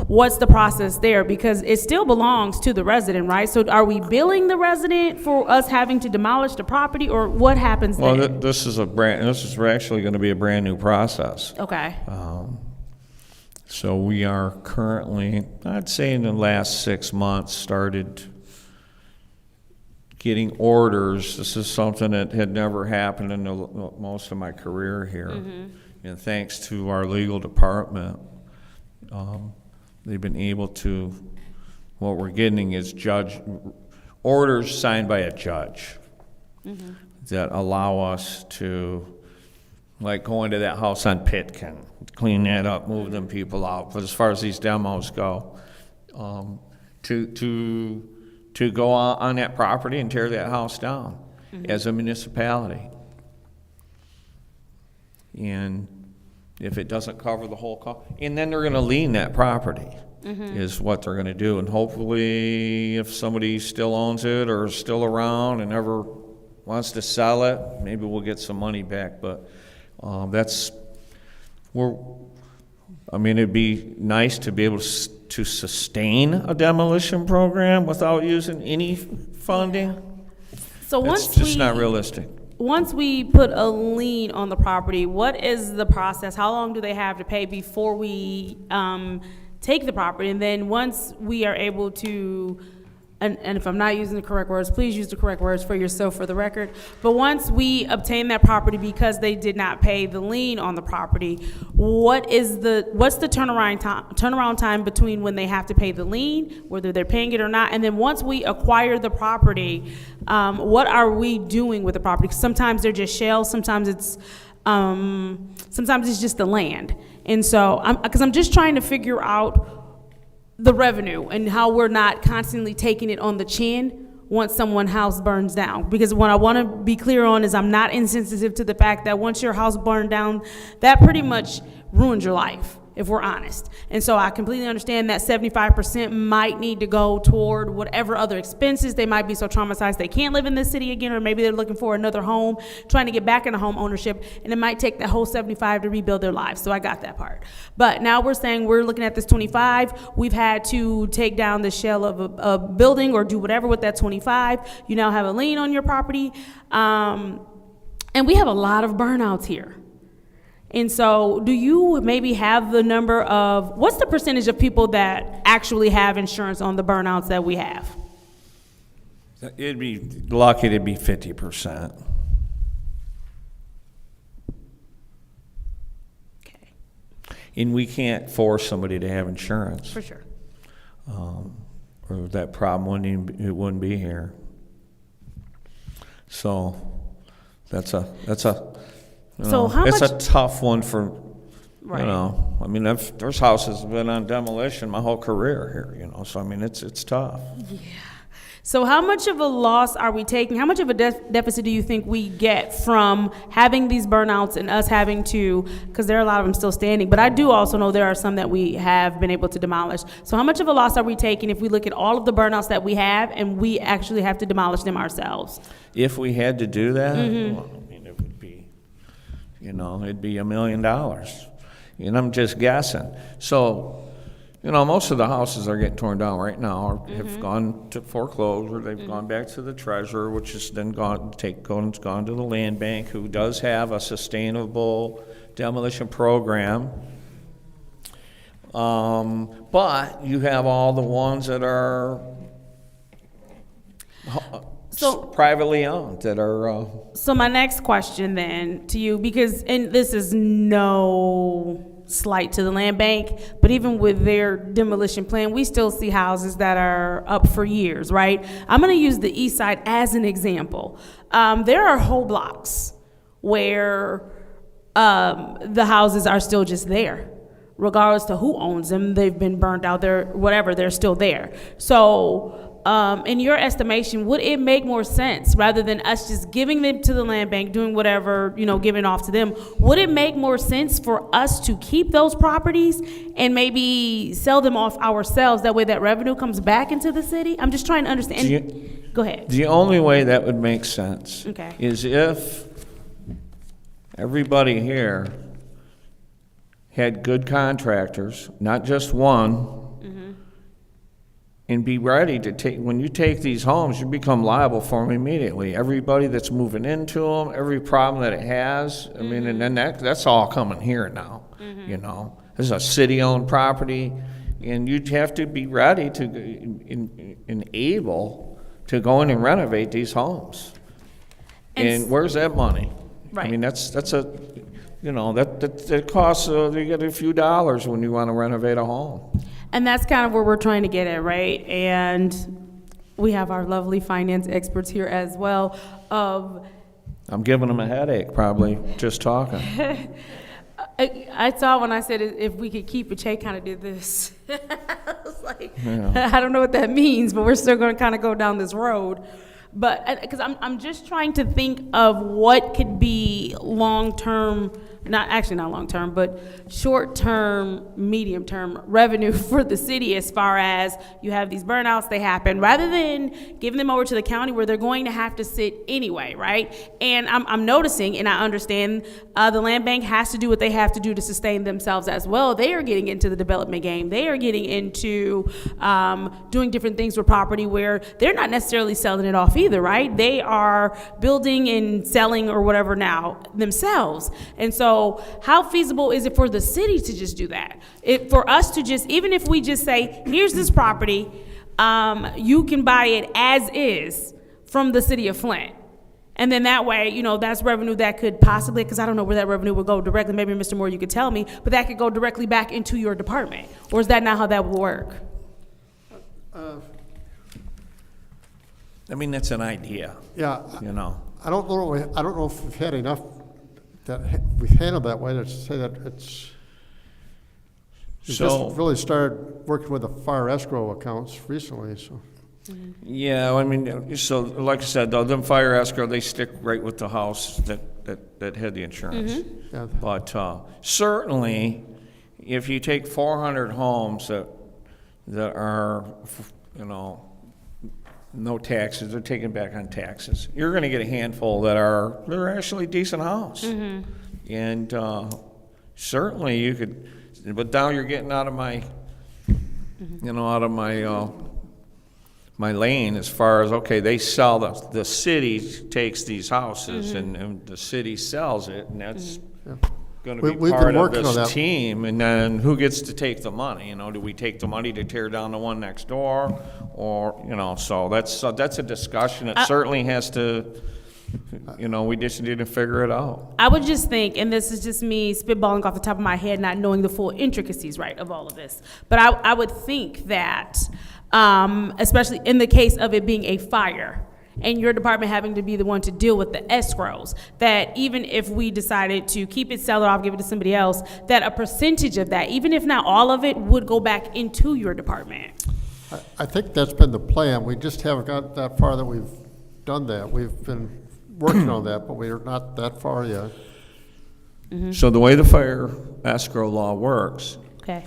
what's the process there? Because it still belongs to the resident, right? So are we billing the resident for us having to demolish the property, or what happens there? Well, this is actually going to be a brand new process. Okay. So we are currently, I'd say in the last 6 months, started getting orders. This is something that had never happened in most of my career here. And thanks to our legal department, they've been able to, what we're getting is orders signed by a judge that allow us to, like, go into that house on Pitkin, clean that up, move them people out. But as far as these demos go, to go on that property and tear that house down as a municipality. And if it doesn't cover the whole cost, and then they're going to lien that property, is what they're going to do. And hopefully, if somebody still owns it or is still around and ever wants to sell it, maybe we'll get some money back. But it'd be nice to be able to sustain a demolition program without using any funding. So It's just not realistic. Once we put a lien on the property, what is the process? How long do they have to pay before we take the property? And then once we are able to and if I'm not using the correct words, please use the correct words for yourself for the record. But once we obtain that property because they did not pay the lien on the property, what's the turnaround time between when they have to pay the lien, whether they're paying it or not, and then once we acquire the property, what are we doing with the property? 'Cause sometimes they're just shells, sometimes it's just the land. And so, I'm just trying to figure out the revenue and how we're not constantly taking it on the chin once someone's house burns down. Because what I want to be clear on is I'm not insensitive to the fact that once your house burned down, that pretty much ruined your life, if we're honest. And so I completely understand that 75% might need to go toward whatever other expenses. They might be so traumatized they can't live in this city again, or maybe they're looking for another home, trying to get back into home ownership, and it might take that whole 75 to rebuild their lives. So I got that part. But now we're saying we're looking at this 25. We've had to take down the shell of a building or do whatever with that 25. You now have a lien on your property. And we have a lot of burnouts here. And so do you maybe have the number of, what's the percentage of people that actually have insurance on the burnouts that we have? It'd be lucky to be 50%. Okay. And we can't force somebody to have insurance. For sure. Or that problem wouldn't be here. So that's a So how it's much? a tough one for, Right. you know, I mean, there's houses that have been on demolition my whole career here, you know, so I mean, it's tough. Yeah. So how much of a loss are we taking? How much of a deficit do you think we get from having these burnouts and us having to, because there are a lot of them still standing, but I do also know there are some that we have been able to demolish. So how much of a loss are we taking if we look at all of the burnouts that we have and we actually have to demolish them ourselves? If we had to do that, well, I mean, it would be, you know, it'd be $1 million. And I'm just guessing. So, you know, most of the houses that are getting torn down right now have gone to foreclosure. They've gone back to the treasurer, which has then gone to the land bank, who does have a sustainable demolition program. But you have all the ones that are privately owned that are. So my next question then to you, because, and this is no slight to the land bank, but even with their demolition plan, we still see houses that are up for years, right? I'm going to use the east side as an example. There are whole blocks where the houses are still just there. Regardless to who owns them, they've been burnt out, they're still there. So in your estimation, would it make more sense, rather than us just giving them to the land bank, doing whatever, you know, giving off to them, would it make more sense for us to keep those properties and maybe sell them off ourselves? That way that revenue comes back into the city? I'm just trying to understand. Go ahead. The only way that would make sense Okay. is if everybody here had good contractors, not just one, and be ready to take, when you take these homes, you become liable for them immediately. Everybody that's moving into them, every problem that it has, I mean, and then that's all coming here now, you know. This is a city-owned property, and you'd have to be ready to, and able to go in and renovate these homes. And where's that money? Right. I mean, that's a, you know, that costs, you get a few dollars when you want to renovate a home. And that's kind of where we're trying to get at, right? And we have our lovely finance experts here as well. I'm giving them a headache, probably, just talking. I saw when I said if we could keep it, Che kind of did this. I was like, Yeah. I don't know what that means, but we're still going to kind of go down this road. But because I'm just trying to think of what could be long-term, not long-term, but short-term, medium-term revenue for the city, as far as you have these burnouts, they happen, rather than giving them over to the county where they're going to have to sit anyway, right? And I'm noticing, and I understand the land bank has to do what they have to do to sustain themselves as well. They are getting into the development game. They are getting into doing different things with property where they're not necessarily selling it off either, right? They are building and selling or whatever now themselves. And so how feasible is it for the city to just do that? For us to just, even if we just say, here's this property, you can buy it as is from the city of Flint. And then that way, you know, that's revenue that could possibly, because I don't know where that revenue would go directly, maybe Mr. Moore, you could tell me, but that could go directly back into your department. Or is that not how that would work? I mean, that's an idea. Yeah. You know. I don't know if we've had enough that we've handled that way to say that it's. We So- just really started working with the fire escrow accounts recently, so. Yeah, I mean, so like I said, though, them fire escrow, they stick right with the house that had the insurance. Yeah. But certainly, if you take 400 homes that are, you know, no taxes, they're taken back on taxes, you're going to get a handful they're actually decent house. And certainly you could, but now you're getting out of my, you know, out of my lane as far as, okay, they sell, the city takes these houses and the city sells it, and that's going to be We've been part of working on this that. team. And then who gets to take the money? You know, do we take the money to tear down the one next door? Or, you know, so that's a discussion. It certainly has to, you know, we just need to figure it out. I would just think, and this is just me spitballing off the top of my head, not knowing the full intricacies, right, of all of this, but I would think that, especially in the case of it being a fire, and your department having to be the one to deal with the escrows, that even if we decided to keep it, sell it off, give it to somebody else, that a percentage of that, even if not all of it, would go back into your department. I think that's been the plan. We just haven't got that far that we've done that. We've been working on that, but we're not that far yet. So the way the fire escrow law works, Okay.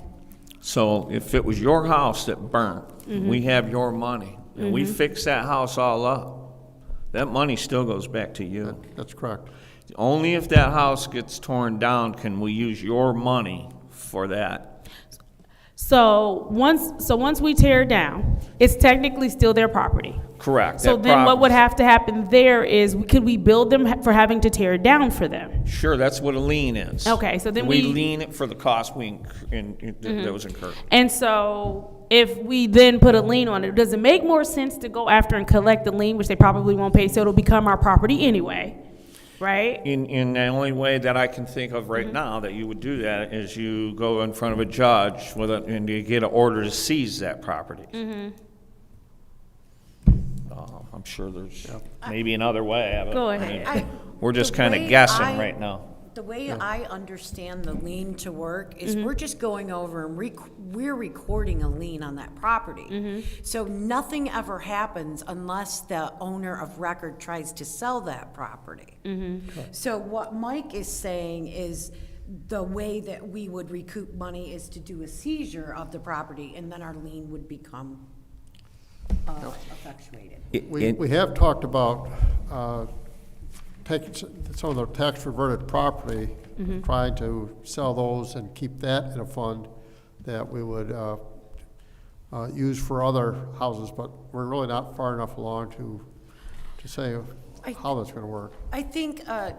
so if it was your house that burnt, we have your money, and we fix that house all up, that money still goes back to you. That's correct. Only if that house gets torn down can we use your money for that. So once we tear it down, it's technically still their property. Correct. So That then what would property- have to happen there is, could we build them for having to tear it down for them? Sure, that's what a lien is. Okay, so then we we- lien it for the cost that was incurred. And so if we then put a lien on it, does it make more sense to go after and collect the lien, which they probably won't pay, so it'll become our property anyway, right? In the only way that I can think of right now that you would do that is you go in front of a judge and you get an order to seize that property. I'm sure there's maybe another way. But, Go I ahead. mean, we're just The kind of way guessing I- right now. The way I understand the lien to work is we're just going over and we're recording a lien on that property. So nothing ever happens unless the owner of record tries to sell that property. So what Mike is saying is the way that we would recoup money is to do a seizure of the property, and then our lien would become effectuated. We have talked about taking some of the tax reverted property, trying to sell those and keep that in a fund that we would use for other houses, but we're really not far enough along to say how that's going to work. I think a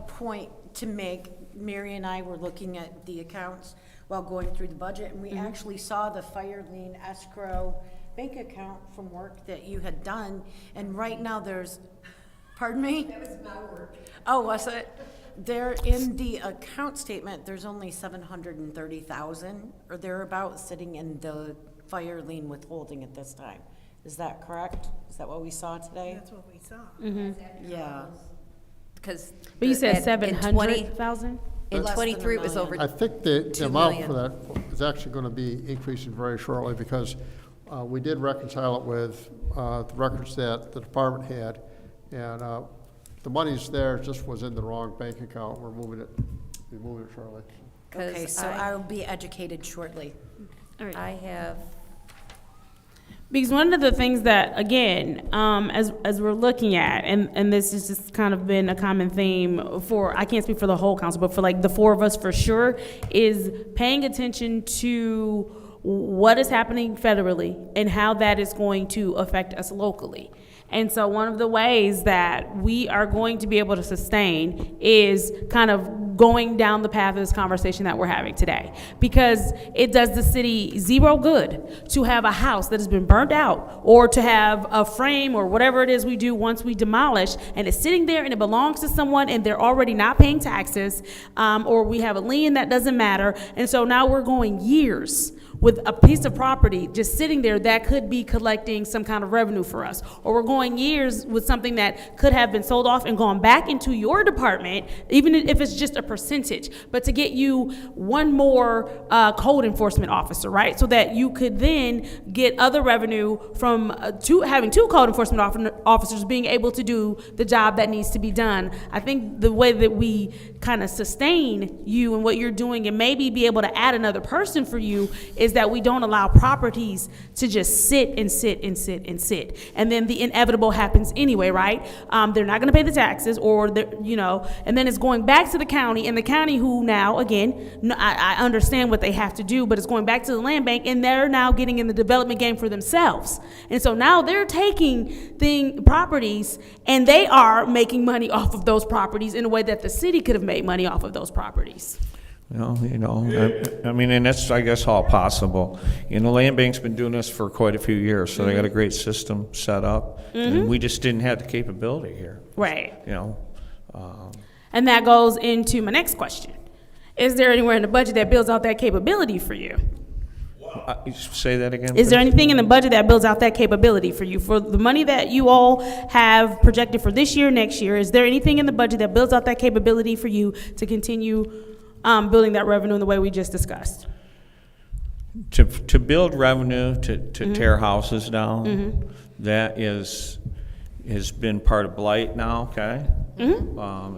point to make, Mary and I were looking at the accounts while going through the budget, and we actually saw the fire lien escrow bank account from work that you had done, and right now there's, pardon me? That was my work. Oh, was it? There, in the account statement, there's only 730,000 or thereabouts sitting in the fire lien withholding at this time. Is that correct? Is that what we saw today? That's what we saw. Yeah. Because. But you said in 700,000? In Less than '23, it $1 was over I think the 2 amount million. for that is actually going to be increasing very shortly because we did reconcile it with the records that the department had, and the money's there, just was in the wrong bank account. We're moving it shortly. Okay, so I will be educated shortly. I have, Because one of the things that, again, as we're looking at, and this has just kind of been a common theme for, I can't speak for the whole council, but for like the four of us for sure, is paying attention to what is happening federally and how that is going to affect us locally. And so one of the ways that we are going to be able to sustain is kind of going down the path of this conversation that we're having today. Because it does the city zero good to have a house that has been burnt out, or to have a frame or whatever it is we do once we demolish, and it's sitting there and it belongs to someone and they're already not paying taxes, or we have a lien that doesn't matter. And so now we're going years with a piece of property just sitting there that could be collecting some kind of revenue for us. Or we're going years with something that could have been sold off and gone back into your department, even if it's just a percentage, but to get you one more code enforcement officer, right? So that you could then get other revenue from having two code enforcement officers being able to do the job that needs to be done. I think the way that we kind of sustain you and what you're doing, and maybe be able to add another person for you, is that we don't allow properties to just sit and sit and sit and sit. And then the inevitable happens anyway, right? They're not gonna pay the taxes, or and then it's going back to the county, and the county, who now, again, I understand what they have to do, but it's going back to the land bank, and they're now getting in the development game for themselves. And so now they're taking properties, and they are making money off of those properties in a way that the city could have made money off of those properties. I mean, and that's, I guess, all possible. Land bank's been doing this for quite a few years, so they got a great system set up, and we just didn't have the capability here. Right. And that goes into my next question. Is there anywhere in the budget that builds out that capability for you? Say that again, Is there anything in the budget that builds out that capability for you? For the money that you all have projected for this year, next year, is there anything in the budget that builds out that capability for you to continue building that revenue in the way we just discussed? To build revenue, to tear houses down, that has been part of blight now, okay?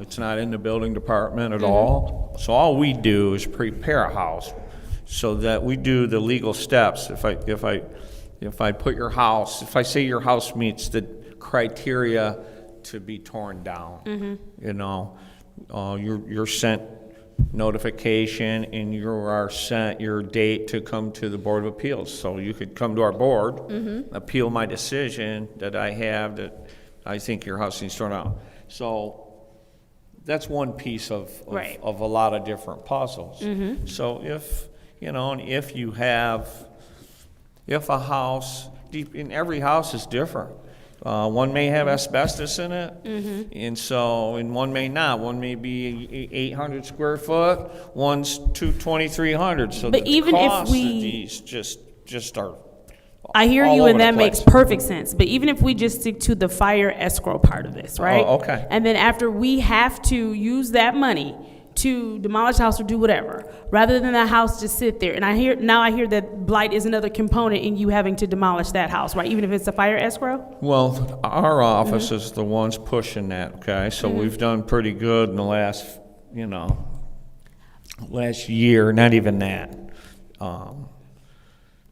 It's not in the building department at all. So all we do is prepare a house so that we do the legal steps. If I put your house, if I say your house meets the criteria to be torn down, you're sent notification, and you are sent your date to come to the Board of Appeals. So you could come to our board, appeal my decision that I have that I think your house needs torn down. So that's one piece of a lot of different puzzles. So if a house, and every house is different. One may have asbestos in it, and one may not. One may be 800 square foot, one's 2,300. So but the even cost if we, of these just are I hear all you, over and the that place. makes perfect sense. But even if we just stick to the fire escrow part of this, right? Oh, okay. And then after we have to use that money to demolish the house or do whatever, rather than the house just sit there. And I hear that blight is another component in you having to demolish that house, right? Even if it's a fire escrow? Well, our office is the ones pushing that, okay? So we've done pretty good in the last year, not even that.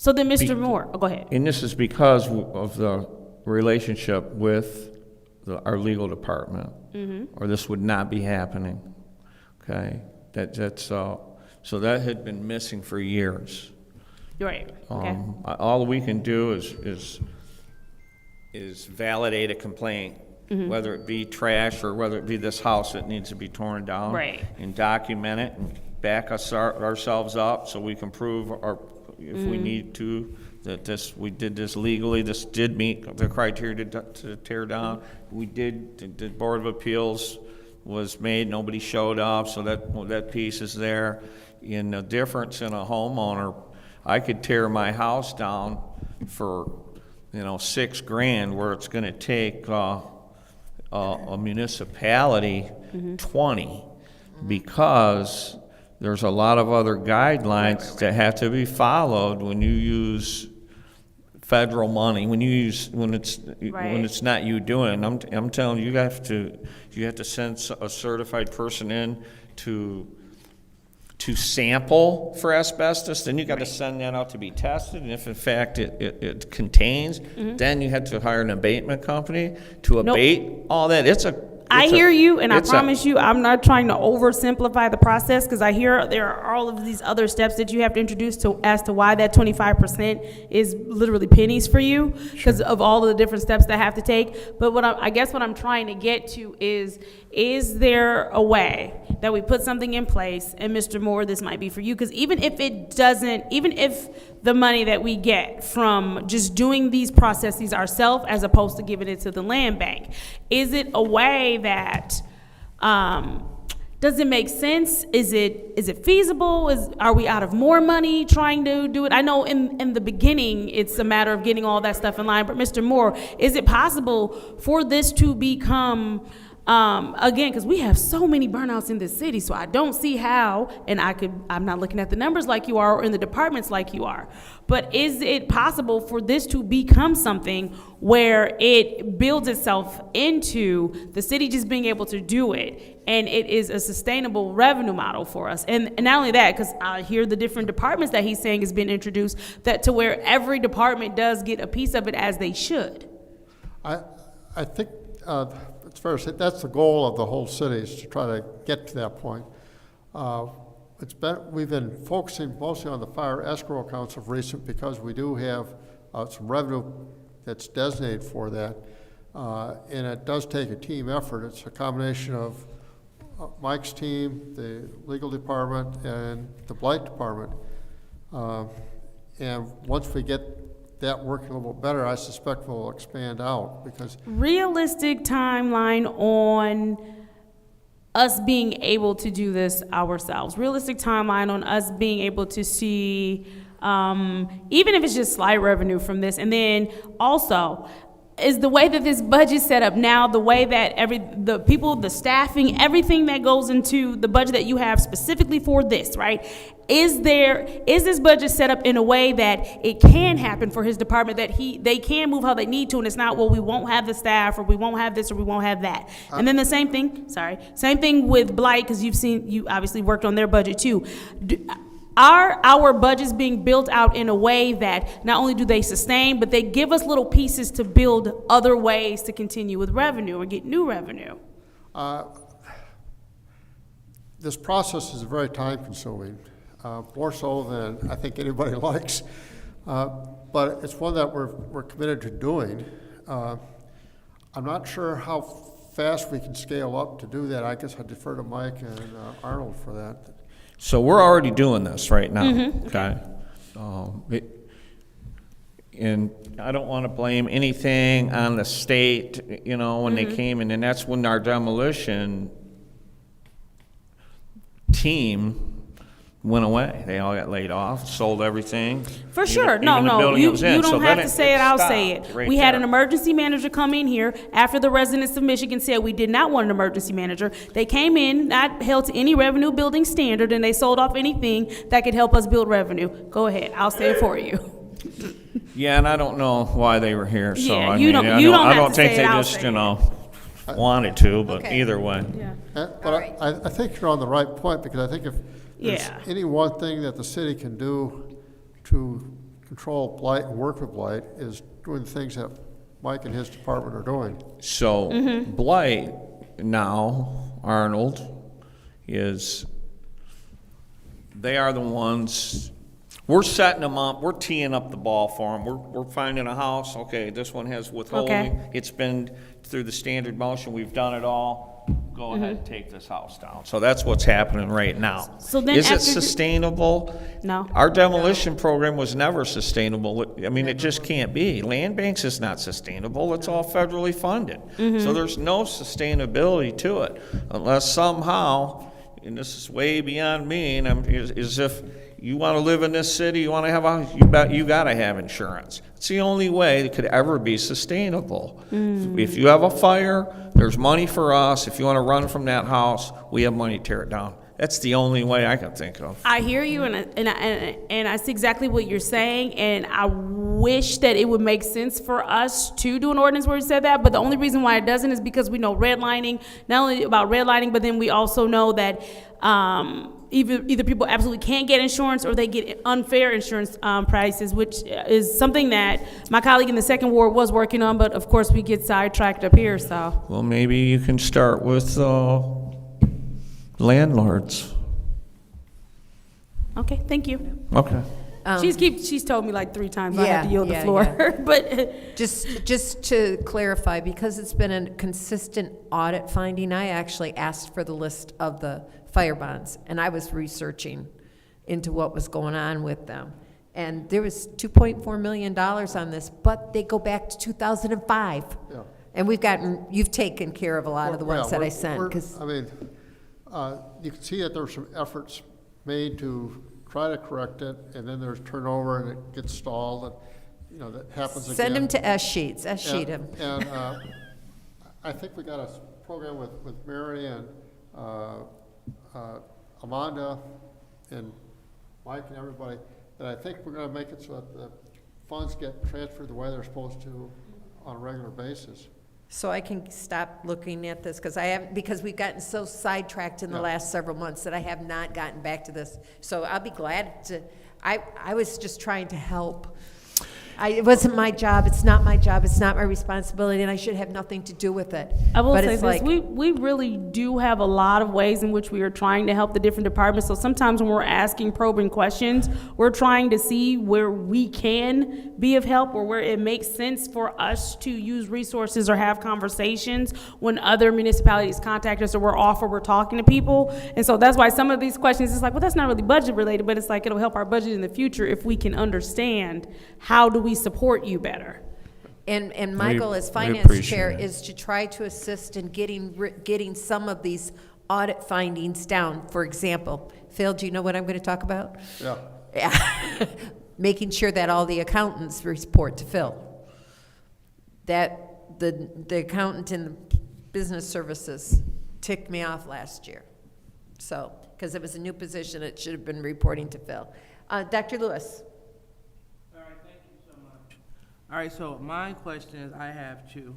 So then, Mr. Moore, go ahead. And this is because of the relationship with our legal department, or this would not be happening. Okay, so that had been missing for years. Right. Okay. All we can do is validate a complaint, whether it be trash or whether it be this house that needs to be torn down, right, and document it and back ourselves up so we can prove if we need to, that we did this legally, this did meet the criteria to tear down. We did, the Board of Appeals was made, nobody showed up, so that piece is there. In the difference in a homeowner, I could tear my house down for $6,000, where it's gonna take a municipality 20, because there's a lot of other guidelines that have to be followed when you use federal money, when it's not you doing it. I'm telling you, you have to send a certified person in to sample for asbestos, then you got to send that out to be tested, and if in fact it contains, then you had to hire an abatement company to abate all that. I hear you, and I it's a- promise you, I'm not trying to oversimplify the process, because I hear there are all of these other steps that you have to introduce to, as to why that 25% is literally pennies for you, because of all of the different steps that have to take. But I guess what I'm trying to get to is there a way that we put something in place, and Mr. Moore, this might be for you, because even if the money that we get from just doing these processes ourselves as opposed to giving it to the land bank, is it a way that, does it make sense? Is it feasible? Are we out of more money trying to do it? I know in the beginning, it's a matter of getting all that stuff in line, but Mr. Moore, is it possible for this to become, again, because we have so many burnouts in this city, so I don't see how, and I'm not looking at the numbers like you are or in the departments like you are, but is it possible for this to become something where it builds itself into the city just being able to do it, and it is a sustainable revenue model for us? And not only that, because I hear the different departments that he's saying has been introduced, that to where every department does get a piece of it as they should. I think it's fair to say that's the goal of the whole city, is to try to get to that point. We've been focusing mostly on the fire escrow accounts of recent, because we do have some revenue that's designated for that, and it does take a team effort. It's a combination of Mike's team, the legal department, and the blight department. And once we get that working a little bit better, I suspect we'll expand out, because Realistic timeline on us being able to do this ourselves. Realistic timeline on us being able to see, even if it's just slight revenue from this. And then also, is the way that this budget's set up now, the way that the people, the staffing, everything that goes into the budget that you have specifically for this, right? Is this budget set up in a way that it can happen for his department, that they can move how they need to, and it's not, well, we won't have the staff, or we won't have this, or we won't have that. And then the same thing with blight, because you obviously worked on their budget too. Are our budgets being built out in a way that not only do they sustain, but they give us little pieces to build other ways to continue with revenue or get new revenue? This process is very time-consuming, more so than I think anybody likes, but it's one that we're committed to doing. I'm not sure how fast we can scale up to do that. I guess I defer to Mike and Arnold for that. So we're already doing this right now, Mm-hmm. okay? And I don't want to blame anything on the state, when they came in, and that's when our demolition team went away. They all got laid off, sold everything. For sure. Even the building it You was in. don't So have then to say it, I'll stopped say it. right We had there. an emergency manager come in here after the residents of Michigan said we did not want an emergency manager. They came in, not held to any revenue building standard, and they sold off anything that could help us build revenue. Go ahead, I'll say it for you. Yeah, and I don't know why they were here, so Yeah, I you mean, don't- I you don't, don't I have don't to think say they it, I'll just, say wanted to, but Okay. either way. Yeah. But I think you're on the right point, because I think if there's Yeah. any one thing that the city can do to control blight and work with blight, is doing the things that Mike and his department are doing. So blight now, Arnold, they are the ones, we're setting them up, we're teeing up the ball for them. We're finding a house, okay, this one has withholding. Okay. It's been through the standard motion, we've done it all. Go ahead and take this house down. So that's what's happening right now. So then Is it after the- sustainable? No. Our demolition program was never sustainable. I mean, it just can't be. Land banks is not sustainable. It's all federally funded. So there's no sustainability to it unless somehow, and this is way beyond me, and is if you want to live in this city, you want to have a house, you got to have insurance. It's the only way it could ever be sustainable. If you have a fire, there's money for us. If you want to run from that house, we have money to tear it down. That's the only way I can think of. I hear you, and I see exactly what you're saying, and I wish that it would make sense for us to do an ordinance where we said that, but the only reason why it doesn't is because we know redlining, not only about redlining, but then we also know that either people absolutely can't get insurance or they get unfair insurance prices, which is something that my colleague in the second ward was working on, but of course we get sidetracked up here, so. Well, maybe you can start with landlords. Okay, thank you. Okay. She's told me like 3 times I have to yield the yeah, floor, yeah. but. Just to clarify, because it's been a consistent audit finding, I actually asked for the list of the fire bonds, and I was researching into what was going on with them. And there was $2.4 million on this, but they go back to 2005. Yeah. And you've taken care of a lot of the ones that I sent. I mean, you can see that there were some efforts made to try to correct it, and then there's turnover and it gets stalled, and, you know, that happens again. Send them to S-sheets, S-sheet them. And I think we got a program with Mary and Amanda and Mike and everybody, that I think we're gonna make it so that the funds get transferred the way they're supposed to on a regular basis. So I can stop looking at this, because we've gotten so sidetracked in the last several months that I have not gotten back to this. So I'll be glad to, I was just trying to help. It wasn't my job, it's not my job, it's not my responsibility, and I should have nothing to do with it. I will But say it's this, like, we really do have a lot of ways in which we are trying to help the different departments. So sometimes when we're asking probing questions, we're trying to see where we can be of help or where it makes sense for us to use resources or have conversations when other municipalities contact us or we're off or we're talking to people. And so that's why some of these questions, it's like, well, that's not really budget related, but it's like it'll help our budget in the future if we can understand how do we support you better. And my goal as we finance appreciate chair it. is to try to assist in getting some of these audit findings down. For example, Phil, do you know what I'm going to talk about? Yeah. Yeah. Making sure that all the accountants report to Phil. That the accountant in the business services ticked me off last year. So, because it was a new position, it should have been reporting to Phil. Dr. Lewis. All right, so my question is, I have 2.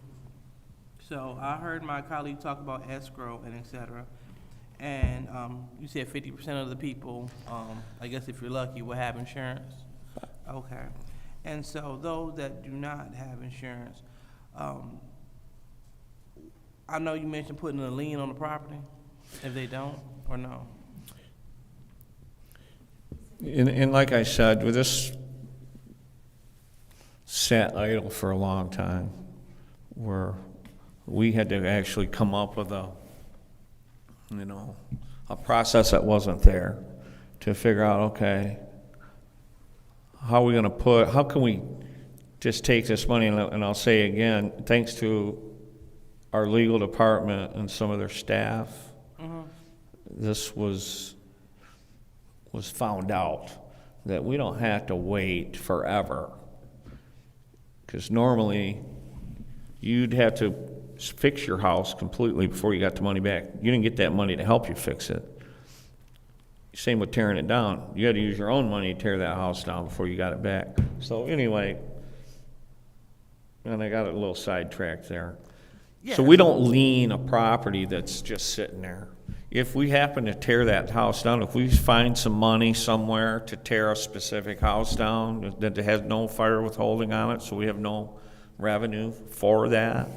So I heard my colleague talk about escrow and et cetera. And you said 50% of the people, I guess if you're lucky, will have insurance. Okay. And so those that do not have insurance, I know you mentioned putting a lien on the property, if they don't, or no? And like I said, with this sat idle for a long time, where we had to actually come up with a process that wasn't there to figure out, okay, how can we just take this money, and I'll say again, thanks to our legal department and some of their staff, this was found out that we don't have to wait forever. Because normally, you'd have to fix your house completely before you got the money back. You didn't get that money to help you fix it. Same with tearing it down. You had to use your own money to tear that house down before you got it back. So anyway, and I got a little sidetracked there. Yeah. So we don't lien a property that's just sitting there. If we happen to tear that house down, if we find some money somewhere to tear a specific house down that has no fire withholding on it, so we have no revenue for that,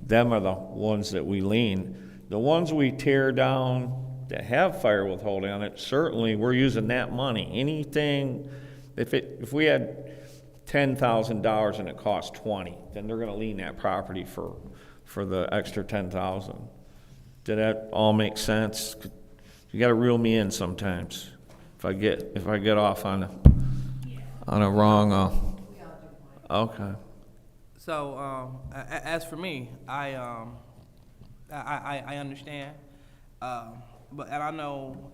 them are the ones that we lien. The ones we tear down that have fire withholding on it, certainly we're using that money. Anything, if we had $10,000 and it cost $20,000, then they're going to lien that property for the extra $10,000. Did that all make sense? You got to reel me in sometimes if I get off on a wrong. Okay. So as for me, I understand, but and I know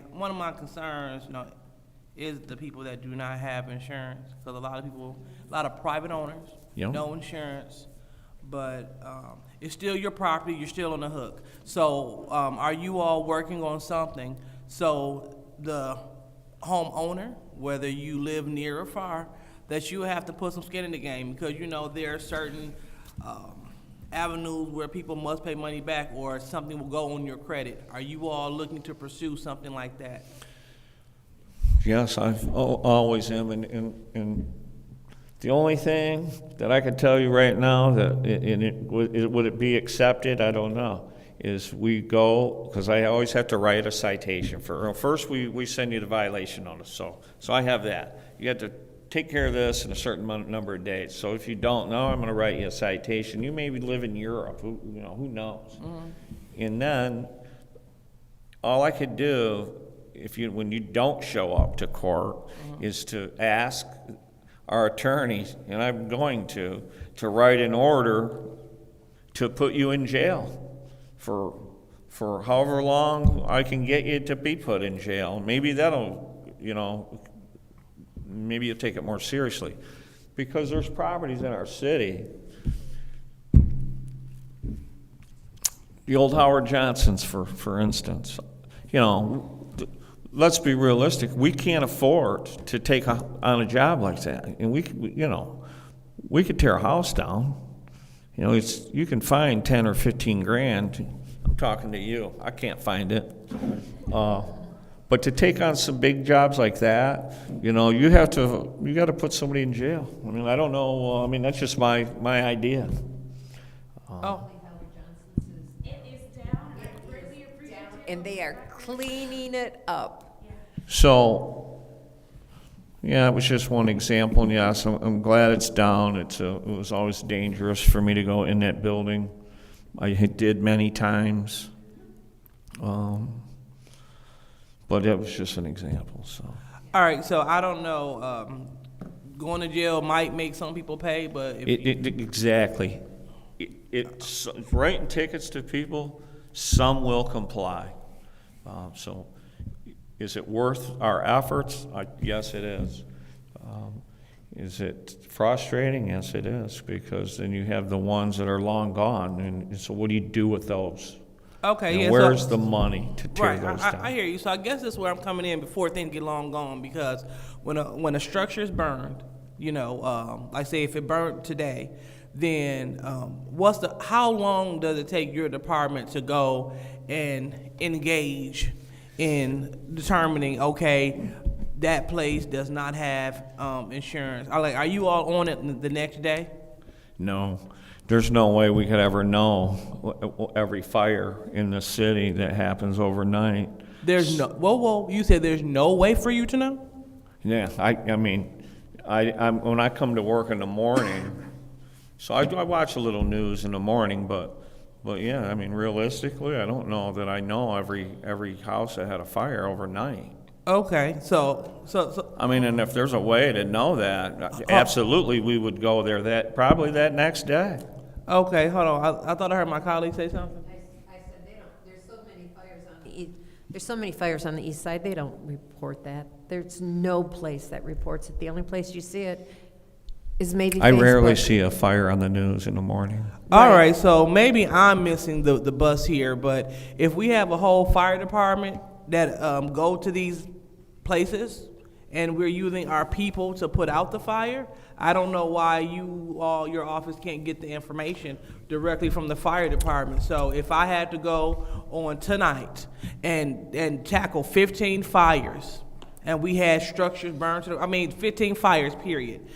one of my concerns, is the people that do not have insurance, because a lot of private owners, no insurance. But it's still your property, you're still on the hook. So are you all working on something So the homeowner, whether you live near or far, that you have to put some skin in the game, because you know there are certain avenues where people must pay money back or something will go on your credit. Are you all looking to pursue something like that? Yes, I've always am, and the only thing that I could tell you right now that would it be accepted, I don't know, is we go, because I always have to write a citation for, first we send you the violation notice, so I have that. You have to take care of this in a certain number of days. So if you don't know, I'm going to write you a citation. You maybe live in Europe, who knows? Mm-hmm. And then all I could do, when you don't show up to court, mm-hmm. is to ask our attorney, and I'm going to write an order to put you in jail for however long I can get you to be put in jail. Maybe that'll, maybe you'll take it more seriously, because there's properties in our city. The old Howard Johnsons, for instance, let's be realistic. We can't afford to take on a job like that, and we could tear a house down. You can find 10 or 15 grand. I'm talking to you. I can't find it. But to take on some big jobs like that, you got to put somebody in jail. I mean, I don't know. That's just my idea. And they are cleaning it up. So, yeah, it was just one example. And yes, I'm glad it's down. It was always dangerous for me to go in that building. I did many times. But it was just an example. So. All right. So I don't know. Going to jail might make some people pay, but exactly. It's writing tickets to people. Some will comply. So, is it worth our efforts? Yes, it is. Is it frustrating? Yes, it is, because then you have the ones that are long gone, and so what do you do with those? Okay, yeah. Where's the money to tear those down? I hear you. So I guess that's where I'm coming in before things get long gone, because when a structure is burned, like say if it burned today, then how long does it take your department to go and engage in determining, okay, that place does not have insurance? Are you all on it the next day? No. There's no way we could ever know every fire in the city that happens overnight. There's no, whoa, you said there's no way for you to know? Yeah, I'm when I come to work in the morning, so I watch a little news in the morning, but yeah, realistically, I don't know that I know every house that had a fire overnight. Okay, so. And if there's a way to know that, absolutely, we would go there probably that next day. Okay, hold on. I thought I heard my colleague say something. I said they don't. There's so many fires on the east side. They don't report that. There's no place that reports it. The only place you see it is maybe Facebook. I rarely see a fire on the news in the morning. All right, so maybe I'm missing the bus here, but if we have a whole fire department that go to these places and we're using our people to put out the fire, I don't know why your office can't get the information directly from the fire department. So if I had to go on tonight and tackle 15 fires, and we had structures burned 15 fires, period.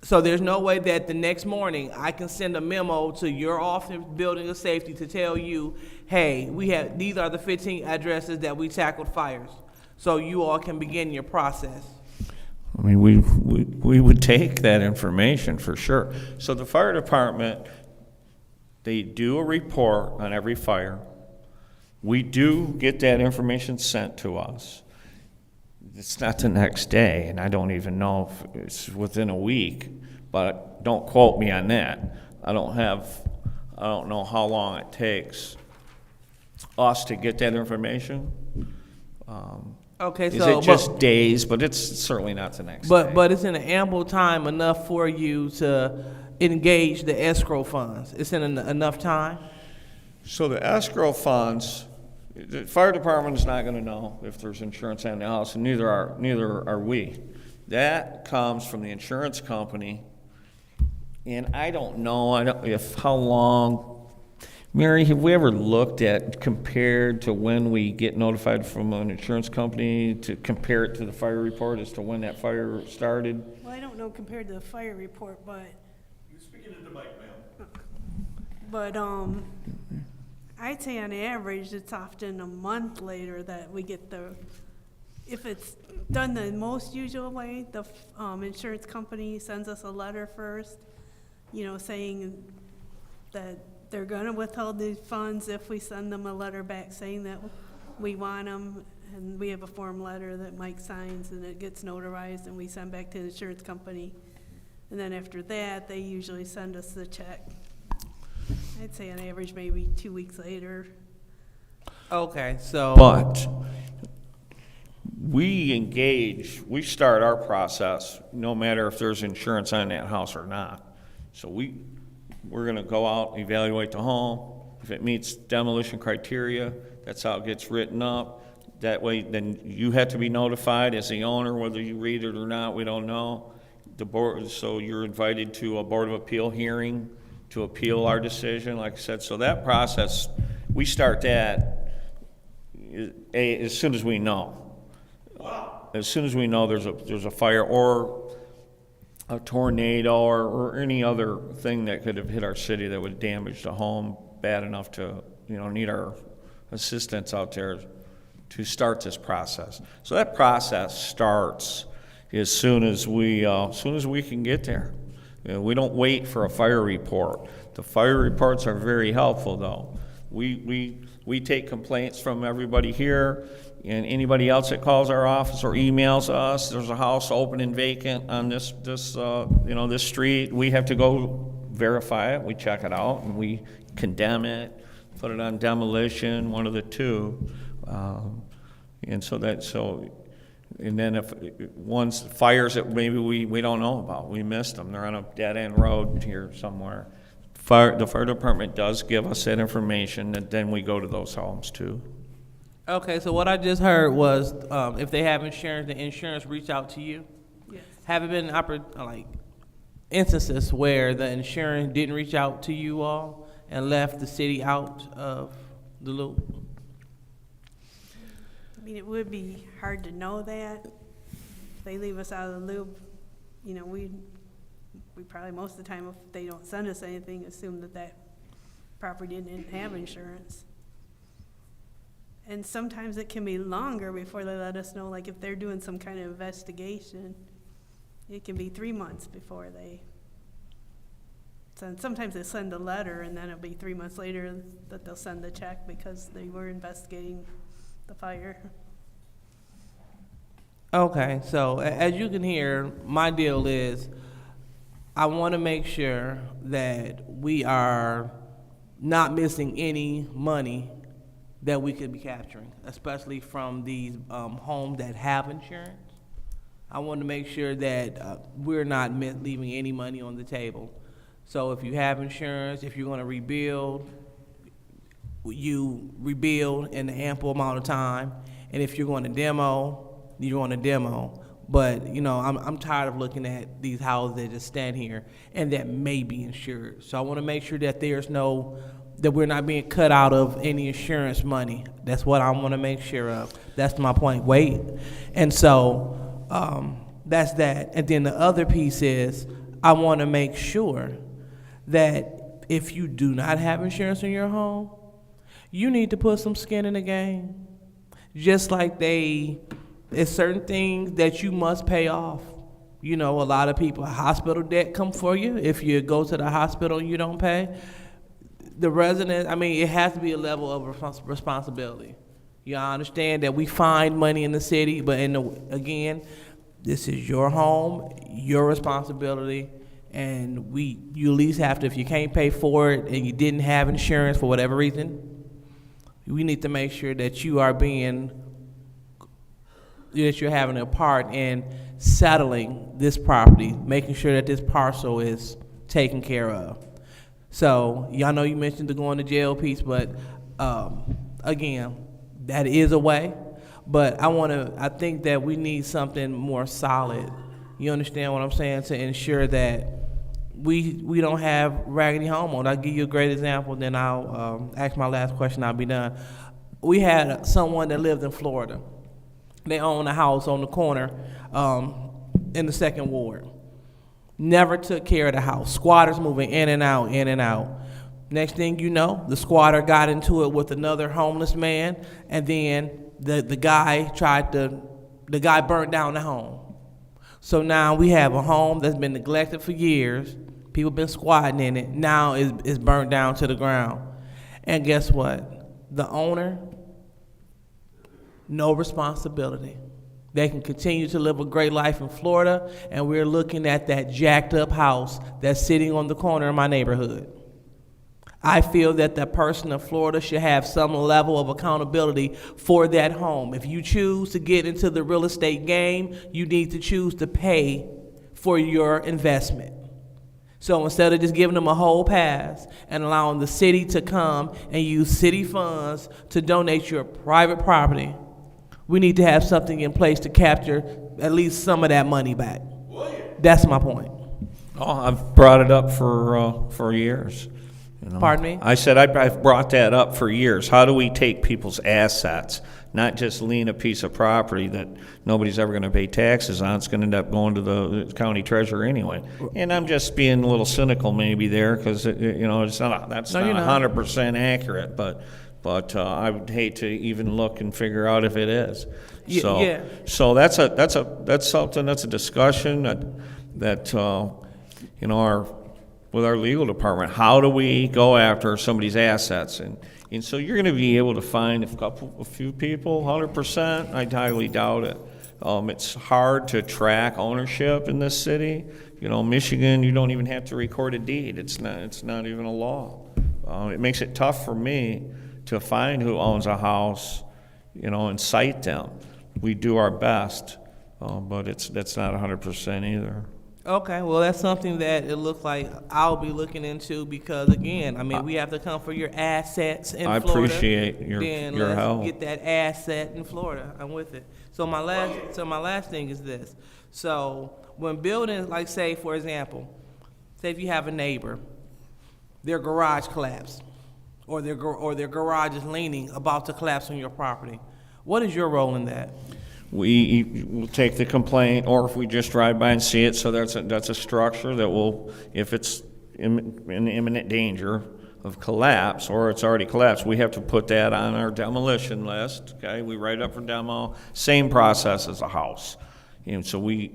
So there's no way that the next morning I can send a memo to your office building of safety to tell you, hey, these are the 15 addresses that we tackled fires, so you all can begin your process. We would take that information for sure. So the fire department, they do a report on every fire. We do get that information sent to us. It's not the next day, and I don't even know if it's within a week, but don't quote me on that. I don't know how long it takes us to get that information. Okay, is it just days? But it's certainly not the next day. But it's in an ample time enough for you to engage the escrow funds. It's in enough time? So the escrow funds, The fire department's not gonna know if there's insurance on the house, and neither are we. That comes from the insurance company, and I don't know, how long, Mary, have we ever looked at, compared to when we get notified from an insurance company, to compare it to the fire report as to when that fire started? Well, I don't know compared to the fire report, but. You speaking into the mic, ma'am. But, I'd say on average, it's often a month later that we get if it's done the most usual way, the, insurance company sends us a letter first, saying that they're gonna withhold these funds if we send them a letter back saying that we want them, and we have a form letter that Mike signs, and it gets notarized, and we send back to the insurance company. And then after that, they usually send us the check. I'd say on average, maybe 2 weeks later. Okay, so. But we start our process, no matter if there's insurance on that house or not. So we're gonna go out, evaluate the home. If it meets demolition criteria, that's how it gets written up. That way, then you have to be notified as the owner, whether you read it or not, we don't know. The board, so you're invited to a Board of Appeal hearing to appeal our decision, like I said. So that process, we start that as soon as we know. Wow. As soon as we know there's a fire or a tornado or any other thing that could have hit our city that would damage the home bad enough to, need our assistance out there to start this process. So that process starts as soon as we can get there. We don't wait for a fire report. The fire reports are very helpful, though. We take complaints from everybody here and anybody else that calls our office or emails us. There's a house open and vacant on this street. We have to go verify it. We check it out and we condemn it, put it on demolition, one of the two. And then if one's fires that maybe we don't know about, we missed them, they're on a dead-end road here somewhere. The fire department does give us that information, and then we go to those homes too. Okay, so what I just heard was, if they have insurance, the insurance reach out to you? Yes. Have it been instances where the insurance didn't reach out to you all and left the city out of the loop? I mean, it would be hard to know that. If they leave us out of the loop, we probably most of the time, if they don't send us anything, assume that property didn't have insurance. And sometimes it can be longer before they let us know, like if they're doing some kind of investigation, it can be 3 months before they send. Sometimes they send a letter and then it'll be 3 months later that they'll send the check because they were investigating the fire. Okay, so as you can hear, my deal is I want to make sure that we are not missing any money that we could be capturing, especially from these homes that have insurance. I want to make sure that we're not leaving any money on the table. So if you have insurance, if you're going to rebuild, you rebuild in an ample amount of time. And if you're going to demo, you're going to demo. But, I'm tired of looking at these houses that just stand here and that may be insured. So I want to make sure that that we're not being cut out of any insurance money. That's what I want to make sure of. That's my point. Wait. And so that's that. And then the other piece is I want to make sure that if you do not have insurance in your home, you need to put some skin in the game. Just like it's certain things that you must pay off. A lot of people, hospital debt come for you. If you go to the hospital and you don't pay, the resident, it has to be a level of responsibility. Y'all understand that we find money in the city, but again, this is your home, your responsibility, and you at least have to, if you can't pay for it and you didn't have insurance for whatever reason, we need to make sure that you're having a part in settling this property, making sure that this parcel is taken care of. So, y'all know you mentioned the going to jail piece, but again, that is a way, but I think that we need something more solid. You understand what I'm saying? To ensure that we don't have raggedy homeowners. I'll give you a great example, then I'll ask my last question, I'll be done. We had someone that lived in Florida. They owned a house on the corner in the 2nd Ward. Never took care of the house. Squatters moving in and out, in and out. Next thing you know, the squatter got into it with another homeless man, and then the guy burnt down the home. So now we have a home that's been neglected for years. People been squatting in it. Now it's burnt down to the ground. And guess what? The owner, no responsibility. They can continue to live a great life in Florida, and we're looking at that jacked up house that's sitting on the corner of my neighborhood. I feel that the person in Florida should have some level of accountability for that home. If you choose to get into the real estate game, you need to choose to pay for your investment. So instead of just giving them a whole pass and allowing the city to come and use city funds to donate your private property, we need to have something in place to capture at least some of that money back. That's my point. Oh, I've brought it up for years. You know? Pardon me? I said I've brought that up for years. How do we take people's assets, not just lien a piece of property that nobody's ever going to pay taxes on? It's going to end up going to the county treasurer anyway. And I'm just being a little cynical maybe there because it's not that's not 100% accurate, but I would hate to even look and figure out if it is. So that's something, that's a discussion that with our legal department. How do we go after somebody's assets? And so you're going to be able to find a few people, 100%. I highly doubt it. It's hard to track ownership in this city. Michigan, you don't even have to record a deed. It's not even a law. It makes it tough for me to find who owns a house, and cite them. We do our best, but that's not 100% either. Okay, well, that's something that it looks like I'll be looking into because, again, we have to come for your assets in Florida. I appreciate your help. Let's get that asset in Florida. I'm with it. So my last thing is this. So when buildings, like say, for example, say if you have a neighbor, their garage collapsed, or their garage is leaning, about to collapse on your property. What is your role in that? We will take the complaint, or if we just drive by and see it, so that's a structure that will, if it's in imminent danger of collapse, or it's already collapsed, we have to put that on our demolition list, okay? We write up for demo, same process as a house. So we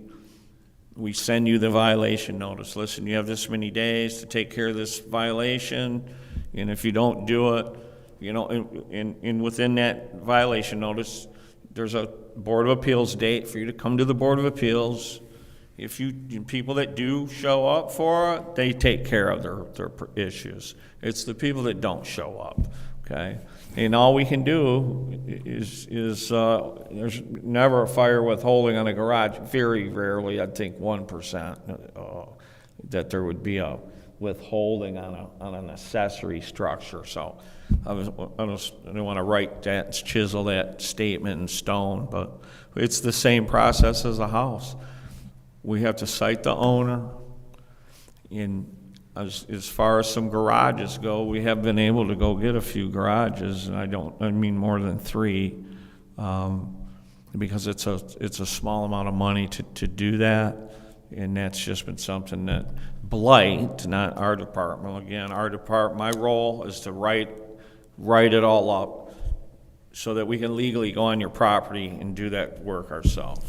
send you the violation notice. Listen, you have this many days to take care of this violation, and if you don't do it, and within that violation notice, there's a Board of Appeals date for you to come to the Board of Appeals. If people that do show up for it, they take care of their issues. It's the people that don't show up, okay? And all we can do is there's never a fire withholding on a garage. Very rarely, I think 1%, that there would be a withholding on an accessory structure. So I don't want to write that, chisel that statement in stone, but it's the same process as a house. We have to cite the owner. As far as some garages go, we have been able to go get a few garages, and I mean more than 3, because it's a small amount of money to do that, and that's just been something that Blight, not our department. Again, my role is to write it all up so that we can legally go on your property and do that work ourselves.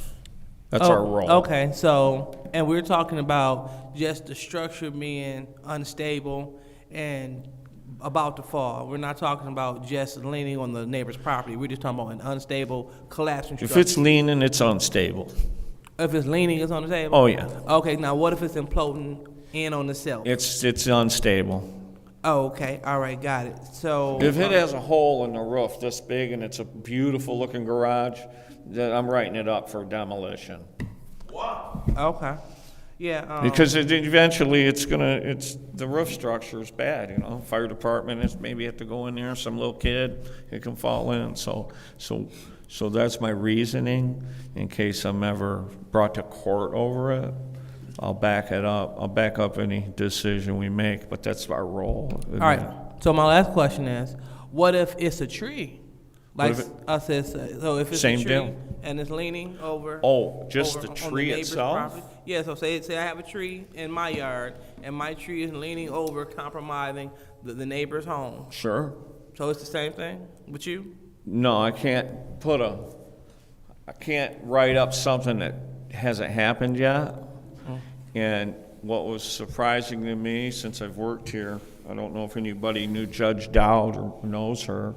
That's our role. Okay, so, and we're talking about just the structure being unstable and about to fall. We're not talking about just leaning on the neighbor's property. We're just talking about an unstable, collapsing structure. If it's leaning, it's unstable. If it's leaning, it's on the table? Oh, yeah. Okay, now what if it's imploding in on itself? It's unstable. Oh, okay. All right, got it. So if it has a hole in the roof this big and it's a beautiful looking garage, then I'm writing it up for demolition. Wow. Okay. Yeah. Because eventually the roof structure is bad, you know, fire department is maybe have to go in there, some little kid, it can fall in, so that's my reasoning, in case I'm ever brought to court over it. I'll back it up, I'll back up any decision we make, but that's our role. All right, so my last question is, what if it's a tree? Like I said, so if it's Same a tree deal. and it's leaning over. Oh, just over the on tree neighbor's itself? property. Yeah, so say I have a tree in my yard and my tree is leaning over, compromising the neighbor's home. Sure. So it's the same thing with you? No, I can't write up something that hasn't happened yet. And what was surprising to me, since I've worked here, I don't know if anybody knew Judge Dowd or knows her.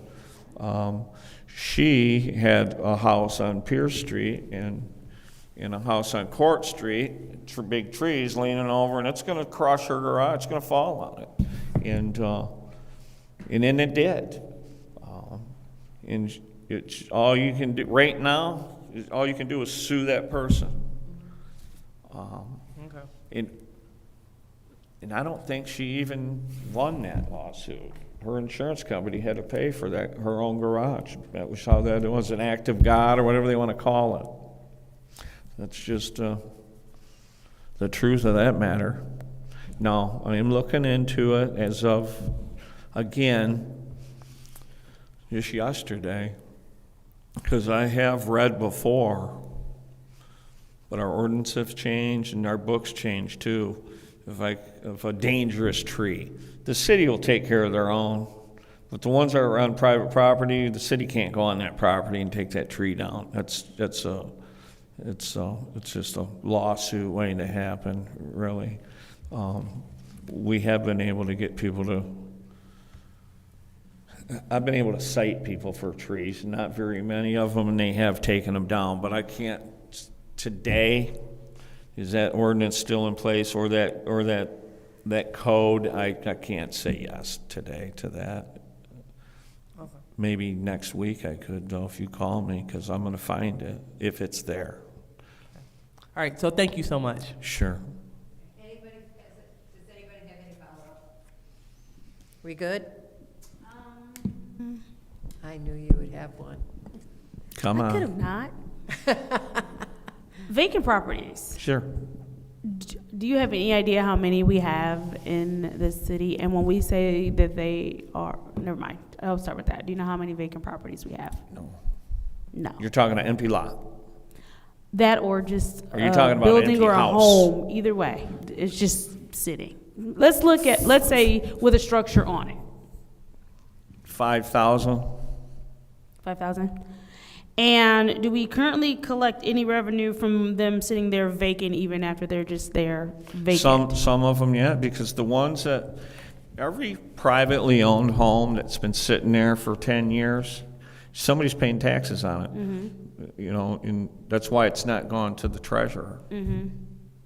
She had a house on Pierce Street and a house on Court Street, big trees leaning over, and it's gonna crush her garage, it's gonna fall on it. And then it did. And it's all you can do, right now, all you can do is sue that person. Okay. And I don't think she even won that lawsuit. Her insurance company had to pay for that, her own garage. That was how that was, an act of God or whatever they want to call it. That's just the truth of that matter. Now, I am looking into it as of, again, just yesterday, because I have read before, but our ordinance have changed and our books changed too. If a dangerous tree, the city will take care of their own, but the ones that are on private property, the city can't go on that property and take that tree down. It's just a lawsuit waiting to happen, really. We have been able to get people to. I've been able to cite people for trees, not very many of them, and they have taken them down. But I can't today. Is that ordinance still in place, or that code? I can't say yes today to that. Okay. Maybe next week I could, though, if you call me, because I'm going to find it if it's there. All right, so thank you so much. Sure. Does anybody have any follow-up? We good? I knew you would have one. Come on. I could have not. Vacant properties. Sure. Do you have any idea how many we have in this city? And when we say that they are, never mind, I'll start with that. Do you know how many vacant properties we have? No. No. You're talking an empty lot. That or just Are you a talking about an building empty or a house? home, either way. It's just sitting. Let's say with a structure on it. 5,000. 5,000? And do we currently collect any revenue from them sitting there vacant even after they're just there vacant? Some of them yet, because the ones that, every privately owned home that's been sitting there for 10 years, somebody's paying taxes on it. Mm-hmm. You know, and that's why it's not gone to the treasurer. Mm-hmm.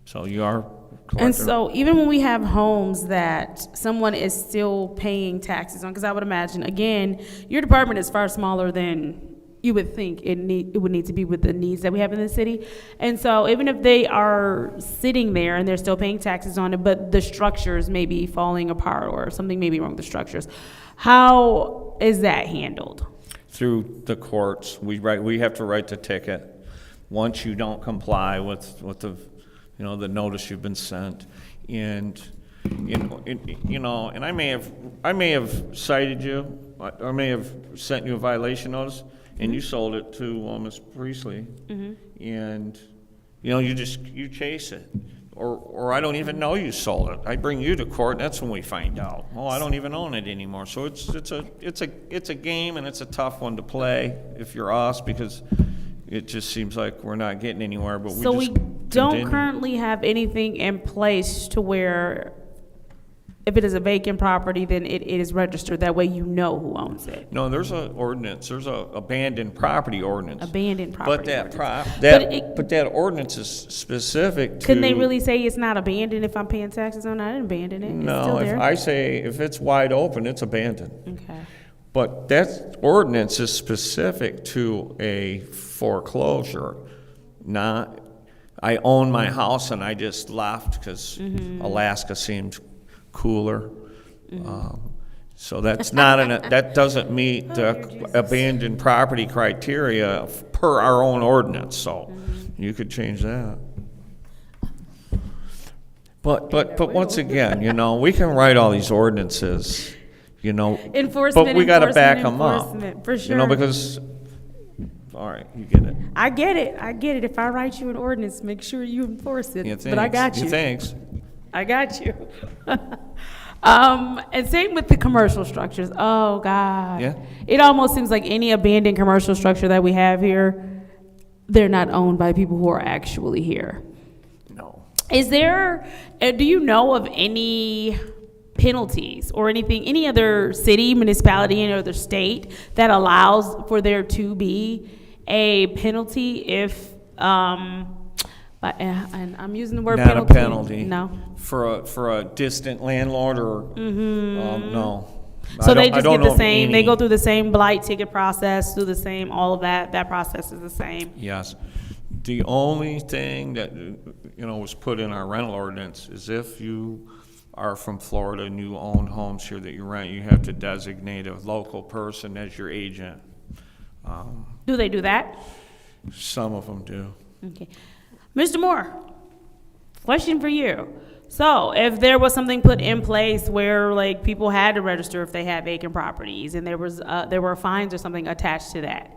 So you are collecting. And so even when we have homes that someone is still paying taxes on, because I would imagine, again, your department is far smaller than you would think it would need to be with the needs that we have in the city. And so even if they are sitting there and they're still paying taxes on it, but the structures may be falling apart or something may be wrong with the structures, how is that handled? Through the courts, we have to write the ticket. Once you don't comply with the, the notice you've been sent, and and I may have cited you, I may have sent you a violation notice, and you sold it to Ms. Priestley, and you chase it, or I don't even know you sold it. I bring you to court, and that's when we find out. Oh, I don't even own it anymore. So it's a game, and it's a tough one to play if you're us, because it just seems like we're not getting anywhere. But So we don't continue. currently have anything in place to where if it is a vacant property, then it is registered. That way you know who owns it. No, there's an ordinance. There's a abandoned property ordinance. Abandoned property But that ordinance. but that ordinance is specific to. Couldn't they really say it's not abandoned if I'm paying taxes on it? I didn't abandon it. It's still No, there. if I say if it's wide open, it's abandoned. Okay. But that ordinance is specific to a foreclosure, not I own my house and I just left because Alaska seemed cooler. So that's not that doesn't meet the abandoned property criteria per our own ordinance. So you could change that. But once again, you know, we can write all these ordinances, you know, Enforcement, but we got to back them enforcement, up, for sure. you know, because. All right, you get it. I get it. If I write you an ordinance, make sure you enforce it. But I got you. Thanks. I got you. And same with the commercial structures. Oh, God. Yeah. It almost seems like any abandoned commercial structure that we have here, they're not owned by people who are actually here. No. Is there, do you know of any penalties or anything, any other city, municipality, any other state that allows for there to be a penalty if, and I'm using the word Not penalty. a penalty. No. For a distant landlord or, no. So they just get the same, they any. go through the same blight ticket process, through the same, all of that process is the same. Yes. The only thing that, you know, was put in our rental ordinance is if you are from Florida and you own homes here that you rent, you have to designate a local person as your agent. Do they do that? Some of them do. Okay. Mr. Moore, question for you. So if there was something put in place where like people had to register if they had vacant properties and there were fines or something attached to that,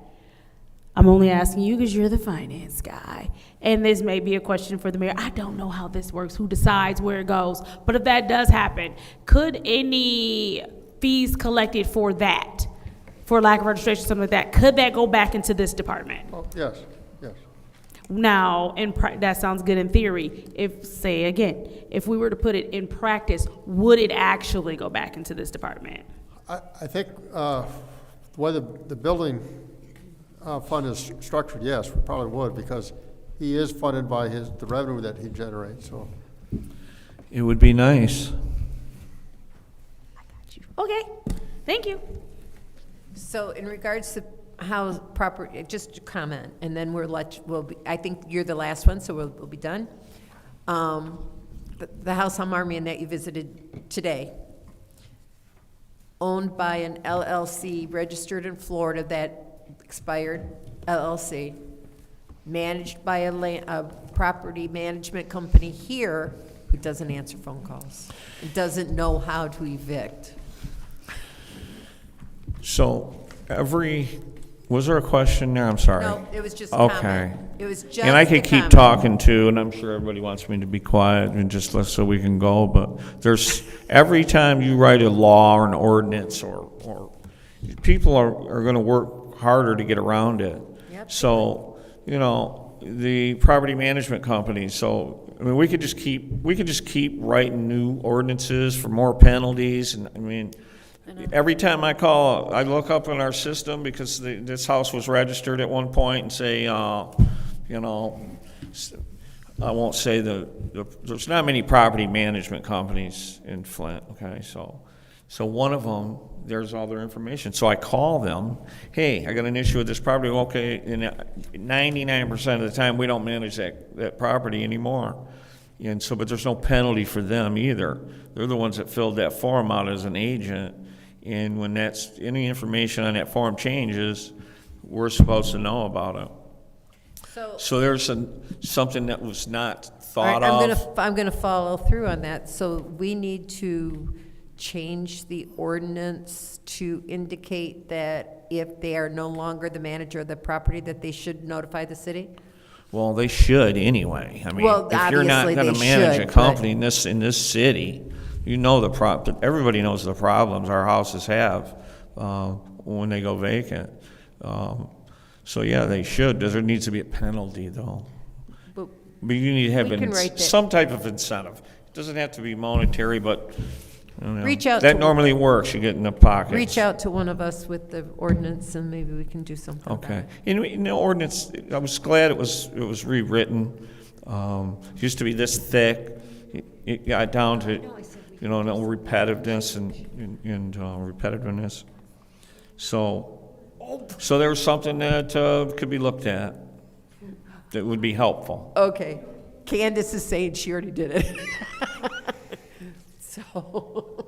I'm only asking you because you're the finance guy. And this may be a question for the mayor. I don't know how this works, who decides where it goes. But if that does happen, could any fees collected for that, for lack of registration, something like that, could that go back into this department? Oh, yes. Now, that sounds good in theory. If we were to put it in practice, would it actually go back into this department? I think the way the building fund is structured, yes, we probably would, because he is funded by the revenue that he generates, so. It would be nice. I got you. Okay, thank you. So in regards to how proper, just a comment, and then I think you're the last one, so we'll be done. The house on Marmion that you visited today, owned by an LLC registered in Florida that expired LLC, managed by a property management company here who doesn't answer phone calls, and doesn't know how to evict. So was there a question there? I'm sorry. No, it was just a okay. comment. It was just and I a could keep comment. talking too, and I'm sure everybody wants me to be quiet and just so we can go. But every time you write a law or an ordinance, or people are going to work harder to get around it. Yep. So you know the property management companies. So I mean, we could just keep writing new ordinances for more penalties, and I mean. Every time I call, I look up in our system because this house was registered at one point and say, you know, I won't say there's not many property management companies in Flint, okay? So one of them, there's all their information. So I call them, hey, I got an issue with this property. Okay, and 99% of the time we don't manage that property anymore. And so, but there's no penalty for them either. They're the ones that filled that form out as an agent. And when any information on that form changes, we're supposed to know about it. So there's something that was not thought of. I'm going to follow through on that. So we need to change the ordinance to indicate that if they are no longer the manager of the property, that they should notify the city? Well, they should anyway. I mean, Well, if you're not obviously going to they manage should, a company in this city, you know the problem. Everybody knows the problems our houses have when they go vacant. So yeah, they should. There needs to be a penalty though. But you need to have some type of incentive. It doesn't have to be monetary, but you know, Reach out that to normally works. You get in the pocket. Reach out to one of us with the ordinance, and maybe we can do something about Okay. it. In the ordinance, I was glad it was rewritten. It used to be this thick. It got down to, you know, no repetitiveness and repetitiveness. So there was something that could be looked at. That would be helpful. Okay. Candace is saying she already did it. So,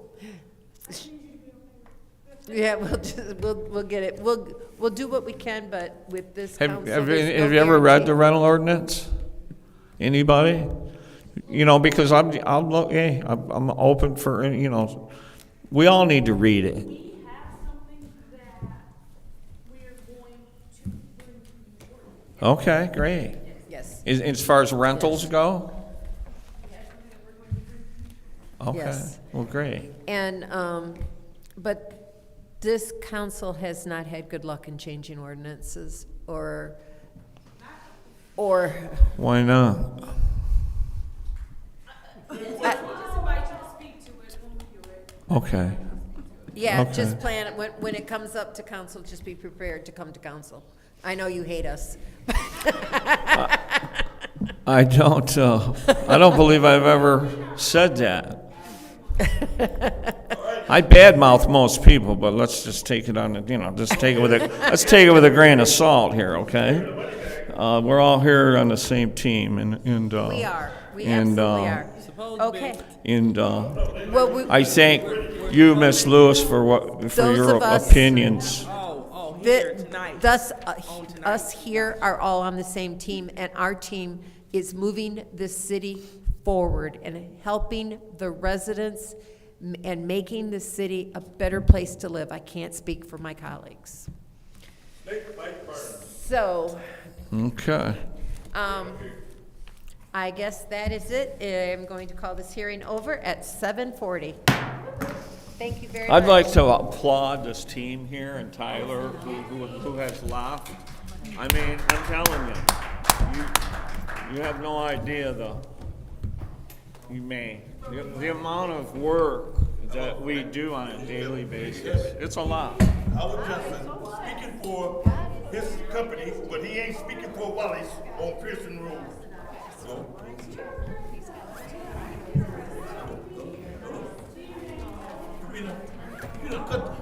yeah, we'll get it. We'll do what we can, but with this council, Have there's no you ever read the guarantee. rental ordinance? Anybody? You know, because I'm open for, you know, we all need to read it. We have something that we're going to bring to the board. Okay, great. Yes. As far as rentals go? Okay, Yes. well, great. And, but this council has not had good luck in changing ordinances or Why not? Okay. yeah, Okay. just plan it. When it comes up to council, just be prepared to come to council. I know you hate us. I don't believe I've ever said that. I badmouth most people, but let's just take it on, let's take it with a grain of salt here, okay? We're all here on the same team, and We are. We absolutely are. Okay. And Well, I thank you, Miss Lewis, for Those your of us- opinions. Thus, us here are all on the same team, and our team is moving this city forward and helping the residents and making the city a better place to live. I can't speak for my colleagues. So, Okay. I guess that is it. I'm going to call this hearing over at 7:40. Thank you very much. I'd like to applaud this team here and Tyler, who has laughed. I mean, I'm telling you, you have no idea the amount of work that we do on a daily basis. It's a lot. Howard Johnson speaking for his company, but he ain't speaking for Wallace on Pearson Road. So, you know, cut